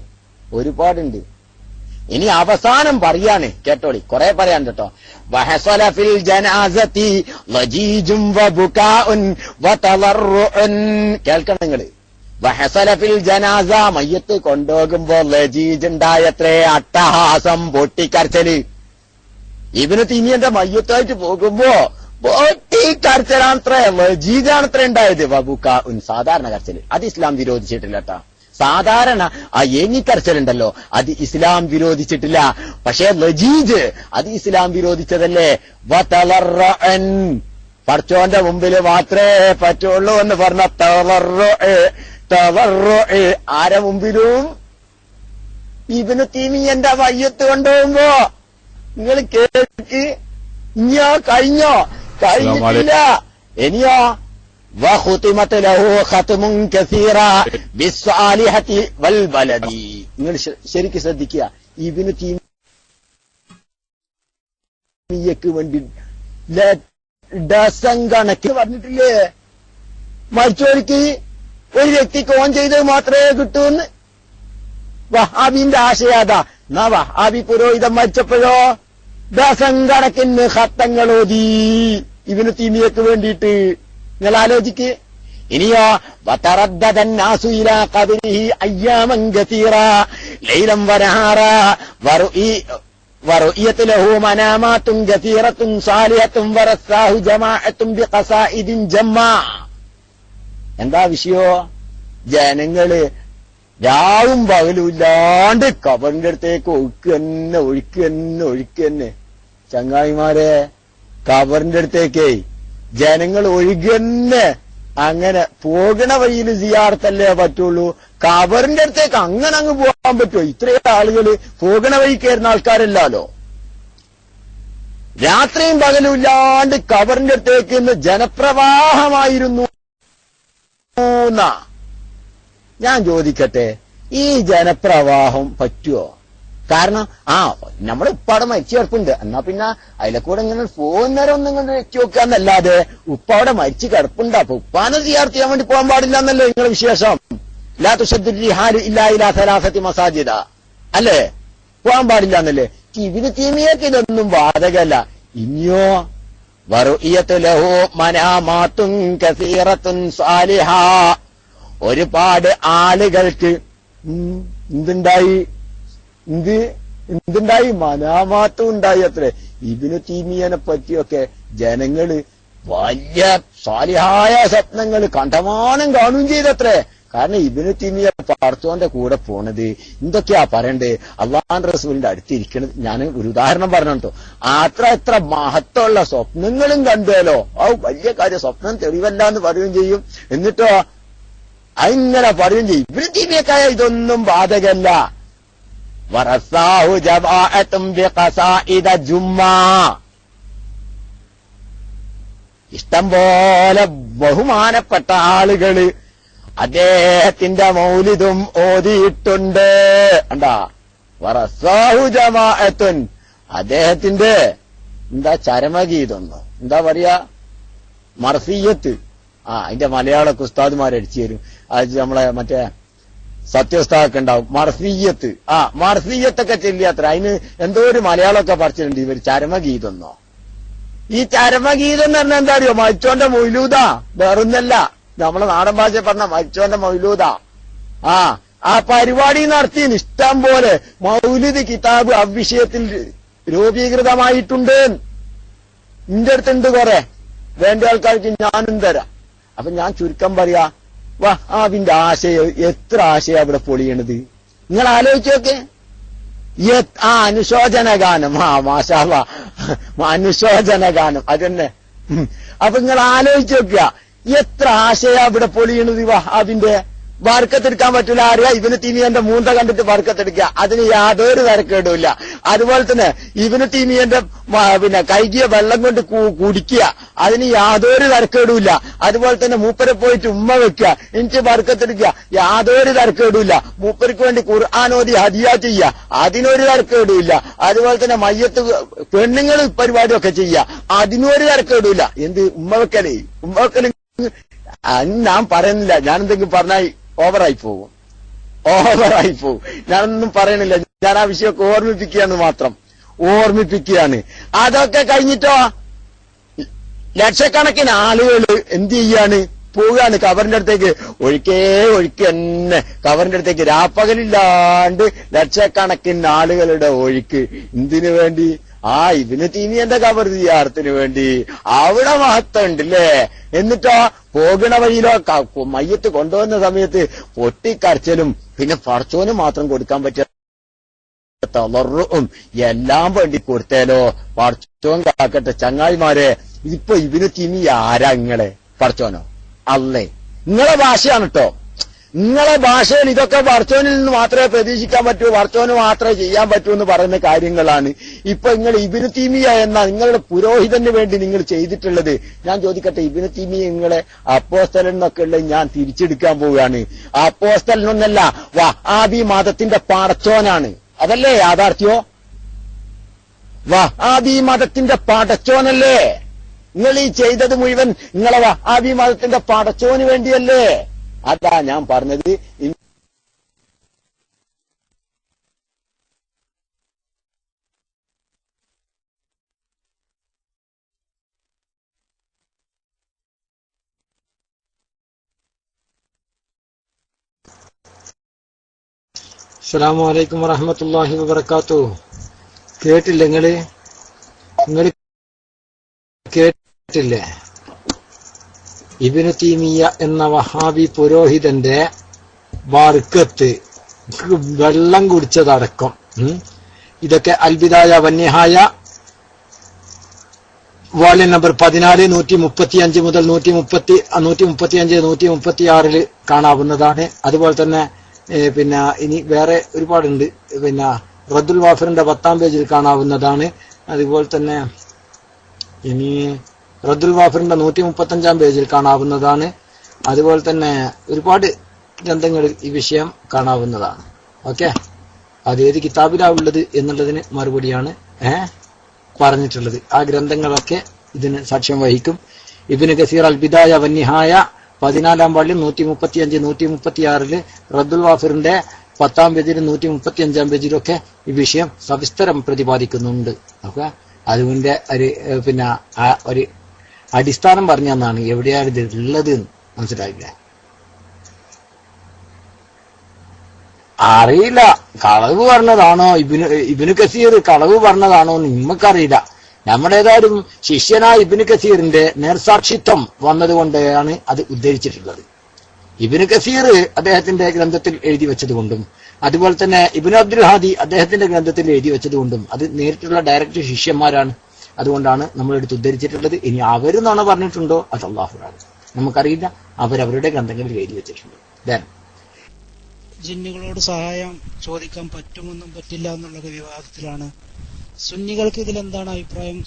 ഇനി അവസാനം പറയാണ്, കേട്ടോളി, കുറെ പറയാൻ കേട്ടോ. വഹസല ഫിൽ ജനാസതി ലജീജും വബുകാഉൻ വതളറുൻ. കേൾക്കണം നിങ്ങള്. വഹസല ഫിൽ ജനാസ, മയ്യത്ത് കൊണ്ടുപോകുമ്പോ ലജീജ് ഉണ്ടായത്രേ, അട്ടഹാസം, പൊട്ടിക്കരച്ചല്. ഇബ്നു തൈമിയന്റെ മയ്യത്തായിട്ട് പോകുമ്പോ പൊട്ടിക്കരച്ചലാണത്രേ, ലജീജാണത്രേ ഉണ്ടായത്. വബുകാഉൻ, സാധാരണ കരച്ചല്. അത് ഇസ്ലാം വിരോധിച്ചിട്ടില്ല കേട്ടോ. സാധാരണ ആ ഏങ്ങിക്കരച്ചലുണ്ടല്ലോ, അത് ഇസ്ലാം വിരോധിച്ചിട്ടില്ല. പക്ഷേ ലജീജ് അത് ഇസ്ലാം വിരോധിച്ചതല്ലേ. വതളറുൻ, പടച്ചോന്റെ മുമ്പിൽ മാത്രമേ പറ്റുള്ളൂ എന്ന് പറഞ്ഞ തളറു ആരെ മുമ്പിലും? ഇബ്നു തൈമിയന്റെ മയ്യത്ത് കൊണ്ടുപോകുമ്പോ. നിങ്ങൾ കേൾക്ക്. ഇനിയോ? കഴിഞ്ഞിട്ടില്ല. ഇനിയോ? വഖുതിമത ലഹു ഖത്മുൻ കസീറ ബിസ്സാലിഹതി വൽ ബലദി. നിങ്ങൾ ശരിക്കും ശ്രദ്ധിക്കുക. ഇബ്നു തൈമിയ്യക്ക് വേണ്ടി ഡസൻ കണക്കിന് പറഞ്ഞിട്ടില്ലേ മരിച്ചോർക്ക് ഒരു വ്യക്തിക്ക് ഓൺ ചെയ്തത് മാത്രമേ കിട്ടൂന്ന്. വഹാബിന്റെ ആശയാതാ. എന്നാ വഹാബി പുരോഹിതൻ മരിച്ചപ്പോഴോ ഡസൻ കണക്കിന് ഖത്തങ്ങൾ ഓതി ഇബ്നു തൈമിയ്യക്ക് വേണ്ടിയിട്ട്. നിങ്ങൾ ആലോചിക്ക്. ഇനിയോ? വതറദ്ദദന്നാസു ഇലാ ഖബരിഹി അയ്യാമൻ കസീറ ലൈലൻ വനഹാറ വറുഇയതു ലഹു മനാമാത്തുൻ കസീറത്തുൻ സാലിഹത്തുൻ വറസാഹു ജമാഅത്തുൻ ബിഖസാഇദിൻ ജമ്മാ. എന്താ വിഷയോ? ജനങ്ങള് രാവും പകലും ഇല്ലാണ്ട് കബറിന്റെ അടുത്തേക്ക് ഒഴുക്ക് തന്നെ. ചങ്ങായിമാരെ, കബറിന്റെ അടുത്തേക്കേ ജനങ്ങൾ ഒഴുകന്നെ. അങ്ങനെ പോകണ വഴിയിൽ സിയാറത്തല്ലേ പറ്റുള്ളൂ. കബറിന്റെ അടുത്തേക്ക് അങ്ങനെ അങ്ങ് പോകാൻ പറ്റുമോ? ഇത്രയും ആളുകൾ പോകണ വഴി കയറുന്ന ആൾക്കാരല്ലോ. രാത്രിയും പകലും ഇല്ലാണ്ട് കബറിന്റെ അടുത്തേക്ക് ഇന്ന് ജനപ്രവാഹമായിരുന്നു. ഞാൻ ചോദിക്കട്ടെ, ഈ ജനപ്രവാഹം പറ്റുമോ? കാരണം നമ്മുടെ ഉപ്പാടെ മരിച്ചു കിടപ്പുണ്ട്, എന്നാ പിന്നെ അതിലെ കൂടെ ഇങ്ങനെ പോകുന്നേരം ഒന്നും ഇങ്ങനെ വെച്ചു നോക്കാന്നല്ലാതെ ഉപ്പാടെ മരിച്ചു കിടപ്പുണ്ട്, അപ്പൊ ഉപ്പാനെ സിയാറത്ത് ചെയ്യാൻ വേണ്ടി പോകാൻ പാടില്ല എന്നല്ലോ നിങ്ങളുടെ വിശേഷം. ലാ തുശദ്ദുർ റിഹാലു ഇല്ലാ ഇലാ സലാസതി മസാജിദ അല്ലേ? പോകാൻ പാടില്ല എന്നല്ലേ? ഇബ്നു തൈമിയ്യക്ക് ഇതൊന്നും ബാധകമല്ല. ഇനിയോ? വറുഇയതു ലഹു മനാമാത്തുൻ കസീറത്തുൻ സാലിഹ, ഒരുപാട് ആളുകൾക്ക് എന്തുണ്ടായി? മനാമാത്തും ഉണ്ടായി അത്രേ. ഇബ്നു തൈമിയ്യനെ പറ്റിയൊക്കെ ജനങ്ങള് വലിയ സാലിഹായ സ്വപ്നങ്ങൾ കണ്ടമാനം കാണുകയും ചെയ്തത്രേ. കാരണം ഇബ്നു തൈമിയ്യ പടച്ചോന്റെ കൂടെ പോണത് എന്തൊക്കെയാ പറയണ്ടേ? അള്ളാഹുവിന്റെ റസൂലിന്റെ അടുത്തിരിക്കണത്. ഞാൻ ഒരു ഉദാഹരണം പറഞ്ഞോ. എത്ര മഹത്വമുള്ള സ്വപ്നങ്ങളും കണ്ടുവല്ലോ. വലിയ കാര്യം, സ്വപ്നം തെളിവല്ല എന്ന് പറയുകയും ചെയ്യും. എന്നിട്ടോ അങ്ങനെ പറയുകയും ചെയ്യും. ഇബ്നു തൈമിയ്യക്കായ ഇതൊന്നും ബാധകല്ല. വറസാഹു ജമാഅത്തും ബിഖസാഇദ ജുമ്മാ, ഇഷ്ടം പോലെ ബഹുമാനപ്പെട്ട ആളുകള് അദ്ദേഹത്തിന്റെ മൗലിദും ഓതിയിട്ടുണ്ട്. കണ്ടാ? വറസാഹു ജമാഅത്തുൻ, അദ്ദേഹത്തിന്റെ ചരമഗീതൊന്നോ എന്താ പറയാ, മർസിയത്ത്, അതിന്റെ മലയാളമൊക്കെ ഉസ്താദുമാരടിച്ചു തരും. അത് നമ്മളെ മറ്റേ സത്യോസ്താദൊക്കെ ഉണ്ടാവും. മർഫിയത്ത് മർഫിയത്തൊക്കെ ചെല്ലിയത്ര അതിന് എന്തോ ഒരു മലയാളമൊക്കെ പറിച്ചിട്ടുണ്ട് ഇവർ. ചരമഗീതെന്നോ? ഈ ചരമഗീതം എന്ന് പറഞ്ഞാൽ എന്താ അറിയോ? മരിച്ചോന്റെ മൗലൂദാ, വേറൊന്നല്ല. നമ്മളെ നാടൻ ഭാഷ പറഞ്ഞ മരിച്ചോന്റെ മൗലൂദാ. ആ പരിപാടി നടത്തി ഇഷ്ടം പോലെ മൗലിദ് കിതാബ് അവിഷയത്തിൽ രൂപീകൃതമായിട്ടുണ്ട്. എന്റെ അടുത്തുണ്ട് കുറെ. വേണ്ട ആൾക്കാർക്ക് ഞാനും തരാം. അപ്പൊ ഞാൻ ചുരുക്കം പറയാ, വഹാബിന്റെ ആശയം എത്ര ആശയം അവിടെ പൊളിയണത് നിങ്ങൾ ആലോചിച്ച് നോക്കെ. അനുശോചന ഗാനം, മാഷാ അല്ലാഹ്, അനുശോചന ഗാനം അതന്നെ. അപ്പൊ നിങ്ങൾ ആലോചിച്ച് നോക്കുക, എത്ര ആശയ അവിടെ പൊളിയണത് വഹാബിന്റെ. ബർക്കത്തെടുക്കാൻ പറ്റൂല. അറിയാ ഇവന് തീമിയന്റെ മൂന്ത കണ്ടിട്ട് ബർക്കത്തെടുക്കുക, അതിന് യാതൊരു തരക്കേടുമില്ല. അതുപോലെ തന്നെ ഇവന് തീമിയന്റെ പിന്നെ കൈകിയ വെള്ളം കൊണ്ട് കുടിക്കുക, അതിന് യാതൊരു തരക്കേടുമില്ല. അതുപോലെ തന്നെ മൂപ്പരെ പോയിട്ട് ഉമ്മ വെക്കുക, എനിക്ക് ബർക്കത്തെടുക്കുക, യാതൊരു തരക്കേടുമില്ല. മൂപ്പർക്ക് വേണ്ടി ഖുർആൻ ഓതി ഹദിയ ചെയ്യുക, അതിനൊരു തരക്കേടുമില്ല. അതുപോലെ തന്നെ മയ്യത്ത് പെണ്ണുങ്ങൾ പരിപാടിയൊക്കെ ചെയ്യുക, അതിനൊരു തരക്കേടുമില്ല. എന്ത് ഉമ്മ വെക്കലേ? ഉമ്മ വെക്കല് ഞാൻ പറയുന്നില്ല. ഞാനെന്തെങ്കിലും പറഞ്ഞാൽ ഓവറായി പോകും. ഞാനൊന്നും പറയണില്ല. ഞാൻ ആ വിഷയമൊക്കെ ഓർമ്മിപ്പിക്കുകയാണ് മാത്രം, ഓർമ്മിപ്പിക്കുകയാണ്. അതൊക്കെ കഴിഞ്ഞിട്ടോ ലക്ഷക്കണക്കിന് ആളുകൾ എന്ത് ചെയ്യാണ്? പോവുകയാണ് കബറിന്റെ അടുത്തേക്ക്. ഒഴുക്ക് തന്നെ കബറിന്റെ അടുത്തേക്ക്. രാപ്പകലില്ലാണ്ട് ലക്ഷക്കണക്കിന് ആളുകളുടെ ഒഴുക്ക്. എന്തിനു വേണ്ടി? ഇബിന് തീമിയന്റെ ഖബർ സിയാറത്തിന് വേണ്ടി. അവിടെ മഹത്വം ഉണ്ടല്ലേ. എന്നിട്ടോ പോകണ വഴിയിലോ മയ്യത്ത് കൊണ്ടുവന്ന സമയത്ത് പൊട്ടിക്കരച്ചലും പിന്നെ പടച്ചോന് മാത്രം കൊടുക്കാൻ പറ്റിയ തളറും എല്ലാം വേണ്ടി കൊടുത്തേലോ. പടച്ചോൻ കാക്കട്ടെ. ചങ്ങായിമാരെ, ഇപ്പൊ ഇബിന് തീമി ആരാ? ഇങ്ങളെ പടച്ചോനോ? അല്ലേ? നിങ്ങളെ ഭാഷയാണ് കേട്ടോ. നിങ്ങളെ ഭാഷയിൽ ഇതൊക്കെ പടച്ചോനിൽ നിന്ന് മാത്രമേ പ്രതീക്ഷിക്കാൻ പറ്റൂ, പടച്ചോന് മാത്രമേ ചെയ്യാൻ പറ്റൂ എന്ന് പറയുന്ന കാര്യങ്ങളാണ്. ഇപ്പൊ നിങ്ങൾ ഇബ്നു തീമിയ എന്ന നിങ്ങളുടെ പുരോഹിതന് വേണ്ടി നിങ്ങൾ ചെയ്തിട്ടുള്ളത്. ഞാൻ ചോദിക്കട്ടെ, ഇബ്നു തീമിയ നിങ്ങളെ അപ്പോസ്തലൻ എന്നൊക്കെ ഉള്ളത് ഞാൻ തിരിച്ചെടുക്കാൻ പോവുകയാണ്. അപ്പോസ്തലനൊന്നല്ല, വഹാബി മതത്തിന്റെ പടച്ചോനാണ്. അതല്ലേ യാഥാർത്ഥ്യോ? വഹാബി മതത്തിന്റെ പടച്ചോനല്ലേ? നിങ്ങൾ ഈ ചെയ്തത് മുഴുവൻ നിങ്ങളെ വഹാബി മതത്തിന്റെ പടച്ചോന് വേണ്ടിയല്ലേ? അതാ ഞാൻ പറഞ്ഞത്. അസ്സലാമു അലൈക്കും വറഹ്മത്തുള്ളാഹി വബറകാതുഹു. കേട്ടില്ലേ നിങ്ങൾ കേട്ടില്ലേ? ഇബ്നു തീമിയ എന്ന വഹാബി പുരോഹിതന്റെ ബർക്കത്ത്, വെള്ളം കുടിച്ചതടക്കം, ഇതൊക്കെ അൽബിദായ വന്നിഹായ വോളിയം നമ്പർ 14 135 മുതൽ 135 136 കാണാവുന്നതാണ്. അതുപോലെ തന്നെ പിന്നെ ഇനി വേറെ ഒരുപാടുണ്ട്. പിന്നെ റദ്ദുൽ വാഫിറിന്റെ 10-ാം പേജിൽ കാണാവുന്നതാണ്. അതുപോലെ തന്നെ ഇനി റദ്ദുൽ വാഫിറിന്റെ 135-ാം പേജിൽ കാണാവുന്നതാണ്. അതുപോലെ തന്നെ ഒരുപാട് ഗ്രന്ഥങ്ങളിൽ ഈ വിഷയം കാണാവുന്നതാണ്. ഓക്കെ, അത് ഏത് കിതാബിലാ ഉള്ളത് എന്നുള്ളതിന് മറുപടിയാണ് പറഞ്ഞിട്ടുള്ളത്. ആ ഗ്രന്ഥങ്ങളൊക്കെ ഇതിന് സാക്ഷ്യം വഹിക്കും. ഇബ്നു കസീർ അൽ ബിദായ വന്നിഹായ 14-ാം വാള്യം 135 136 റദ്ദുൽ വാഫിറിന്റെ 10-ാം പേജിലും 135-ാം പേജിലൊക്കെ ഈ വിഷയം സവിസ്തരം പ്രതിപാദിക്കുന്നുണ്ട്. ഓക്കെ, അതുകൊണ്ട് പിന്നെ ഒരു അടിസ്ഥാനം പറഞ്ഞു തന്നാണ് എവിടെയാണ് ഇത് ഉള്ളത് മനസ്സിലായില്ലേ? അറിയില്ല, കളവ് പറഞ്ഞതാണോ ഇബ്നു കസീർ കളവ് പറഞ്ഞതാണോ നിങ്ങൾക്കറിയില്ല. നമ്മുടെ ഏതായാലും ശിഷ്യനായ ഇബ്നു കസീറിന്റെ നേർസാക്ഷിത്വം വന്നതുകൊണ്ടാണ് അത് ഉദ്ധരിച്ചിട്ടുള്ളത്. ഇബ്നു കസീർ അദ്ദേഹത്തിന്റെ ഗ്രന്ഥത്തിൽ എഴുതി വെച്ചതുകൊണ്ടും അതുപോലെ തന്നെ ഇബ്നു അബ്ദുൽ ഹാദി അദ്ദേഹത്തിന്റെ ഗ്രന്ഥത്തിൽ എഴുതി വെച്ചതുകൊണ്ടും അത് നേരിട്ടുള്ള ഡയറക്റ്റ് ശിഷ്യന്മാരാണ്. അതുകൊണ്ടാണ് നമ്മളെടുത്ത് ഉദ്ധരിച്ചിട്ടുള്ളത്. ഇനി അവരെന്നാണ് പറഞ്ഞിട്ടുണ്ടോ അത് അല്ലാഹുവാണ്, നമുക്കറിയില്ല. അവരവരുടെ ഗ്രന്ഥങ്ങളിൽ എഴുതി വെച്ചിട്ടുണ്ട്. ജിന്നുകളോട് സഹായം ചോദിക്കാൻ പറ്റുമെന്നും പറ്റില്ല എന്നുള്ളത് വിവാദത്തിലാണ്. സുന്നികൾക്ക് ഇതിലെന്താണ് അഭിപ്രായം?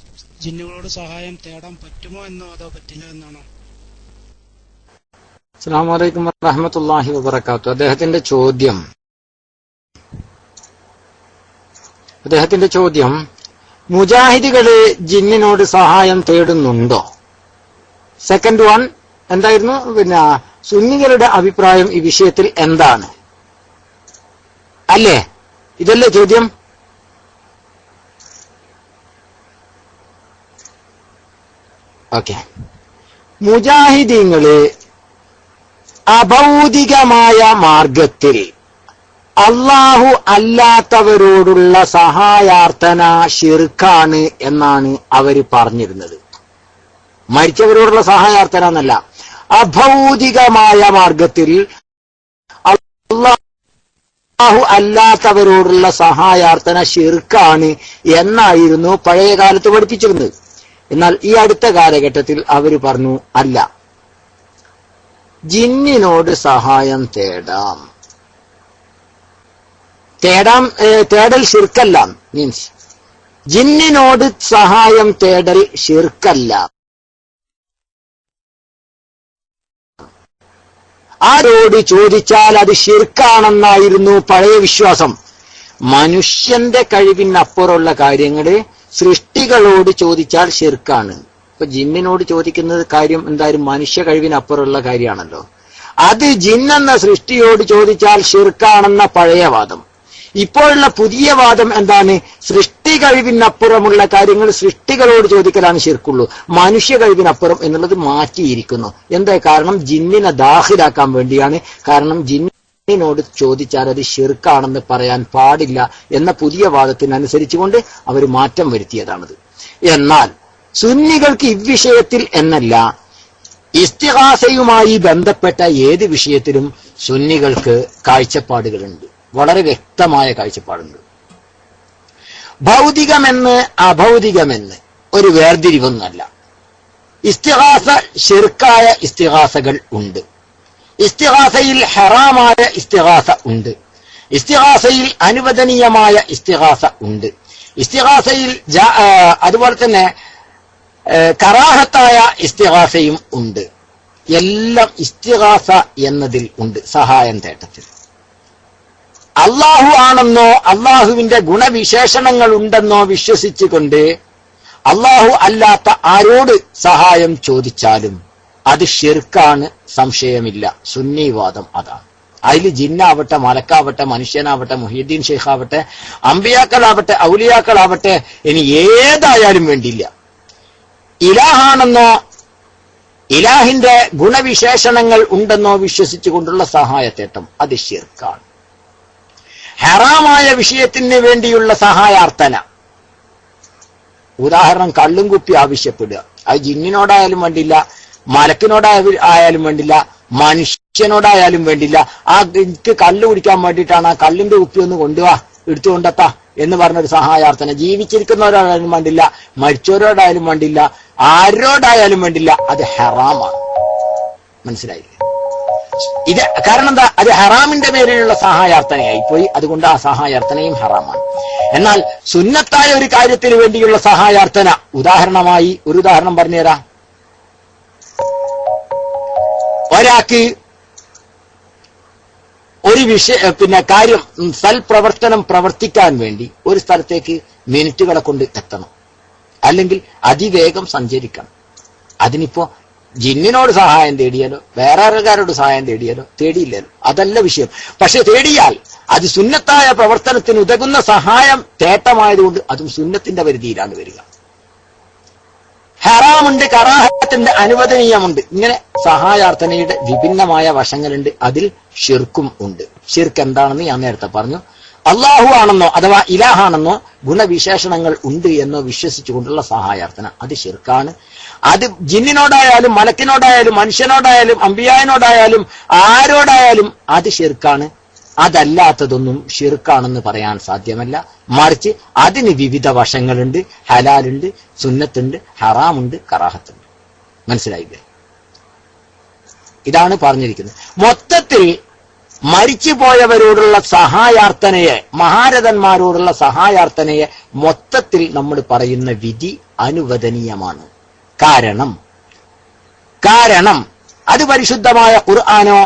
ജിന്നുകളോട് സഹായം തേടാൻ പറ്റുമോ എന്നോ അതോ പറ്റില്ല എന്നാണോ? അസ്സലാമു അലൈക്കും വറഹ്മത്തുള്ളാഹി വബറകാതുഹു. അദ്ദേഹത്തിന്റെ ചോദ്യം മുജാഹിദുകള് ജിന്നിനോട് സഹായം തേടുന്നുണ്ടോ? സെക്കൻഡ് വൺ, എന്തായിരുന്നു പിന്നെ സുന്നികളുടെ അഭിപ്രായം ഈ വിഷയത്തിൽ എന്താണ്, അല്ലേ? ഇതല്ലേ ചോദ്യം? ഓക്കെ. മുജാഹിദീങ്ങള് അഭൗതികമായ മാർഗത്തിൽ അള്ളാഹു അല്ലാത്തവരോടുള്ള സഹായാർത്ഥന ശിർക്കാണ് എന്നാണ് അവര് പറഞ്ഞിരുന്നത്. മരിച്ചവരോടുള്ള സഹായാർത്ഥന എന്നല്ല, അഭൗതികമായ മാർഗത്തിൽ അള്ളാഹു അല്ലാത്തവരോടുള്ള സഹായാർത്ഥന ശിർക്കാണ് എന്നായിരുന്നു പഴയ കാലത്ത് പഠിപ്പിച്ചിരുന്നത്. എന്നാൽ ഈ അടുത്ത കാലഘട്ടത്തിൽ അവര് പറഞ്ഞു, അല്ല, ജിന്നിനോട് സഹായം തേടൽ ശിർക്കല്ല. മീൻസ് ജിന്നിനോട് സഹായം തേടൽ ശിർക്കല്ല. ആരോട് ചോദിച്ചാൽ അത് ശിർക്കാണെന്നായിരുന്നു പഴയ വിശ്വാസം. മനുഷ്യന്റെ കഴിവിനപ്പുറമുള്ള കാര്യങ്ങള് സൃഷ്ടികളോട് ചോദിച്ചാൽ ശിർക്കാണ്. ഇപ്പൊ ജിന്നിനോട് ചോദിക്കുന്നത് കാര്യം എന്തായാലും മനുഷ്യ കഴിവിനപ്പുറമുള്ള കാര്യമാണല്ലോ. അത് ജിന്നെന്ന സൃഷ്ടിയോട് ചോദിച്ചാൽ ശിർക്കാണെന്ന പഴയ വാദം. ഇപ്പോഴുള്ള പുതിയ വാദം എന്താണ്? സൃഷ്ടി കഴിവിനപ്പുറമുള്ള കാര്യങ്ങൾ സൃഷ്ടികളോട് ചോദിക്കലാണ് ശിർക്കുള്ളൂ, മനുഷ്യ കഴിവിനപ്പുറം എന്നുള്ളത് മാറ്റിയിരിക്കുന്നു. എന്താ കാരണം? ജിന്നിനെ ദാഖിലാക്കാൻ വേണ്ടിയാണ്. കാരണം ജിന്നിനോട് ചോദിച്ചാൽ അത് ശിർക്കാണെന്ന് പറയാൻ പാടില്ല എന്ന പുതിയ വാദത്തിനനുസരിച്ചുകൊണ്ട് അവർ മാറ്റം വരുത്തിയതാണത്. എന്നാൽ സുന്നികൾക്ക് ഇവിഷയത്തിൽ എന്നല്ല, ഇസ്തിഗാസയുമായി ബന്ധപ്പെട്ട ഏത് വിഷയത്തിലും സുന്നികൾക്ക് കാഴ്ചപ്പാടുകളുണ്ട്, വളരെ വ്യക്തമായ കാഴ്ചപ്പാടുണ്ട്. ഭൗതികമെന്ന് അഭൗതികമെന്ന് ഒരു വേർതിരിവൊന്നല്ല. ഇസ്തിഗാസ ശിർക്കായ ഇസ്തിഗാസകൾ ഉണ്ട്, ഇസ്തിഗാസയിൽ ഹറാമായ ഇസ്തിഗാസ ഉണ്ട്, ഇസ്തിഗാസയിൽ അനുവദനീയമായ ഇസ്തിഗാസ ഉണ്ട്, ഇസ്തിഗാസയിൽ അതുപോലെ തന്നെ കറാഹത്തായ ഇസ്തിഗാസയും ഉണ്ട്. എല്ലാം ഇസ്തിഗാസ എന്നതിൽ ഉണ്ട്, സഹായം തേട്ടത്തിൽ. അള്ളാഹു ആണെന്നോ അള്ളാഹുവിന്റെ ഗുണവിശേഷണങ്ങൾ ഉണ്ടെന്നോ വിശ്വസിച്ചുകൊണ്ട് അള്ളാഹു അല്ലാത്ത ആരോട് സഹായം ചോദിച്ചാലും അത് ശിർക്കാണ്, സംശയമില്ല. സുന്നിവാദം അതാണ്. അതിൽ ജിന്നാവട്ടെ, മലക്കാവട്ടെ, മനുഷ്യനാവട്ടെ, മുഹീദ്ദീൻ ഷെയ്ഖാവട്ടെ, അമ്പിയാക്കളാവട്ടെ, ഔലിയാക്കളാവട്ടെ, ഇനി ഏതായാലും വേണ്ടിയില്ല. ഇലാഹാണെന്നോ ഇലാഹിന്റെ ഗുണവിശേഷണങ്ങൾ ഉണ്ടെന്നോ വിശ്വസിച്ചുകൊണ്ടുള്ള സഹായത്തേട്ടം അത് ശിർക്കാണ്. ഹറാമായ വിഷയത്തിന് വേണ്ടിയുള്ള സഹായാർത്ഥന, ഉദാഹരണം കള്ളും കുപ്പി ആവശ്യപ്പെടുക, അത് ജിന്നിനോടായാലും വേണ്ടില്ല, മലക്കിനോടായാലും വേണ്ടില്ല, മനുഷ്യനോടായാലും വേണ്ടില്ല. എനിക്ക് കള്ള് കുടിക്കാൻ വേണ്ടിയിട്ടാണ്, ആ കള്ളിന്റെ കുപ്പി ഒന്ന് കൊണ്ടുവാ, എടുത്തുകൊണ്ടെത്താ എന്ന് പറഞ്ഞൊരു സഹായാർത്ഥന ജീവിച്ചിരിക്കുന്നവരോടായാലും വേണ്ടില്ല, മരിച്ചവരോടായാലും വേണ്ടില്ല, ആരോടായാലും വേണ്ടില്ല, അത് ഹറാമാണ്. മനസ്സിലായില്ലേ? ഇത് കാരണം എന്താ? അത് ഹറാമിന്റെ പേരിലുള്ള സഹായാർത്ഥനയായി പോയി. അതുകൊണ്ട് ആ സഹായാർത്ഥനയും ഹറാമാണ്. എന്നാൽ സുന്നത്തായ ഒരു കാര്യത്തിന് വേണ്ടിയുള്ള സഹായാർത്ഥന, ഉദാഹരണമായി ഒരു ഉദാഹരണം പറഞ്ഞുതരാം. ഒരാൾക്ക് ഒരു കാര്യം സൽപ്രവർത്തനം പ്രവർത്തിക്കാൻ വേണ്ടി ഒരു സ്ഥലത്തേക്ക് മിനിറ്റുകളെ കൊണ്ട് എത്തണം, അല്ലെങ്കിൽ അതിവേഗം സഞ്ചരിക്കണം. അതിനിപ്പോ ജിന്നിനോട് സഹായം തേടിയാലോ വേറെ ആൾക്കാരോട് സഹായം തേടിയാലോ തേടിയില്ലല്ലോ, അതല്ല വിഷയം. പക്ഷെ തേടിയാൽ അത് സുന്നത്തായ പ്രവർത്തനത്തിന് ഉതകുന്ന സഹായം തേട്ടമായതുകൊണ്ട് അതും സുന്നത്തിന്റെ പരിധിയിലാണ് വരിക. ഹറാമുണ്ട്, കറാഹത്തിന്റെ അനുവദനീയമുണ്ട്. ഇങ്ങനെ സഹായാർത്ഥനയുടെ വിഭിന്നമായ വശങ്ങളുണ്ട്. അതിൽ ഷിർക്കും ഉണ്ട്. ഷിർക്ക് എന്താണെന്ന് ഞാൻ നേരത്തെ പറഞ്ഞു. അള്ളാഹു ആണെന്നോ അഥവാ ഇലാഹാണെന്നോ ഗുണവിശേഷണങ്ങൾ ഉണ്ട് എന്നോ വിശ്വസിച്ചുകൊണ്ടുള്ള സഹായാർത്ഥന അത് ഷിർക്കാണ്. അത് ജിന്നിനോടായാലും മലക്കിനോടായാലും മനുഷ്യനോടായാലും അമ്പിയായനോടായാലും ആരോടായാലും അത് ഷിർക്കാണ്. അതല്ലാത്തതൊന്നും ഷിർക്കാണെന്ന് പറയാൻ സാധ്യമല്ല. മറിച്ച് അതിന് വിവിധ വശങ്ങളുണ്ട്. ഹലാലുണ്ട്, സുന്നത്തുണ്ട്, ഹറാമുണ്ട്, കറാഹത്തുണ്ട്. മനസ്സിലായില്ലേ? ഇതാണ് പറഞ്ഞിരിക്കുന്നത്. മൊത്തത്തിൽ മരിച്ചുപോയവരോടുള്ള സഹായാർത്ഥനയെ, മഹാരഥന്മാരോടുള്ള സഹായാർത്ഥനയെ മൊത്തത്തിൽ നമ്മൾ പറയുന്ന വിധി അനുവദനീയമാണ്. കാരണം അത് പരിശുദ്ധമായ ഖുർആനോ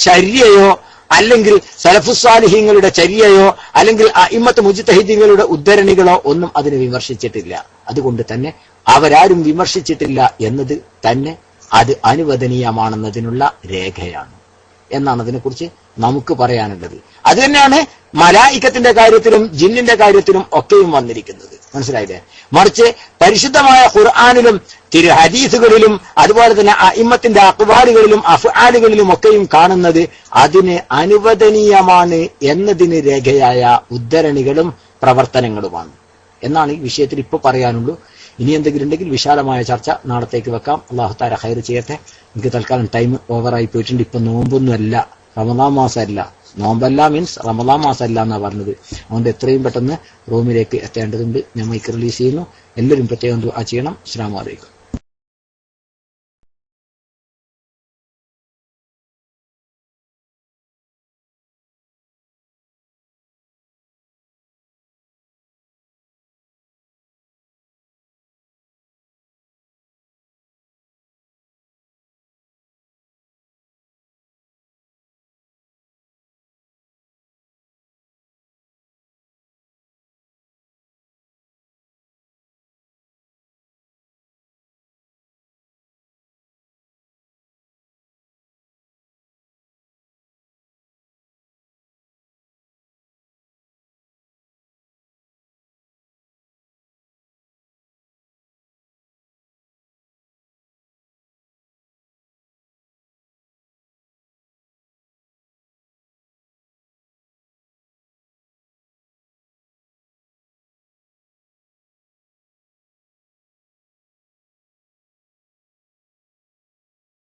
ചര്യയോ അല്ലെങ്കിൽ സലഫുസ്വാലിഹീങ്ങളുടെ ചര്യയോ അല്ലെങ്കിൽ അഇമ്മത്ത് മുജ്തഹിദീങ്ങളുടെ ഉദ്ധരണികളോ ഒന്നും അതിനെ വിമർശിച്ചിട്ടില്ല. അതുകൊണ്ട് തന്നെ അവരാരും വിമർശിച്ചിട്ടില്ല എന്നത് തന്നെ അത് അനുവദനീയമാണെന്നതിനുള്ള രേഖയാണ് എന്നാണ് അതിനെക്കുറിച്ച് നമുക്ക് പറയാനുള്ളത്. അത് തന്നെയാണ് മലായിക്കത്തിന്റെ കാര്യത്തിലും ജിന്നിന്റെ കാര്യത്തിലും ഒക്കെയും വന്നിരിക്കുന്നത്. മനസ്സിലായില്ലേ? മറിച്ച് പരിശുദ്ധമായ ഖുർആനിലും ഹദീസുകളിലും അതുപോലെ തന്നെ അഇമ്മത്തിന്റെ അഖ്വാലുകളിലും അഫ്ആലുകളിലും ഒക്കെയും കാണുന്നത് അതിന് അനുവദനീയമാണ് എന്നതിന് രേഖയായ ഉദ്ധരണികളും പ്രവർത്തനങ്ങളുമാണ് എന്നാണ് ഈ വിഷയത്തിൽ ഇപ്പൊ പറയാനുള്ളൂ. ഇനി എന്തെങ്കിലും ഉണ്ടെങ്കിൽ വിശാലമായ ചർച്ച നാളത്തേക്ക് വെക്കാം. അല്ലാഹു തആല ഖൈർ ചെയ്യട്ടെ. എനിക്ക് തൽക്കാലം ടൈം ഓവറായി പോയിട്ടുണ്ട്. ഇപ്പൊ നോമ്പൊന്നും അല്ല, റമദാൻ മാസമല്ല. നോമ്പല്ല മീൻസ് റമദാൻ മാസമല്ല എന്നാ പറഞ്ഞത്. അതുകൊണ്ട് എത്രയും പെട്ടെന്ന് റൂമിലേക്ക് എത്തേണ്ടതുണ്ട്. ഞാൻ മൈക്ക് റിലീസ് ചെയ്യുന്നു. എല്ലാവരും പ്രത്യേകം ദുആ ചെയ്യണം. അസ്സലാമു അലൈക്കും.